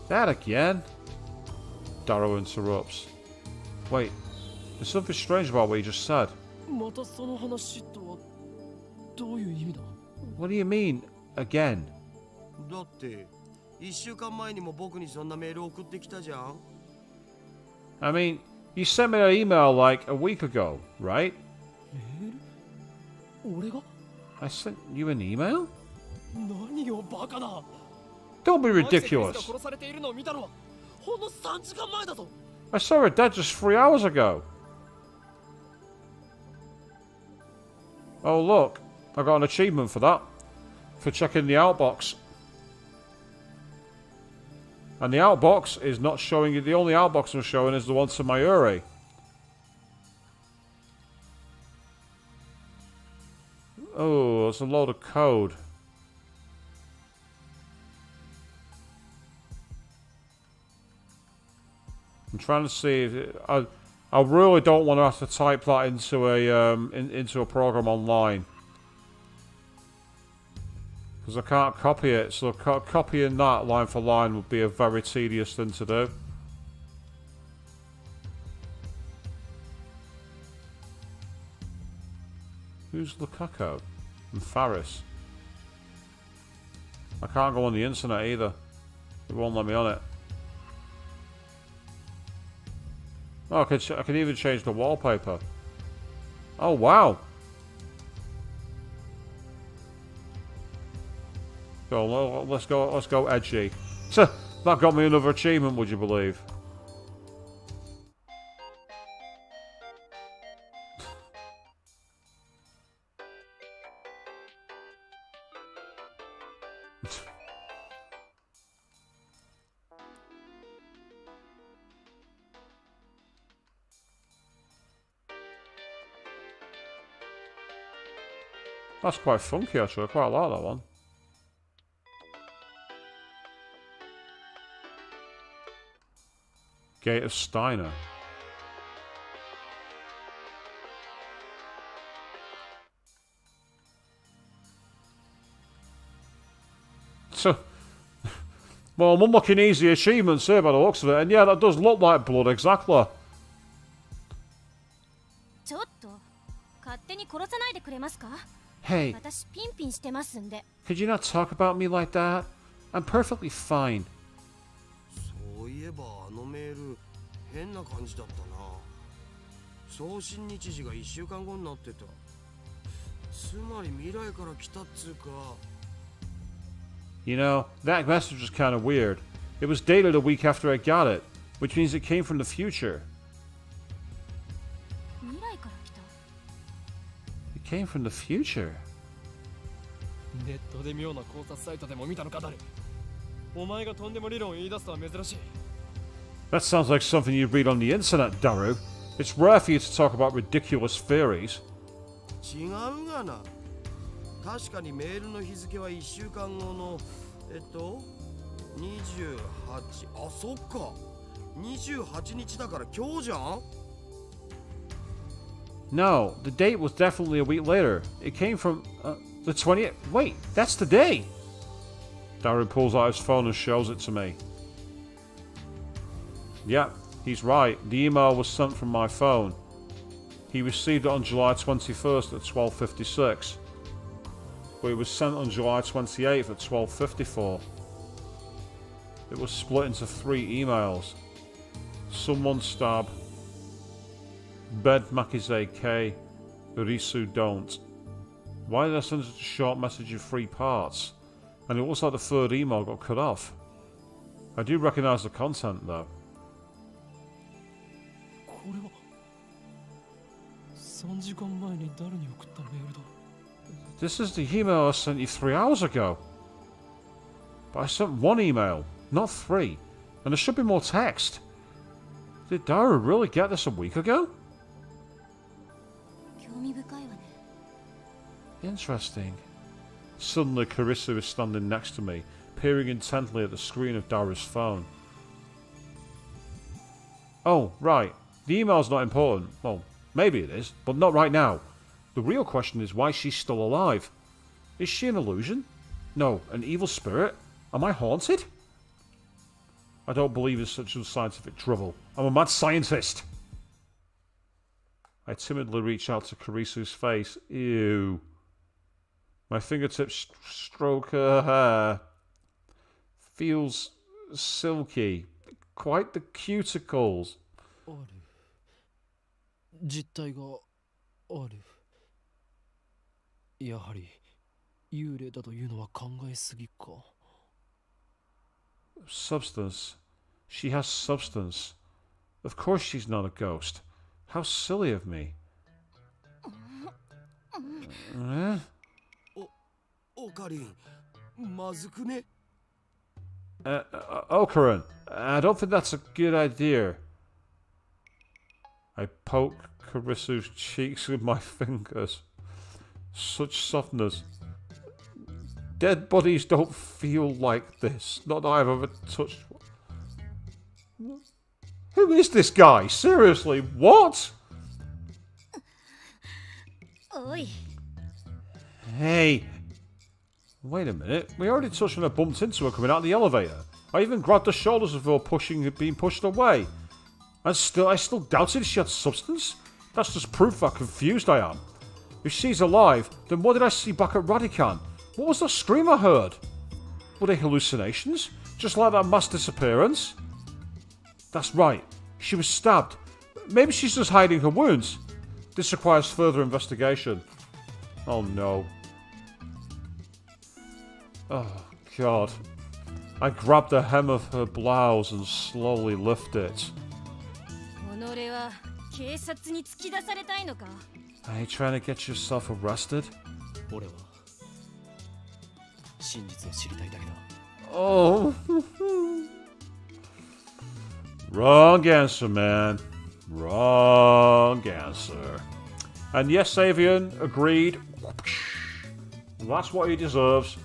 That again? Darrow interrupts. Wait, there's something strange about what you just said. またその話とはどういう意味だ？ What do you mean, again? だって1週間前にも僕にそんなメール送ってきたじゃん。 I mean, you sent me an email like a week ago, right? メール？俺が？ I sent you an email? 何よバカだ。 Don't be マキとクリスが ridiculous. 殺されているのを見たのはほんの3時間前だぞ。 I saw her dead just 3 hours ago. Oh look, I got an achievement for that. For checking the outbox. And the outbox is not showing you. The only outbox I'm showing is the one to Mayuri. Oh, there's a load of code. I'm trying to see if I really don't want to have to type that into a into a program online because I can't copy it. So copying that line for line would be a very tedious thing to do. Who's Lukaku and Faris? I can't go on the internet either. It won't let me on it. Oh, I can even change the wallpaper. Oh wow! Go, let's go edgy. That got me another achievement, would you believe? That's quite funky actually, I quite like that one. Gate of Steiner. So, well, I'm unlocking easy achievements here by the looks of it, and yeah, that does look like blood, exactly. ちょっと勝手に殺さないでくれますか？ Hey, 私ピンピンしてますんで。 could you not talk about me like that? I'm perfectly fine. そういえばあのメール変な感じだったな。送信日時が1週間後になってた。つまり未来から来たっつうか。 You know, that message was kind of weird. It was dated a week after I got it, which means it came from the future. 未来から来た。 It came from the future? ネットで妙な考察サイトでも見たのか誰？お前がとんでも理論を言い出すとは珍しい。 That sounds like something you'd read on the internet, Daru. It's rare for you to talk about ridiculous theories. 違うがな。確かにメールの日付は1週間後の28。あ、そっか。28日だから今日じゃん。 No, the date was definitely a week later. It came from the 20th. Wait, that's the day. Daru pulls out his phone and shows it to me. Yeah, he's right. The email was sent from my phone. He received it on July 21st at 12:56. But it was sent on July 28th at 12:54. It was split into 3 emails. Someone stab. Bed Makize K. Urisu don't. Why did I send such a short message in 3 parts? And it looks like the 3rd email got cut off. I do recognise the content though. これは3時間前に誰に送ったメールだ。 This is the email I sent you 3 hours ago. But I sent 1 email, not 3. And there should be more text. Did Dara really get this a week ago? 興味深いわね。 Interesting. Suddenly, Karisu is standing next to me, peering intently at the screen of Dara's phone. Oh, right. The email's not important. Well, maybe it is, but not right now. The real question is why she's still alive. Is she an illusion? No, an evil spirit? Am I haunted? I don't believe in such unscientific drivel. I'm a mad scientist! I timidly reach out to Karisu's face. Ew. My fingertips stroke her hair. Feels silky. Quite the cuticles. ある実体があるやはり幽霊だというのは考えすぎか Substance. She has substance. Of course she's not a ghost. How silly of me. Eh? オカリン、まずくね Okaran, I don't think that's a good idea. I poke Karisu's cheeks with my fingers. Such softness. Dead bodies don't feel like this. Not that I've ever touched. Who is this guy? Seriously, what? おい。 Hey. Wait a minute. We already touched on her, bumped into her coming out of the elevator. I even grabbed her shoulders of her being pushed away. I still doubted she had substance? That's just proof how confused I am. If she's alive, then what did I see back at Radican? What was that scream I heard? Were they hallucinations? Just like that mass disappearance? That's right. She was stabbed. Maybe she's just hiding her wounds. This requires further investigation. Oh no. Oh god. I grabbed the hem of her blouse and slowly lift it. 己は警察に突き出されたいのか Are you trying to get yourself arrested? 俺は真実を知りたいだけだ Oh. Wrong answer, man. Wrong answer. And yes, Avian agreed. That's what he deserves.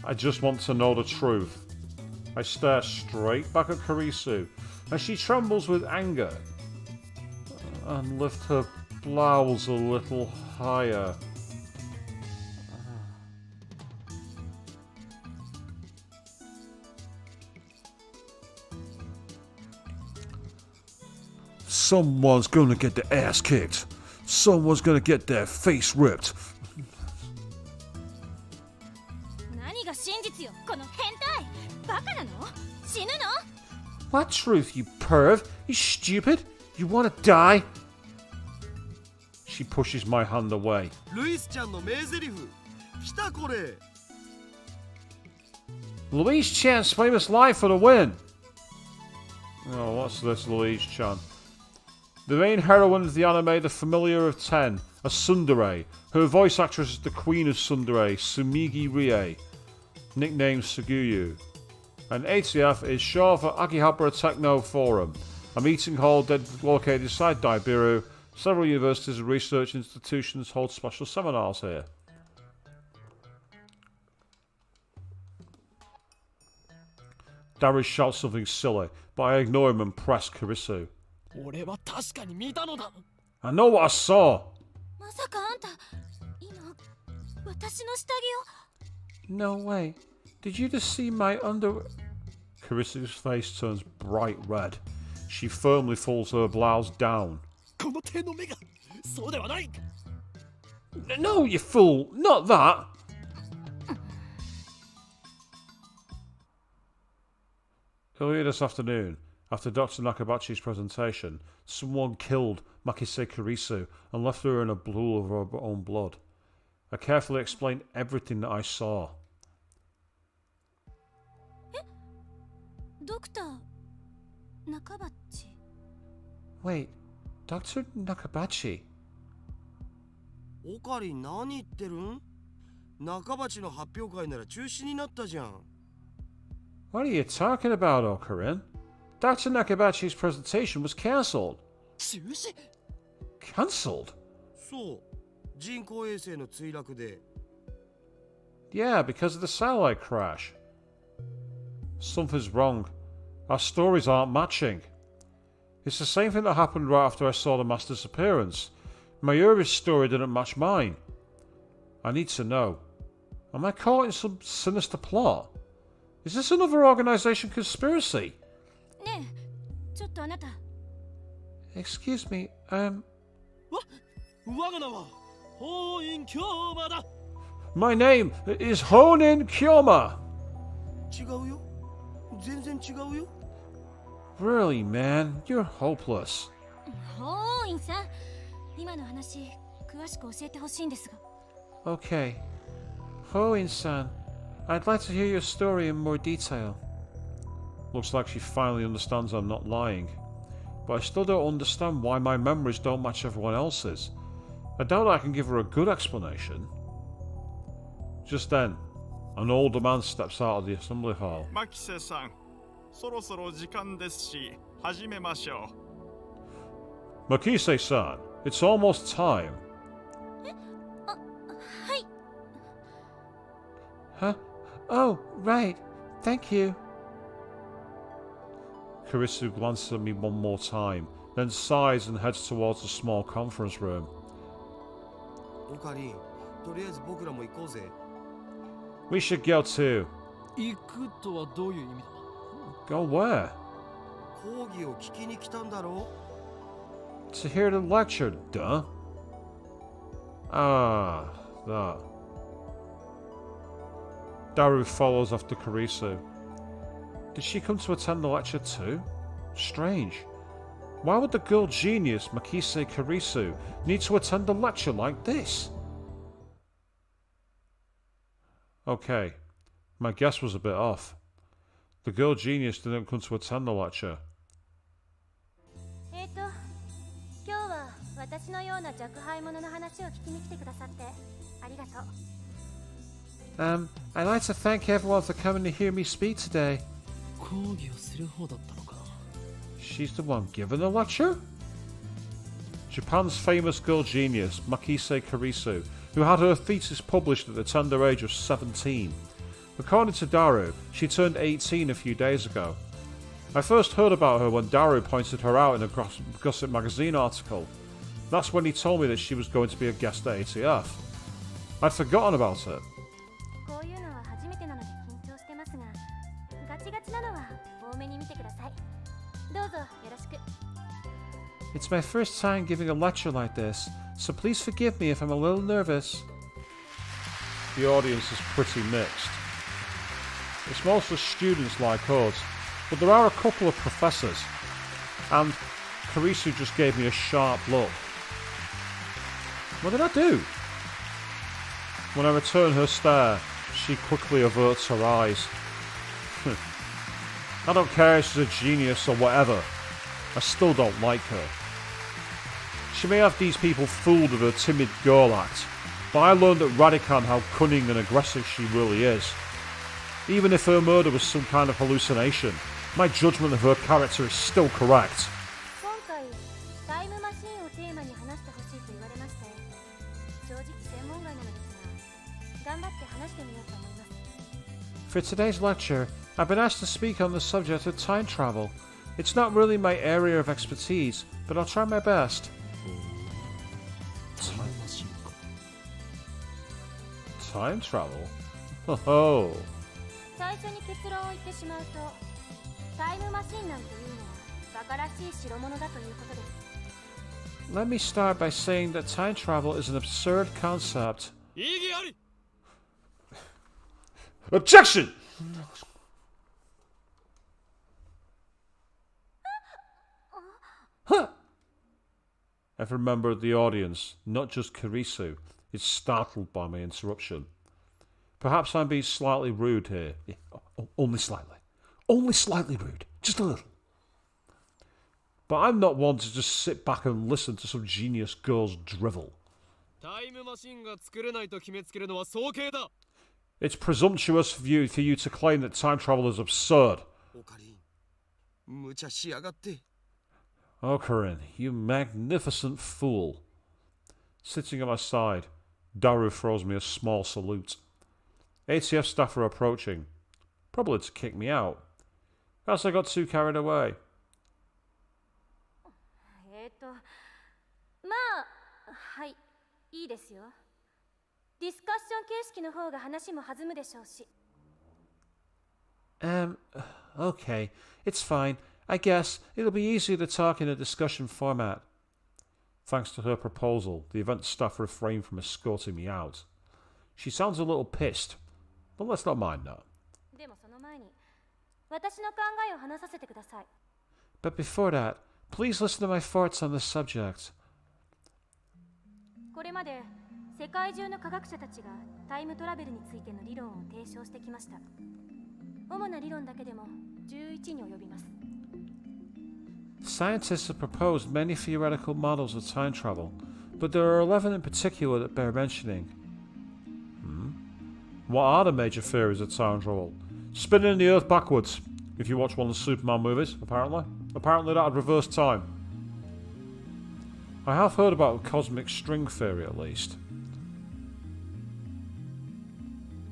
I just want to know the truth. I stare straight back at Karisu, and she trembles with anger. And lift her blouse a little higher. Someone's gonna get their ass kicked. Someone's gonna get their face ripped. 何が真実よこの変態バカなの死ぬの What truth, you perv? You stupid? You wanna die? She pushes my hand away. ルイスちゃんの名台詞来たこれ Louise Chan's famous line for the win. Oh, what's this, Louise Chan? The main heroine of the anime The Familiar of Ten, a tsundere. Her voice actress is the Queen of Tsundere, Sumigi Rie, nicknamed Suguyu. And ATF is short for Akihabara Techno Forum, a meeting hall located inside Daibiru. Several universities and research institutions hold special seminars here. Darius shouts something silly, but I ignore him and press Karisu. 俺は確かに見たのだ I know what I saw! まさかあんた今私の下着を No way. Did you just see my underwear? Karisu's face turns bright red. She firmly pulls her blouse down. この手の目がそうではない No, you fool! Not that! Earlier this afternoon, after Dr. Nakabachi's presentation, someone killed Maxis Karisu and left her in a pool of her own blood. I carefully explained everything that I saw. ドクター中バッチ Wait, Dr. Nakabachi? オカリン何言ってるん中鉢の発表会なら中止になったじゃん What are you talking about, Okarin? Dr. Nakabachi's presentation was cancelled. 中止 Cancelled? そう人工衛星の墜落で Yeah, because of the satellite crash. Something's wrong. Our stories aren't matching. It's the same thing that happened right after I saw the Master's appearance. Mayuri's story didn't match mine. I need to know. Am I caught in some sinister plot? Is this another organization conspiracy? ねえちょっとあなた Excuse me, 我が名は法院京馬だ my name is Honin Kyoma. 違うよ全然違うよ Really, man, you're hopeless. 法院さん今の話詳しく教えてほしいんですが Okay. Hoin-san, I'd like to hear your story in more detail. Looks like she finally understands I'm not lying. But I still don't understand why my memories don't match everyone else's. I doubt I can give her a good explanation. Just then, an older man steps out of the assembly hall. マキセさん、そろそろ時間ですし、始めましょう。 Makise-san, it's almost time. はい Huh? Oh, right. Thank you. Karisu glances at me one more time, then sighs and heads towards the small conference room. オカリンとりあえず僕らも行こうぜ We should go too. 行くとはどういう意味だ Go where? 講義を聞きに来たんだろ To hear the lecture, duh. Ah, that. Daru follows after Karisu. Did she come to attend the lecture too? Strange. Why would the girl genius Makise Karisu need to attend a lecture like this? Okay, my guess was a bit off. The girl genius didn't come to attend the lecture. 今日は私のような若輩者の話を聞きに来てくださってありがとう I'd like to thank everyone for coming to hear me speak today. 講義をする方だったのか She's the one giving the lecture? Japan's famous girl genius, Makise Karisu, who had her thesis published at the tender age of 17. According to Daru, she turned 18 a few days ago. I first heard about her when Daru pointed her out in a Gossip magazine article. That's when he told me that she was going to be a guest at ATF. I'd forgotten about it. こういうのは初めてなので緊張してますがガチガチなのは多めに見てくださいどうぞよろしく It's my first time giving a lecture like this, so please forgive me if I'm a little nervous. The audience is pretty mixed. It's mostly students like us, but there are a couple of professors, and Karisu just gave me a sharp look. What did I do? When I return her stare, she quickly averts her eyes. I don't care if she's a genius or whatever. I still don't like her. She may have these people fooled with her timid girl act, but I learned at Radican how cunning and aggressive she really is. Even if her murder was some kind of hallucination, my judgment of her character is still correct. 今回タイムマシーンをテーマに話してほしいと言われまして正直専門外なのですが頑張って話してみようと思います For today's lecture, I've been asked to speak on the subject of time travel. It's not really my area of expertise, but I'll try my best. タイムマシンか Time travel? Oh. 最初に結論を言ってしまうとタイムマシンなんていうのはバカらしい代物だということです Let me start by saying that time travel is an absurd concept. 異議あり Objection! Huh. Every member of the audience, not just Karisu, is startled by my interruption. Perhaps I'm being slightly rude here. Yeah, only slightly. Only slightly rude. Just a little. But I'm not one to just sit back and listen to some genius girl's drivel. タイムマシンが作れないと決めつけるのは早計だ It's presumptuous for you to claim that time travel is absurd. オカリン無茶しやがって。 Okarin, you magnificent fool. Sitting at my side, Daru throws me a small salute. ATF staff are approaching, probably to kick me out. Perhaps I got too carried away. まあ、はい、いいですよ。ディスカッション形式の方が話も弾むでしょうし。Okay, it's fine. I guess it'll be easier to talk in a discussion format. Thanks to her proposal, the event staff refrained from escorting me out. She sounds a little pissed, but let's not mind that. でもその前に、私の考えを話させてください。But before that, please listen to my thoughts on the subject. これまで世界中の科学者たちがタイムトラベルについての理論を提唱してきました。主な理論だけでも11に及びます。Scientists have proposed many theoretical models of time travel, but there are 11 in particular that bear mentioning. What are the major theories of time travel? Spinning the Earth backwards, if you watch one of the Superman movies, apparently. Apparently that'd reverse time. I have heard about the cosmic string theory at least.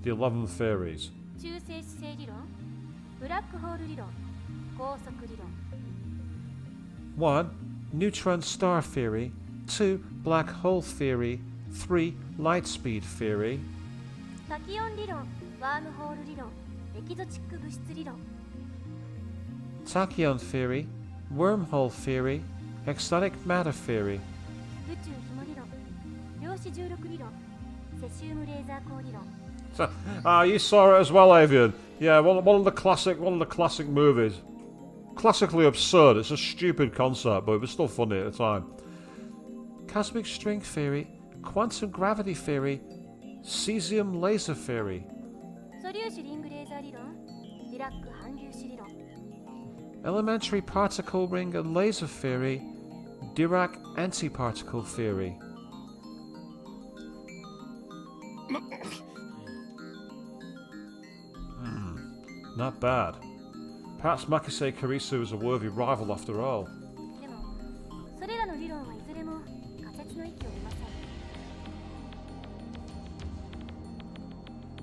The 11 theories. 中性子星理論、ブラックホール理論、高速理論。1. Neutron star theory. 2. Black hole theory. 3. Light speed theory. タキオン理論、ワームホール理論、エキゾチック物質理論。Tachyon theory. Wormhole theory. Exotic matter theory. 宇宙紐理論、量子重力理論、セシウムレーザー光理論。You saw it as well, Avian. Yeah, one of the classic movies. Classically absurd. It's a stupid concept, but it was still funny at the time. Cosmic string theory, quantum gravity theory, cesium laser theory. 素粒子リングレーザー理論、ディラック反粒子理論。Elementary particle ring and laser theory, Dirac antiparticle theory. Not bad. Perhaps Makise Karisu is a worthy rival after all. でも、それらの理論はいずれも仮説の域を出ませ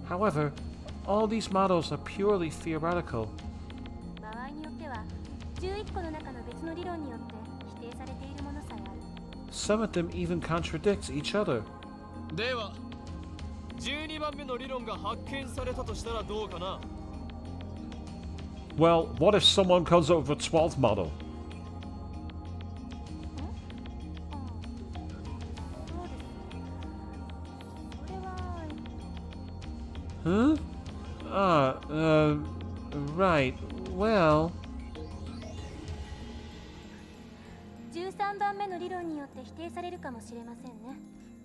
ん。 However, all these models are purely theoretical. 場合によっては、11個の中の別の理論によって否定されているものさえある。Some of them even contradict each other. では12番目の理論が発見されたとしたらどうかな。 Well, what if someone comes up with a 12th model? そうですね。それは。 Huh? Right. Well... 13番目の理論によって否定されるかもしれませんね。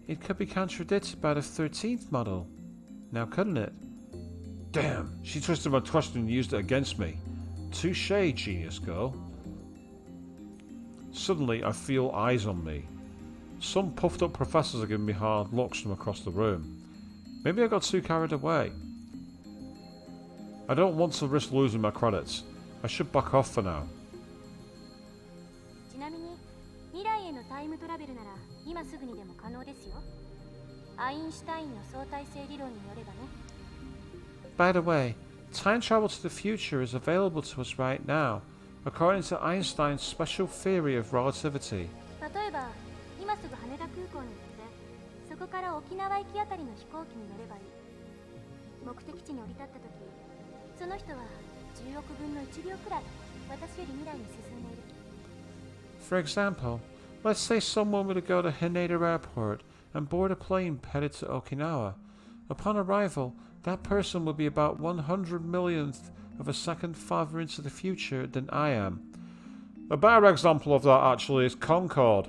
It could be contradicted by the 13th model. Now, couldn't it? Damn, she twisted my question and used it against me. Touché, genius girl. Suddenly, I feel eyes on me. Some puffed up professors are giving me hard looks from across the room. Maybe I got too carried away. I don't want to risk losing my credits. I should back off for now. ちなみに、未来へのタイムトラベルなら今すぐにでも可能ですよ。アインシュタインの相対性理論によればね。 By the way, time travel to the future is available to us right now, according to Einstein's special theory of relativity. 例えば、今すぐ羽田空港に行って、そこから沖縄行きあたりの飛行機に乗ればいい。目的地に降り立った時、その人は10億分の1秒くらい私より未来に進んでいる。 For example, let's say someone were to go to Haneda Airport and board a plane headed to Okinawa. Upon arrival, that person will be about 100 millionth of a second farther into the future than I am. A better example of that actually is Concorde.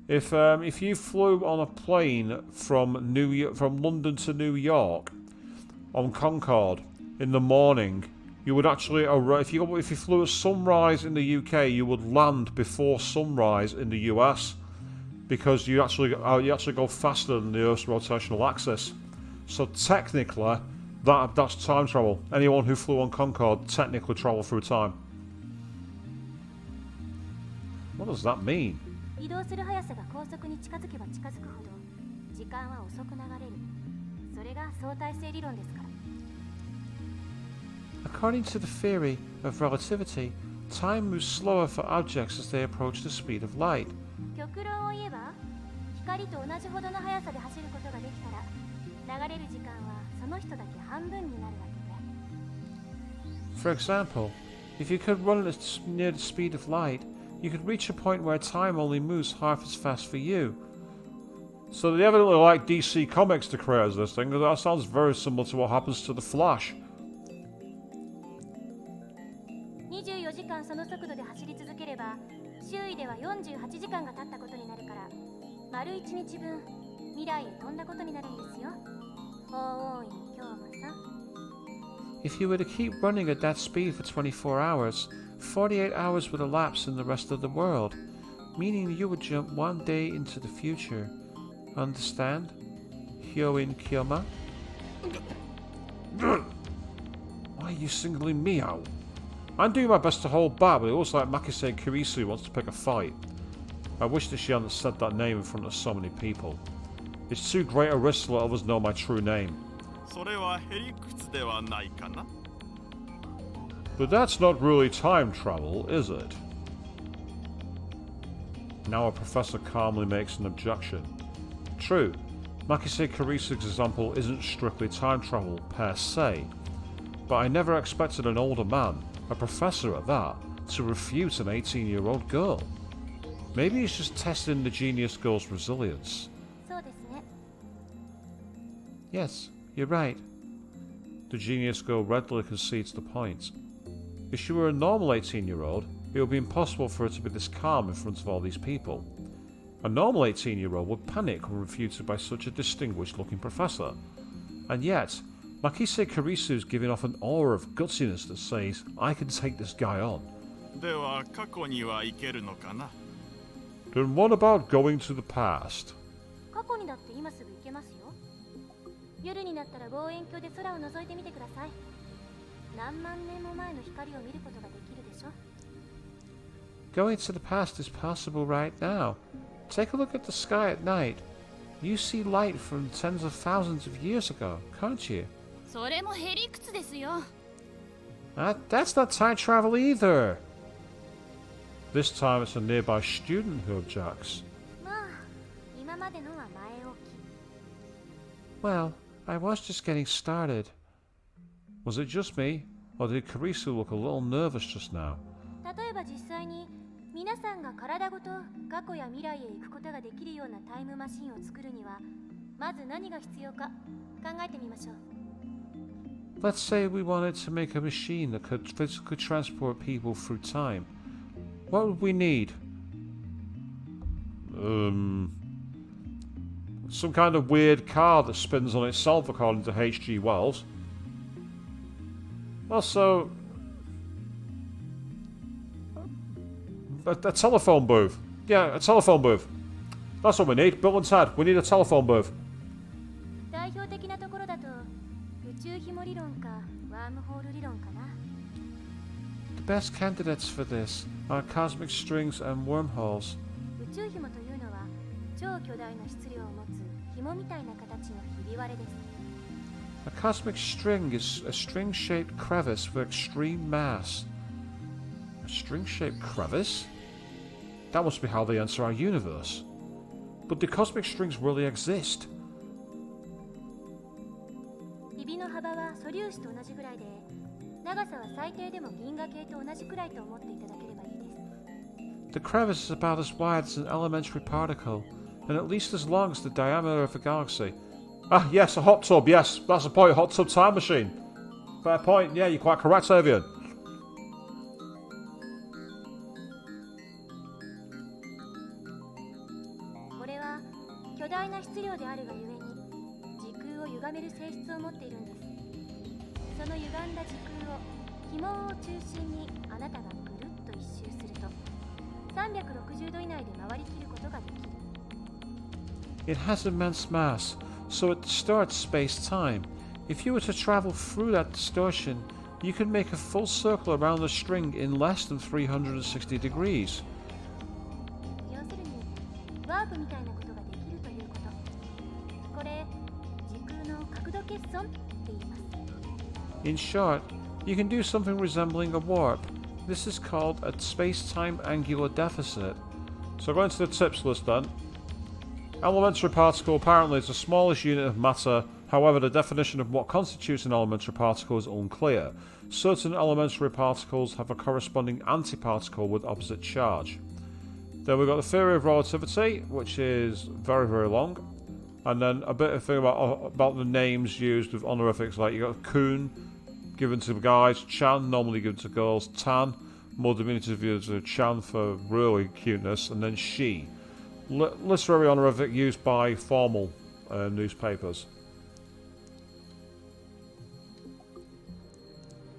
If you flew on a plane from London to New York on Concorde in the morning, you would actually if you flew at sunrise in the UK, you would land before sunrise in the US because you actually go faster than the Earth's rotational axis. So technically, that's time travel. Anyone who flew on Concorde technically travelled through time. What does that mean? 移動する速さが高速に近づけば近づくほど時間は遅く流れる。それが相対性理論ですから。 According to the theory of relativity, time moves slower for objects as they approach the speed of light. 極論を言えば、光と同じほどの速さで走ることができたら、流れる時間はその人だけ半分になるわけで。 For example, if you could run near the speed of light, you could reach a point where time only moves half as fast for you. So they evidently like DC Comics to create this thing, because that sounds very similar to what happens to the Flash. 24時間その速度で走り続ければ、周囲では48時間が経ったことになるから、丸1日分未来へ飛んだことになるんですよ。法王院京馬さん。 If you were to keep running at that speed for 24 hours, 48 hours would elapse in the rest of the world, meaning you would jump one day into the future. Understand? Hyoin Kyoma? Why are you singling me out? I'm doing my best to hold back, but it looks like Maxis Kurisu wants to pick a fight. I wish that she hadn't said that name in front of so many people. It's too great a risk to let others know my true name. それはへりくつではないかな。 But that's not really time travel, is it? Now a professor calmly makes an objection. True, Makise Kurisu's example isn't strictly time travel per se, but I never expected an older man, a professor at that, to refute an 18-year-old girl. Maybe he's just testing the genius girl's resilience. そうですね。 Yes, you're right. The genius girl readily concedes the point. If she were a normal 18-year-old, it would be impossible for her to be this calm in front of all these people. A normal 18-year-old would panic when refuted by such a distinguished-looking professor. And yet, Makise Kurisu's giving off an aura of gutsiness that says, I can take this guy on. では過去には行けるのかな。 Then what about going to the past? 過去にだって今すぐ行けますよ。夜になったら望遠鏡で空を覗いてみてください。何万年も前の光を見ることができるでしょ。 Going to the past is possible right now. Take a look at the sky at night. You see light from tens of thousands of years ago, can't you? それもへりくつですよ。 That's not time travel either. This time it's a nearby student who objects. まあ、今までのは前置き。 Well, I was just getting started. Was it just me, or did Kurisu look a little nervous just now? 例えば実際に皆さんが体ごと過去や未来へ行くことができるようなタイムマシンを作るにはまず何が必要か考えてみましょう。 Let's say we wanted to make a machine that could physically transport people through time. What would we need? Some kind of weird car that spins on itself according to H.G. Wells. Also, a telephone booth. Yeah, a telephone booth. That's what we need. Bill and Ted, we need a telephone booth. 代表的なところだと宇宙紐理論かワームホール理論かな。 The best candidates for this are cosmic strings and wormholes. 宇宙紐というのは超巨大な質量を持つ紐みたいな形のひび割れです。 A cosmic string is a string-shaped crevice with extreme mass. A string-shaped crevice? That must be how they enter our universe. But do cosmic strings really exist? ひびの幅は素粒子と同じぐらいで、長さは最低でも銀河系と同じくらいと思っていただければいいです。 The crevice is about as wide as an elementary particle, and at least as long as the diameter of a galaxy. Ah, yes, a hot tub, yes, that's the point, hot tub time machine. Fair point, yeah, you're quite correct, Avian. これは巨大な質量であるがゆえに時空を歪める性質を持っているんです。その歪んだ時空を紐を中心にあなたがぐるっと一周すると360度以内で回りきることができる。 It has immense mass, so it distorts space-time. If you were to travel through that distortion, you could make a full circle around the string in less than 360 degrees. ープみたいなことができるということ。これ、時空の角度欠損って言います。In short, you can do something resembling a warp. This is called a space-time angular deficit. So going to the tips list then. Elementary particle apparently is the smallest unit of matter. However, the definition of what constitutes an elementary particle is unclear. Certain elementary particles have a corresponding antiparticle with opposite charge. Then we've got the theory of relativity, which is very, very long. And then a bit of thing about the names used with honorifics, like you got Kun, given to guys, Chan, normally given to girls, Tan, more diminutive used as Chan for really cuteness, and then She. Literary honorific used by formal newspapers.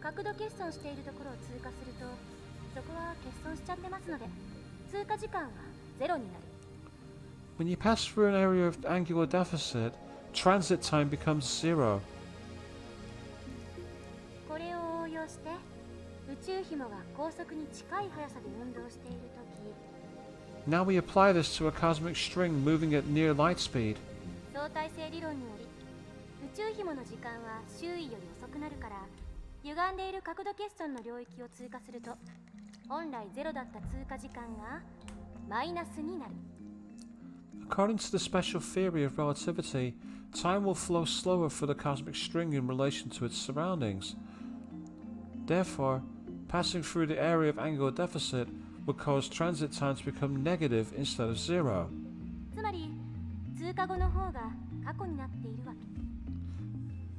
角度欠損しているところを通過すると、そこは欠損しちゃってますので、通過時間は0になる。When you pass through an area of angular deficit, transit time becomes 0. これを応用して、宇宙紐が高速に近い速さで運動しているとき、 Now we apply this to a cosmic string moving at near light speed. 相対性理論により、宇宙紐の時間は周囲より遅くなるから、歪んでいる角度欠損の領域を通過すると、本来0だった通過時間がマイナスになる。According to the special theory of relativity, time will flow slower for the cosmic string in relation to its surroundings. Therefore, passing through the area of angular deficit would cause transit time to become negative instead of 0. つまり、通過後の方が過去になっているわけ。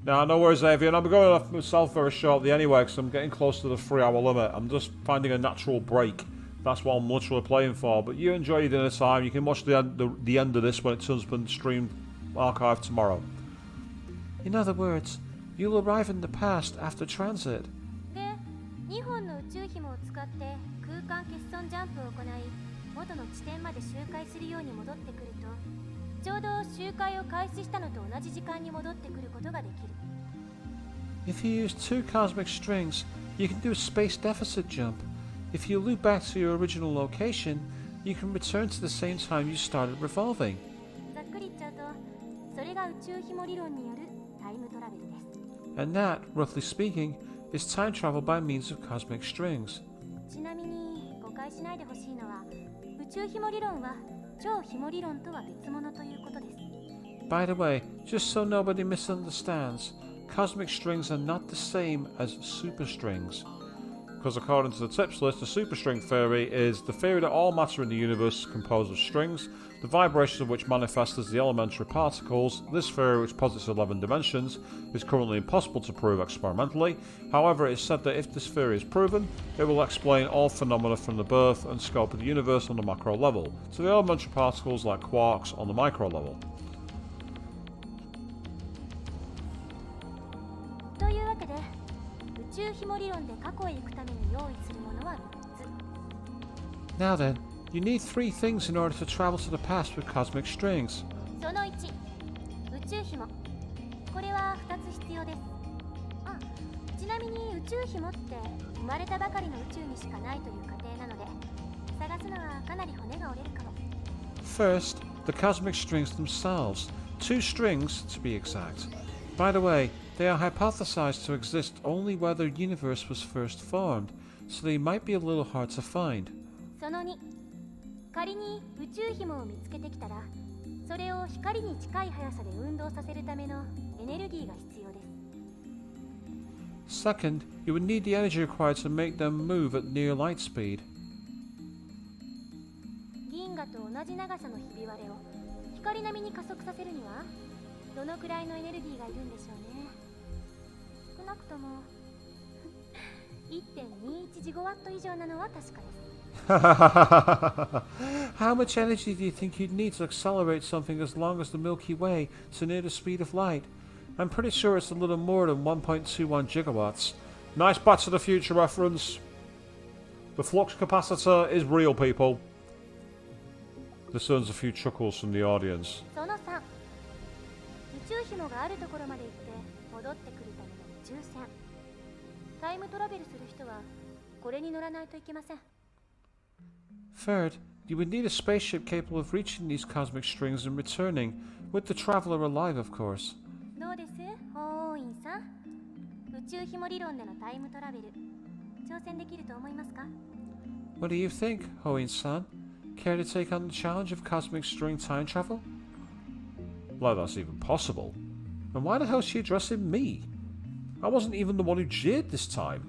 Now, no worries, Avian. I'll be going off myself very shortly anyway, because I'm getting close to the 3-hour limit. I'm just finding a natural break. That's what I'm literally playing for. But you enjoy your dinner time. You can watch the end of this when it turns up in the stream archive tomorrow. In other words, you'll arrive in the past after transit. で、2本の宇宙紐を使って空間欠損ジャンプを行い、元の地点まで周回するように戻ってくると、ちょうど周回を開始したのと同じ時間に戻ってくることができる。If you use 2 cosmic strings, you can do a space deficit jump. If you loop back to your original location, you can return to the same time you started revolving. ざっくり言っちゃうと、それが宇宙紐理論によるタイムトラベルです。And that, roughly speaking, is time travel by means of cosmic strings. ちなみに誤解しないでほしいのは、宇宙紐理論は超紐理論とは別物ということです。By the way, just so nobody misunderstands, cosmic strings are not the same as superstrings. Because according to the tips list, the superstring theory is the theory that all matter in the universe is composed of strings, the vibrations of which manifest as the elementary particles. This theory, which posits 11 dimensions, is currently impossible to prove experimentally. However, it is said that if this theory is proven, it will explain all phenomena from the birth and scope of the universe on the macro level, to the elementary particles like quarks on the micro level. というわけで、宇宙紐理論で過去へ行くために用意するものは3つ。 Now then, you need 3 things in order to travel to the past with cosmic strings. その1、宇宙紐。これは2つ必要です。あ、ちなみに宇宙紐って生まれたばかりの宇宙にしかないという過程なので、探すのはかなり骨が折れるかも。 First, the cosmic strings themselves. 2 strings, to be exact. By the way, they are hypothesized to exist only where the universe was first formed, so they might be a little hard to find. その2、仮に宇宙紐を見つけてきたら、それを光に近い速さで運動させるためのエネルギーが必要です。 Second, you would need the energy required to make them move at near light speed. 銀河と同じ長さのひび割れを光並みに加速させるには、どのくらいのエネルギーがいるんでしょうね。少なくとも1.21 ジゴワット以上なのは確かです。How much energy do you think you'd need to accelerate something as long as the Milky Way to near the speed of light? I'm pretty sure it's a little more than 1.21 gigawatts. Nice Back to the Future reference. The flux capacitor is real, people. This earns a few chuckles from the audience. その3、宇宙紐があるところまで行って戻ってくるための宇宙船。タイムトラベルする人はこれに乗らないといけません。Third, You would need a spaceship capable of reaching these cosmic strings and returning, with the traveler alive, of course. どうです法王院さん、宇宙紐理論でのタイムトラベル挑戦できると思いますか？ What do you think, Hoin-san? Care to take on the challenge of cosmic string time travel? Well, that's even possible. And why the hell is she addressing me? I wasn't even the one who jeered this time.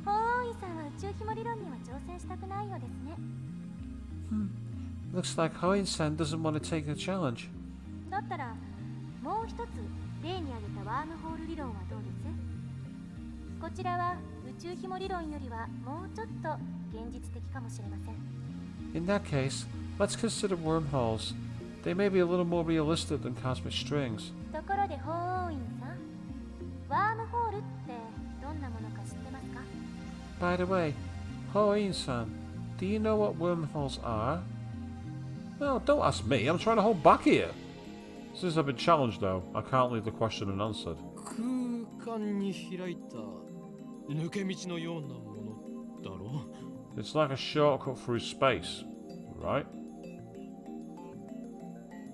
法王院さんは宇宙紐理論には挑戦したくないようですね。Looks like Hoin-san doesn't want to take the challenge. だったらもう一つ例に挙げたワームホール理論はどうです？こちらは宇宙紐理論よりはもうちょっと現実的かもしれません。 In that case, let's consider wormholes. They may be a little more realistic than cosmic strings. ところで法王院さん、ワームホールってどんなものか知ってますか？ By the way, Hoin-san, do you know what wormholes are? No, don't ask me. I'm trying to hold back here. Since I've been challenged, though, I can't leave the question unanswered. 空間に開いた抜け道のようなものだろう。 It's like a shortcut through space, right?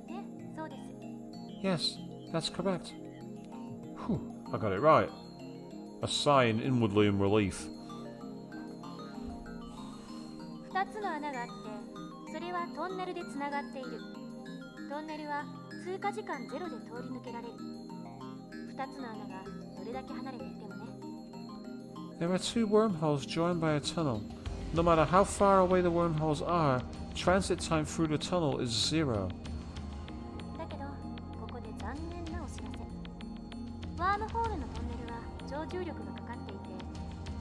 ね、そうです。 Yes, that's correct. Whew, I got it right. A sigh inwardly in relief. 2つの穴があって、それはトンネルでつながっている。トンネルは通過時間ゼロで通り抜けられる。2つの穴がどれだけ離れていてもね。 There are two wormholes joined by a tunnel. No matter how far away the wormholes are, transit time through the tunnel is 0. だけど、ここで残念なお知らせ。ワームホールのトンネルは超重力がかかっていて、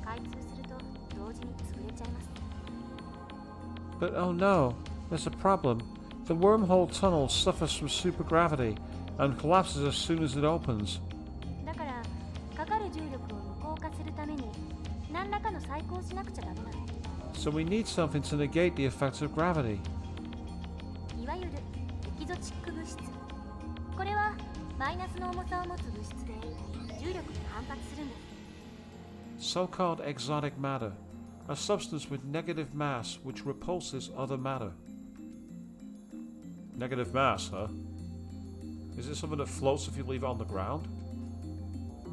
開通すると同時に潰れちゃいます。 But oh no, there's a problem. The wormhole tunnel suffers from supergravity and collapses as soon as it opens. だから、かかる重力を無効化するために何らかの再興しなくちゃダメなの。 So we need something to negate the effects of gravity. いわゆるエキゾチック物質。これはマイナスの重さを持つ物質で重力に反発するんです。 So-called exotic matter, a substance with negative mass which repulses other matter. Negative mass, huh? Is it something that floats if you leave it on the ground?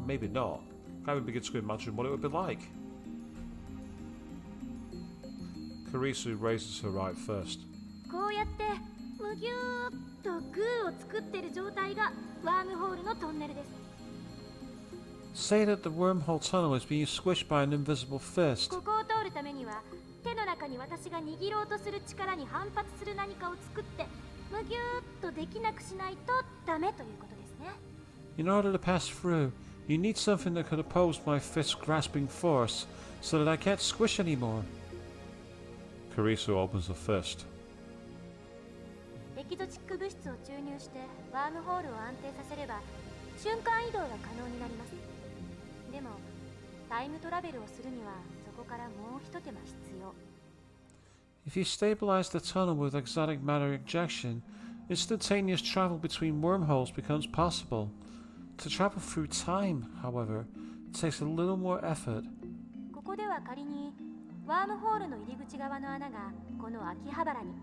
Maybe not. Can't even begin to imagine what it would be like. Karisu raises her right first. こうやってむぎゅーっとグーを作ってる状態がワームホールのトンネルです。 Say that the wormhole tunnel is being squished by an invisible fist. ここを通るためには手の中に私が握ろうとする力に反発する何かを作ってむぎゅーっとできなくしないとダメということですね。 In order to pass through, you need something that could oppose my fist's grasping force so that I can't squish anymore. Karisu opens the fist. エキゾチック物質を注入してワームホールを安定させれば瞬間移動が可能になります。でもタイムトラベルをするにはそこからもう一手間必要。 If you stabilize the tunnel with exotic matter ejection, instantaneous travel between wormholes becomes possible. To travel through time, however, takes a little more effort. ここでは仮にワームホールの入り口側の穴がこの秋葉原に、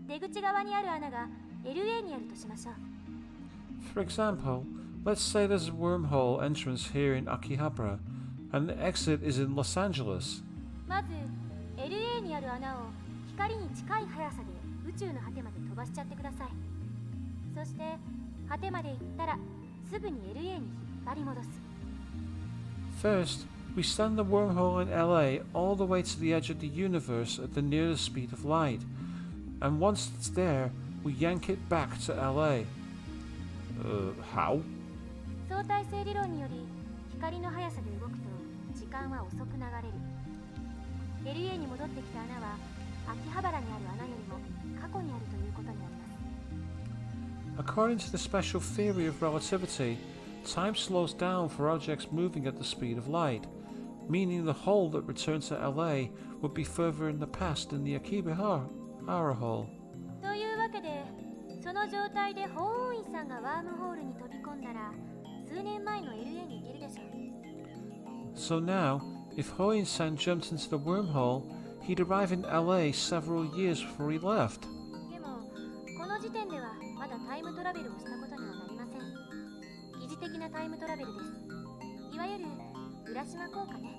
出口側にある穴が LA にあるとしましょう。 For example, let's say there's a wormhole entrance here in Akihabara, and the exit is in Los Angeles. まず LA にある穴を光に近い速さで宇宙の果てまで飛ばしちゃってください。そして果てまで行ったらすぐに LA に引っ張り戻す。 First, we send the wormhole in LA all the way to the edge of the universe at the nearest speed of light, and once it's there, we yank it back to LA. How? 相対性理論により光の速さで動くと時間は遅く流れる。LA に戻ってきた穴は秋葉原にある穴よりも過去にあるということになります。 According to the special theory of relativity, time slows down for objects moving at the speed of light, meaning the hole that returned to LA would be further in the past than the Akibahara hole. というわけで、その状態で法王院さんがワームホールに飛び込んだら数年前の LA に行けるでしょう。 So now, if Hoin-san jumped into the wormhole, he'd arrive in LA several years before he left. でもこの時点ではまだタイムトラベルをしたことにはなりません。疑似的なタイムトラベルです。いわゆる浦島効果ね。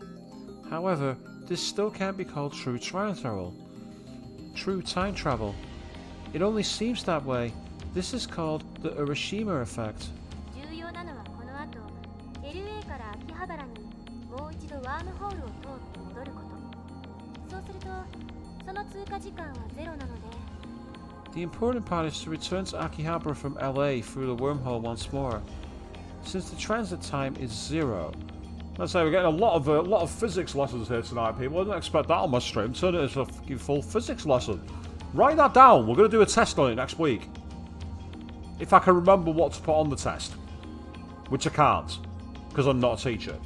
However, this still can't be called true time travel. True time travel. It only seems that way. This is called the Urashima effect. 重要なのはこの後 LA から秋葉原にもう一度ワームホールを通って戻ること。そうするとその通過時間はゼロなので The important part is to return to Akihabara from LA through the wormhole once more, since the transit time is 0. Let's say we're getting a lot of physics lessons here tonight, people. I didn't expect that on my stream. Turn it into a fucking full physics lesson. Write that down. We're going to do a test on it next week. If I can remember what to put on the test. Which I can't, because I'm not a teacher.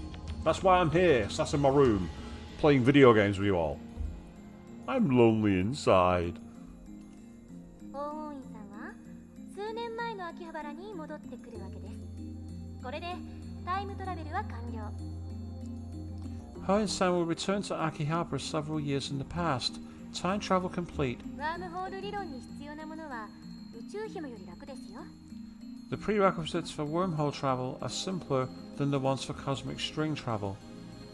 That's why I'm here, sat in my room, playing video games with you all. I'm lonely inside. 黄金院さんは数年前の秋葉原に戻ってくるわけです。これでタイムトラベルは完了。Stein will return to Akihabara several years in the past. Time travel complete. ワームホール理論に必要なものは宇宙紐より楽ですよ。The prerequisites for wormhole travel are simpler than the ones for cosmic string travel.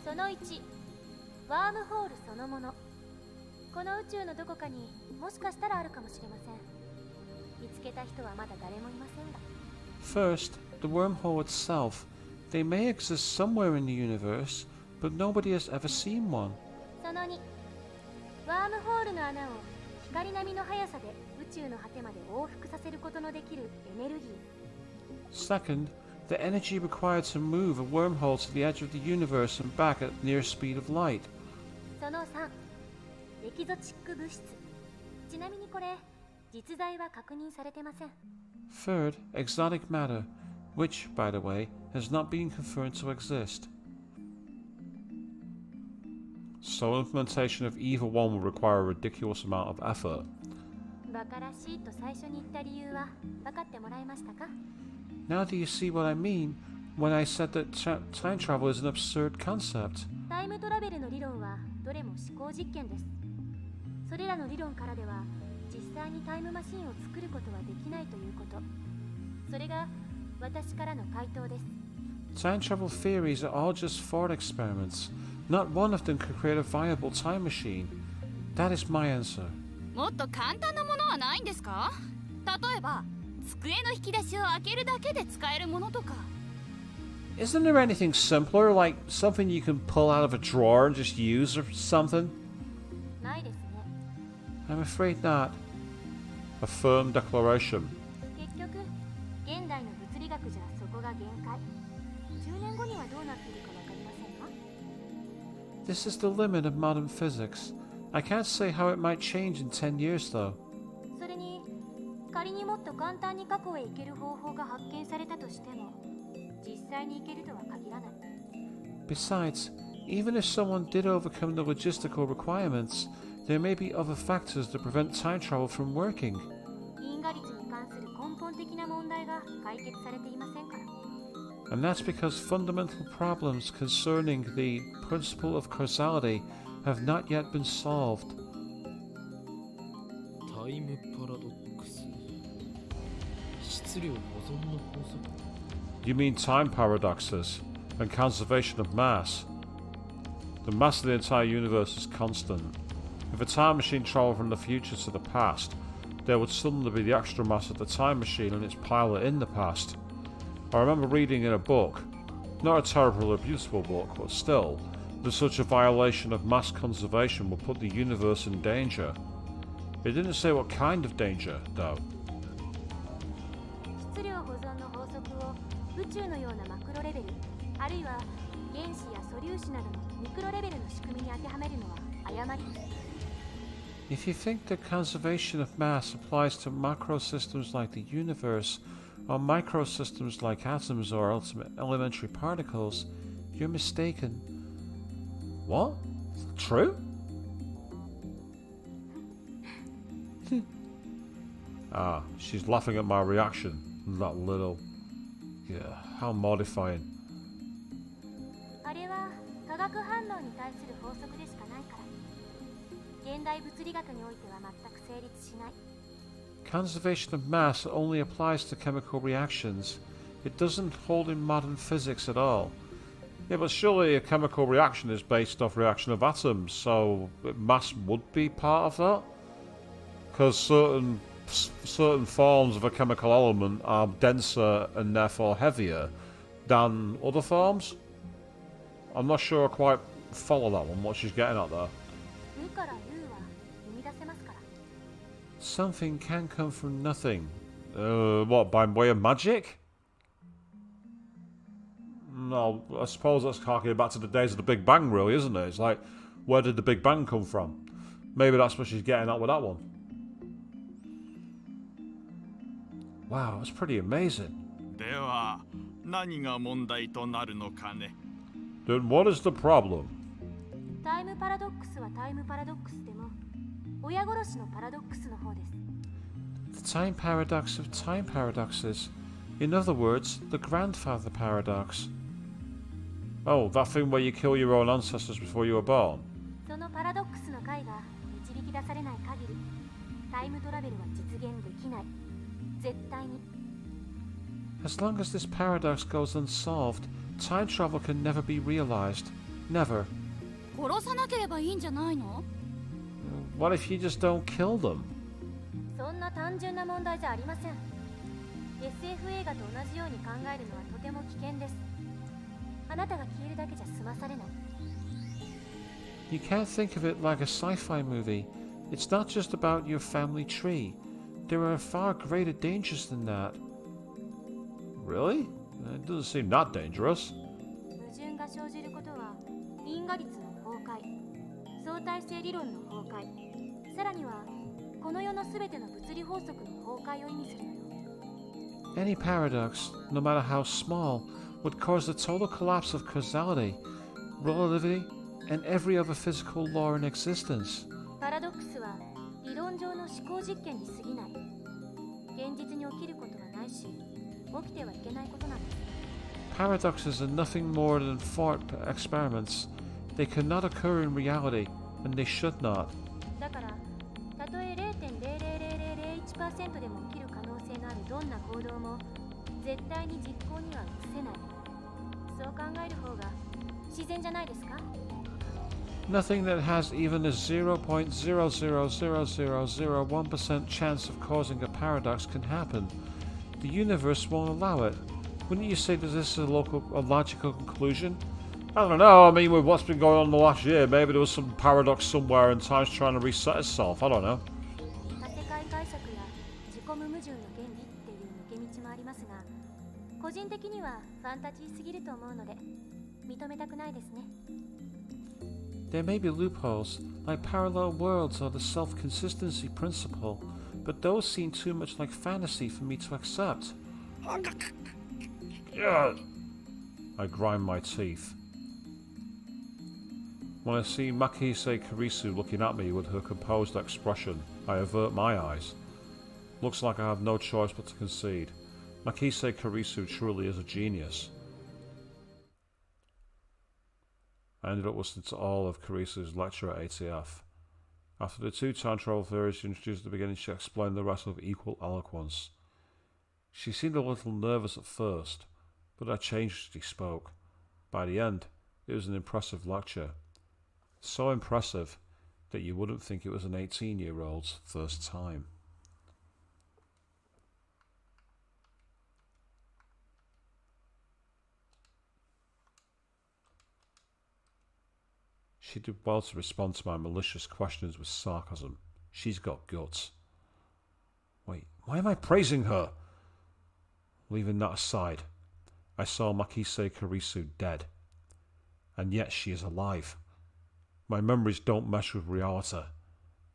その1、ワームホールそのもの。この宇宙のどこかにもしかしたらあるかもしれません。見つけた人はまだ誰もいませんが。First, the wormhole itself. They may exist somewhere in the universe, but nobody has ever seen one. その2、ワームホールの穴を光並みの速さで宇宙の果てまで往復させることのできるエネルギー。Second, the energy required to move a wormhole to the edge of the universe and back at near speed of light. その3、エキゾチック物質。ちなみにこれ、実在は確認されてません。Third, exotic matter, which, by the way, has not been confirmed to exist. So implementation of either one will require a ridiculous amount of effort. バカらしいと最初に言った理由は分かってもらえましたか？ Now do you see what I mean when I said that time travel is an absurd concept? タイムトラベルの理論はどれも思考実験です。それらの理論からでは実際にタイムマシンを作ることはできないということ。それが私からの回答です。Time travel theories are all just thought experiments. Not one of them could create a viable time machine. That is my answer. もっと簡単なものはないんですか？例えば机の引き出しを開けるだけで使えるものとか。 Isn't there anything simpler, like something you can pull out of a drawer and just use or something? ないですね。 I'm afraid not. A firm declaration. 結局、現代の物理学じゃそこが限界。10年後にはどうなっているかわかりませんか？ This is the limit of modern physics. I can't say how it might change in 10 years, though. それに、仮にもっと簡単に過去へ行ける方法が発見されたとしても、実際に行けるとは限らない。 Besides, even if someone did overcome the logistical requirements, there may be other factors that prevent time travel from working. 因果率に関する根本的な問題が解決されていませんから。 And that's because fundamental problems concerning the principle of causality have not yet been solved. タイムパラドックス、質量保存の法則。 You mean time paradoxes and conservation of mass? The mass of the entire universe is constant. If a time machine traveled from the future to the past, there would suddenly be the extra mass of the time machine and its pilot in the past. I remember reading in a book, not a terribly abusable book, but still, that such a violation of mass conservation would put the universe in danger. It didn't say what kind of danger, though. 質量保存の法則を宇宙のようなマクロレベル、あるいは原子や素粒子などのミクロレベルの仕組みに当てはめるのは誤りです。 If you think that conservation of mass applies to macro systems like the universe, or microsystems like atoms or elementary particles, you're mistaken. What? True? Ah, she's laughing at my reaction. That little... Yeah, how mortifying. あれは化学反応に対する法則でしかないから。現代物理学においては全く成立しない。 Conservation of mass only applies to chemical reactions. It doesn't hold in modern physics at all. Yeah, but surely a chemical reaction is based off reaction of atoms, so mass would be part of that? Because certain forms of a chemical element are denser and therefore heavier than other forms? I'm not sure I quite follow that one, what she's getting at there. 無から有は生み出せますから。 Something can come from nothing. What, by way of magic? No, I suppose that's harking back to the days of the Big Bang, really, isn't it? It's like, where did the Big Bang come from? Maybe that's what she's getting at with that one. Wow, that's pretty amazing. では何が問題となるのかね。 Then what is the problem? タイムパラドックスはタイムパラドックスでも、親殺しのパラドックスの方です。 The time paradox of time paradoxes. In other words, the grandfather paradox. Oh, that thing where you kill your own ancestors before you were born? そのパラドックスの解が導き出されない限り、タイムトラベルは実現できない。絶対に。 As long as this paradox goes unsolved, time travel can never be realized. Never. 殺さなければいいんじゃないの？ What if you just don't kill them? そんな単純な問題じゃありません。SF 映画と同じように考えるのはとても危険です。あなたが消えるだけじゃ済まされない。 You can't think of it like a sci-fi movie. It's not just about your family tree. There are far greater dangers than that. Really? It doesn't seem that dangerous. 矛盾が生じることは因果律の崩壊、相対性理論の崩壊、さらにはこの世のすべての物理法則の崩壊を意味するのよ。 Any paradox, no matter how small, would cause the total collapse of causality, relativity, and every other physical law in existence. パラドックスは理論上の思考実験に過ぎない。現実に起きることはないし、起きてはいけないことなんです。 Paradoxes are nothing more than thought experiments. They cannot occur in reality, and they should not. だから、たとえ 0.00001% でも起きる可能性のあるどんな行動も絶対に実行には移せない。そう考える方が自然じゃないですか？ Nothing that has even a 0.0000001% chance of causing a paradox can happen. The universe won't allow it. Wouldn't you say that this is a logical conclusion? I don't know, I mean, with what's been going on the last year, maybe there was some paradox somewhere and time's trying to reset itself, I don't know. 多世界解釈や自己無矛盾の原理っていう抜け道もありますが、個人的にはファンタジーすぎると思うので認めたくないですね。 There may be loopholes, like parallel worlds or the self-consistency principle, but those seem too much like fantasy for me to accept. I grind my teeth. When I see Maxis Kurisu looking at me with her composed expression, I avert my eyes. Looks like I have no choice but to concede. Maxis Kurisu truly is a genius. I ended up listening to all of Kurisu's lecture at ATF. After the two time travel theories she introduced at the beginning, she explained the rest with equal eloquence. She seemed a little nervous at first, but I changed as she spoke. By the end, it was an impressive lecture. So impressive that you wouldn't think it was an 18-year-old's first time. She did well to respond to my malicious questions with sarcasm. She's got guts. Wait, why am I praising her? Leaving that aside, I saw Maxis Kurisu dead. And yet she is alive. My memories don't mesh with reality.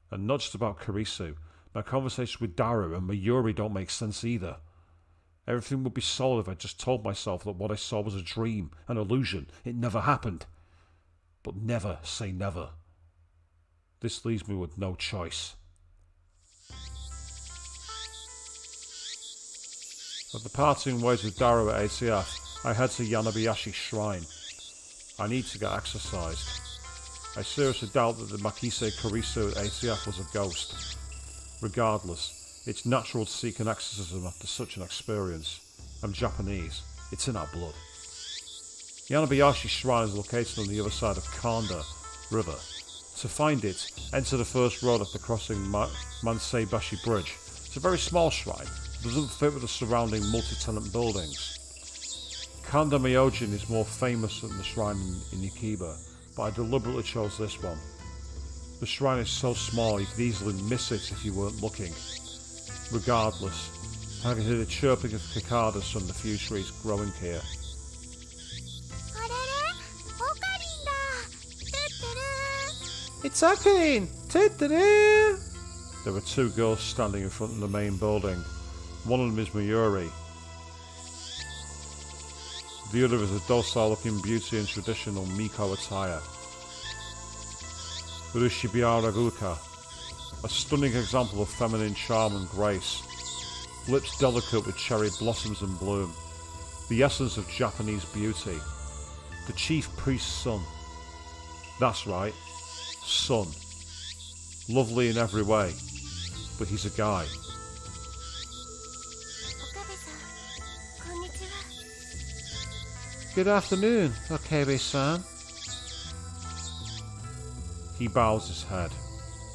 And not just about Kurisu. My conversations with Daru and Mayuri don't make sense either. Everything would be solid if I just told myself that what I saw was a dream, an illusion. It never happened. But never say never. This leaves me with no choice. At the parting ways with Daru at ATF, I head to Yanabayashi Shrine. I need to get exercised. I seriously doubt that the Makise Kurisu at ACF was a ghost. Regardless, it's natural to seek an exorcism after such an experience. I'm Japanese. It's in our blood. Yanabayashi Shrine is located on the other side of Kanda River. To find it, enter the first road after crossing Manseibashi Bridge. It's a very small shrine. It doesn't fit with the surrounding multi-tenant buildings. Kanda Myojin is more famous than the shrine in Ikiba, but I deliberately chose this one. The shrine is so small you could easily miss it if you weren't looking. Regardless, I can hear the chirping of cicadas from the few trees growing here. It's Akin! There were two girls standing in front of the main building. One of them is Mayuri. The other is a docile-looking beauty in traditional Miko attire. Urushibiara Ruka, a stunning example of feminine charm and grace. Lips delicate with cherry blossoms in bloom. The essence of Japanese beauty. The chief priest's son. That's right. Son. Lovely in every way. But he's a guy. Good afternoon, Okabe-san. He bows his head.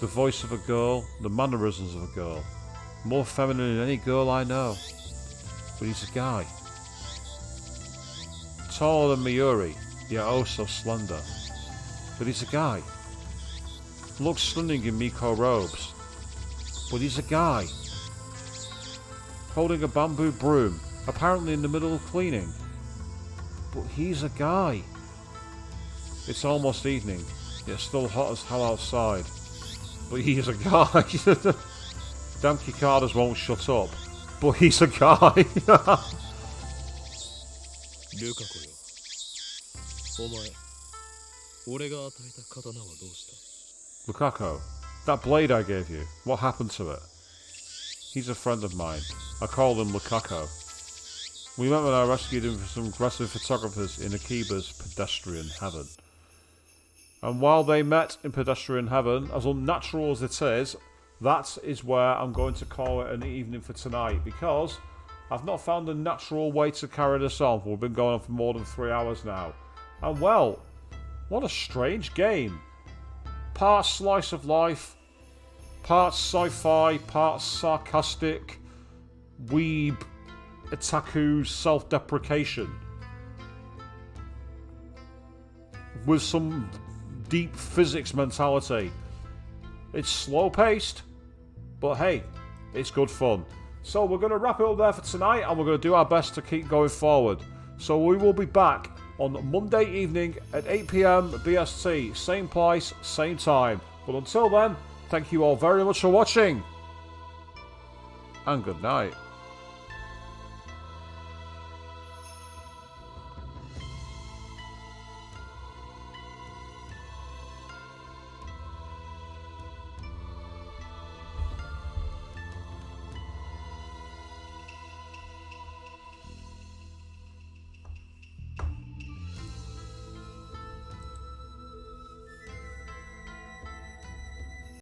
The voice of a girl, the mannerisms of a girl. More feminine than any girl I know. But he's a guy. Taller than Mayuri, yet oh so slender. But he's a guy. Looks stunning in Miko robes. But he's a guy. Holding a bamboo broom, apparently in the middle of cleaning. But he's a guy. It's almost evening, yet still hot as hell outside. But he's a guy. Damn cicadas won't shut up. But he's a guy. Lukako, that blade I gave you, what happened to it? He's a friend of mine. I call him Lukako. We met when I rescued him from some aggressive photographers in Akiba's pedestrian heaven. And while they met in pedestrian heaven, as unnatural as it is, that is where I'm going to call it an evening for tonight, because I've not found a natural way to carry this on. We've been going on for more than 3 hours now. And well, what a strange game. Part slice of life, part sci-fi, part sarcastic, weeb, otaku self-deprecation. With some deep physics mentality. It's slow-paced, but hey, it's good fun. So we're going to wrap it up there for tonight, and we're going to do our best to keep going forward. So we will be back on Monday evening at 8 PM BST. Same place, same time. But until then, thank you all very much for watching. And good night.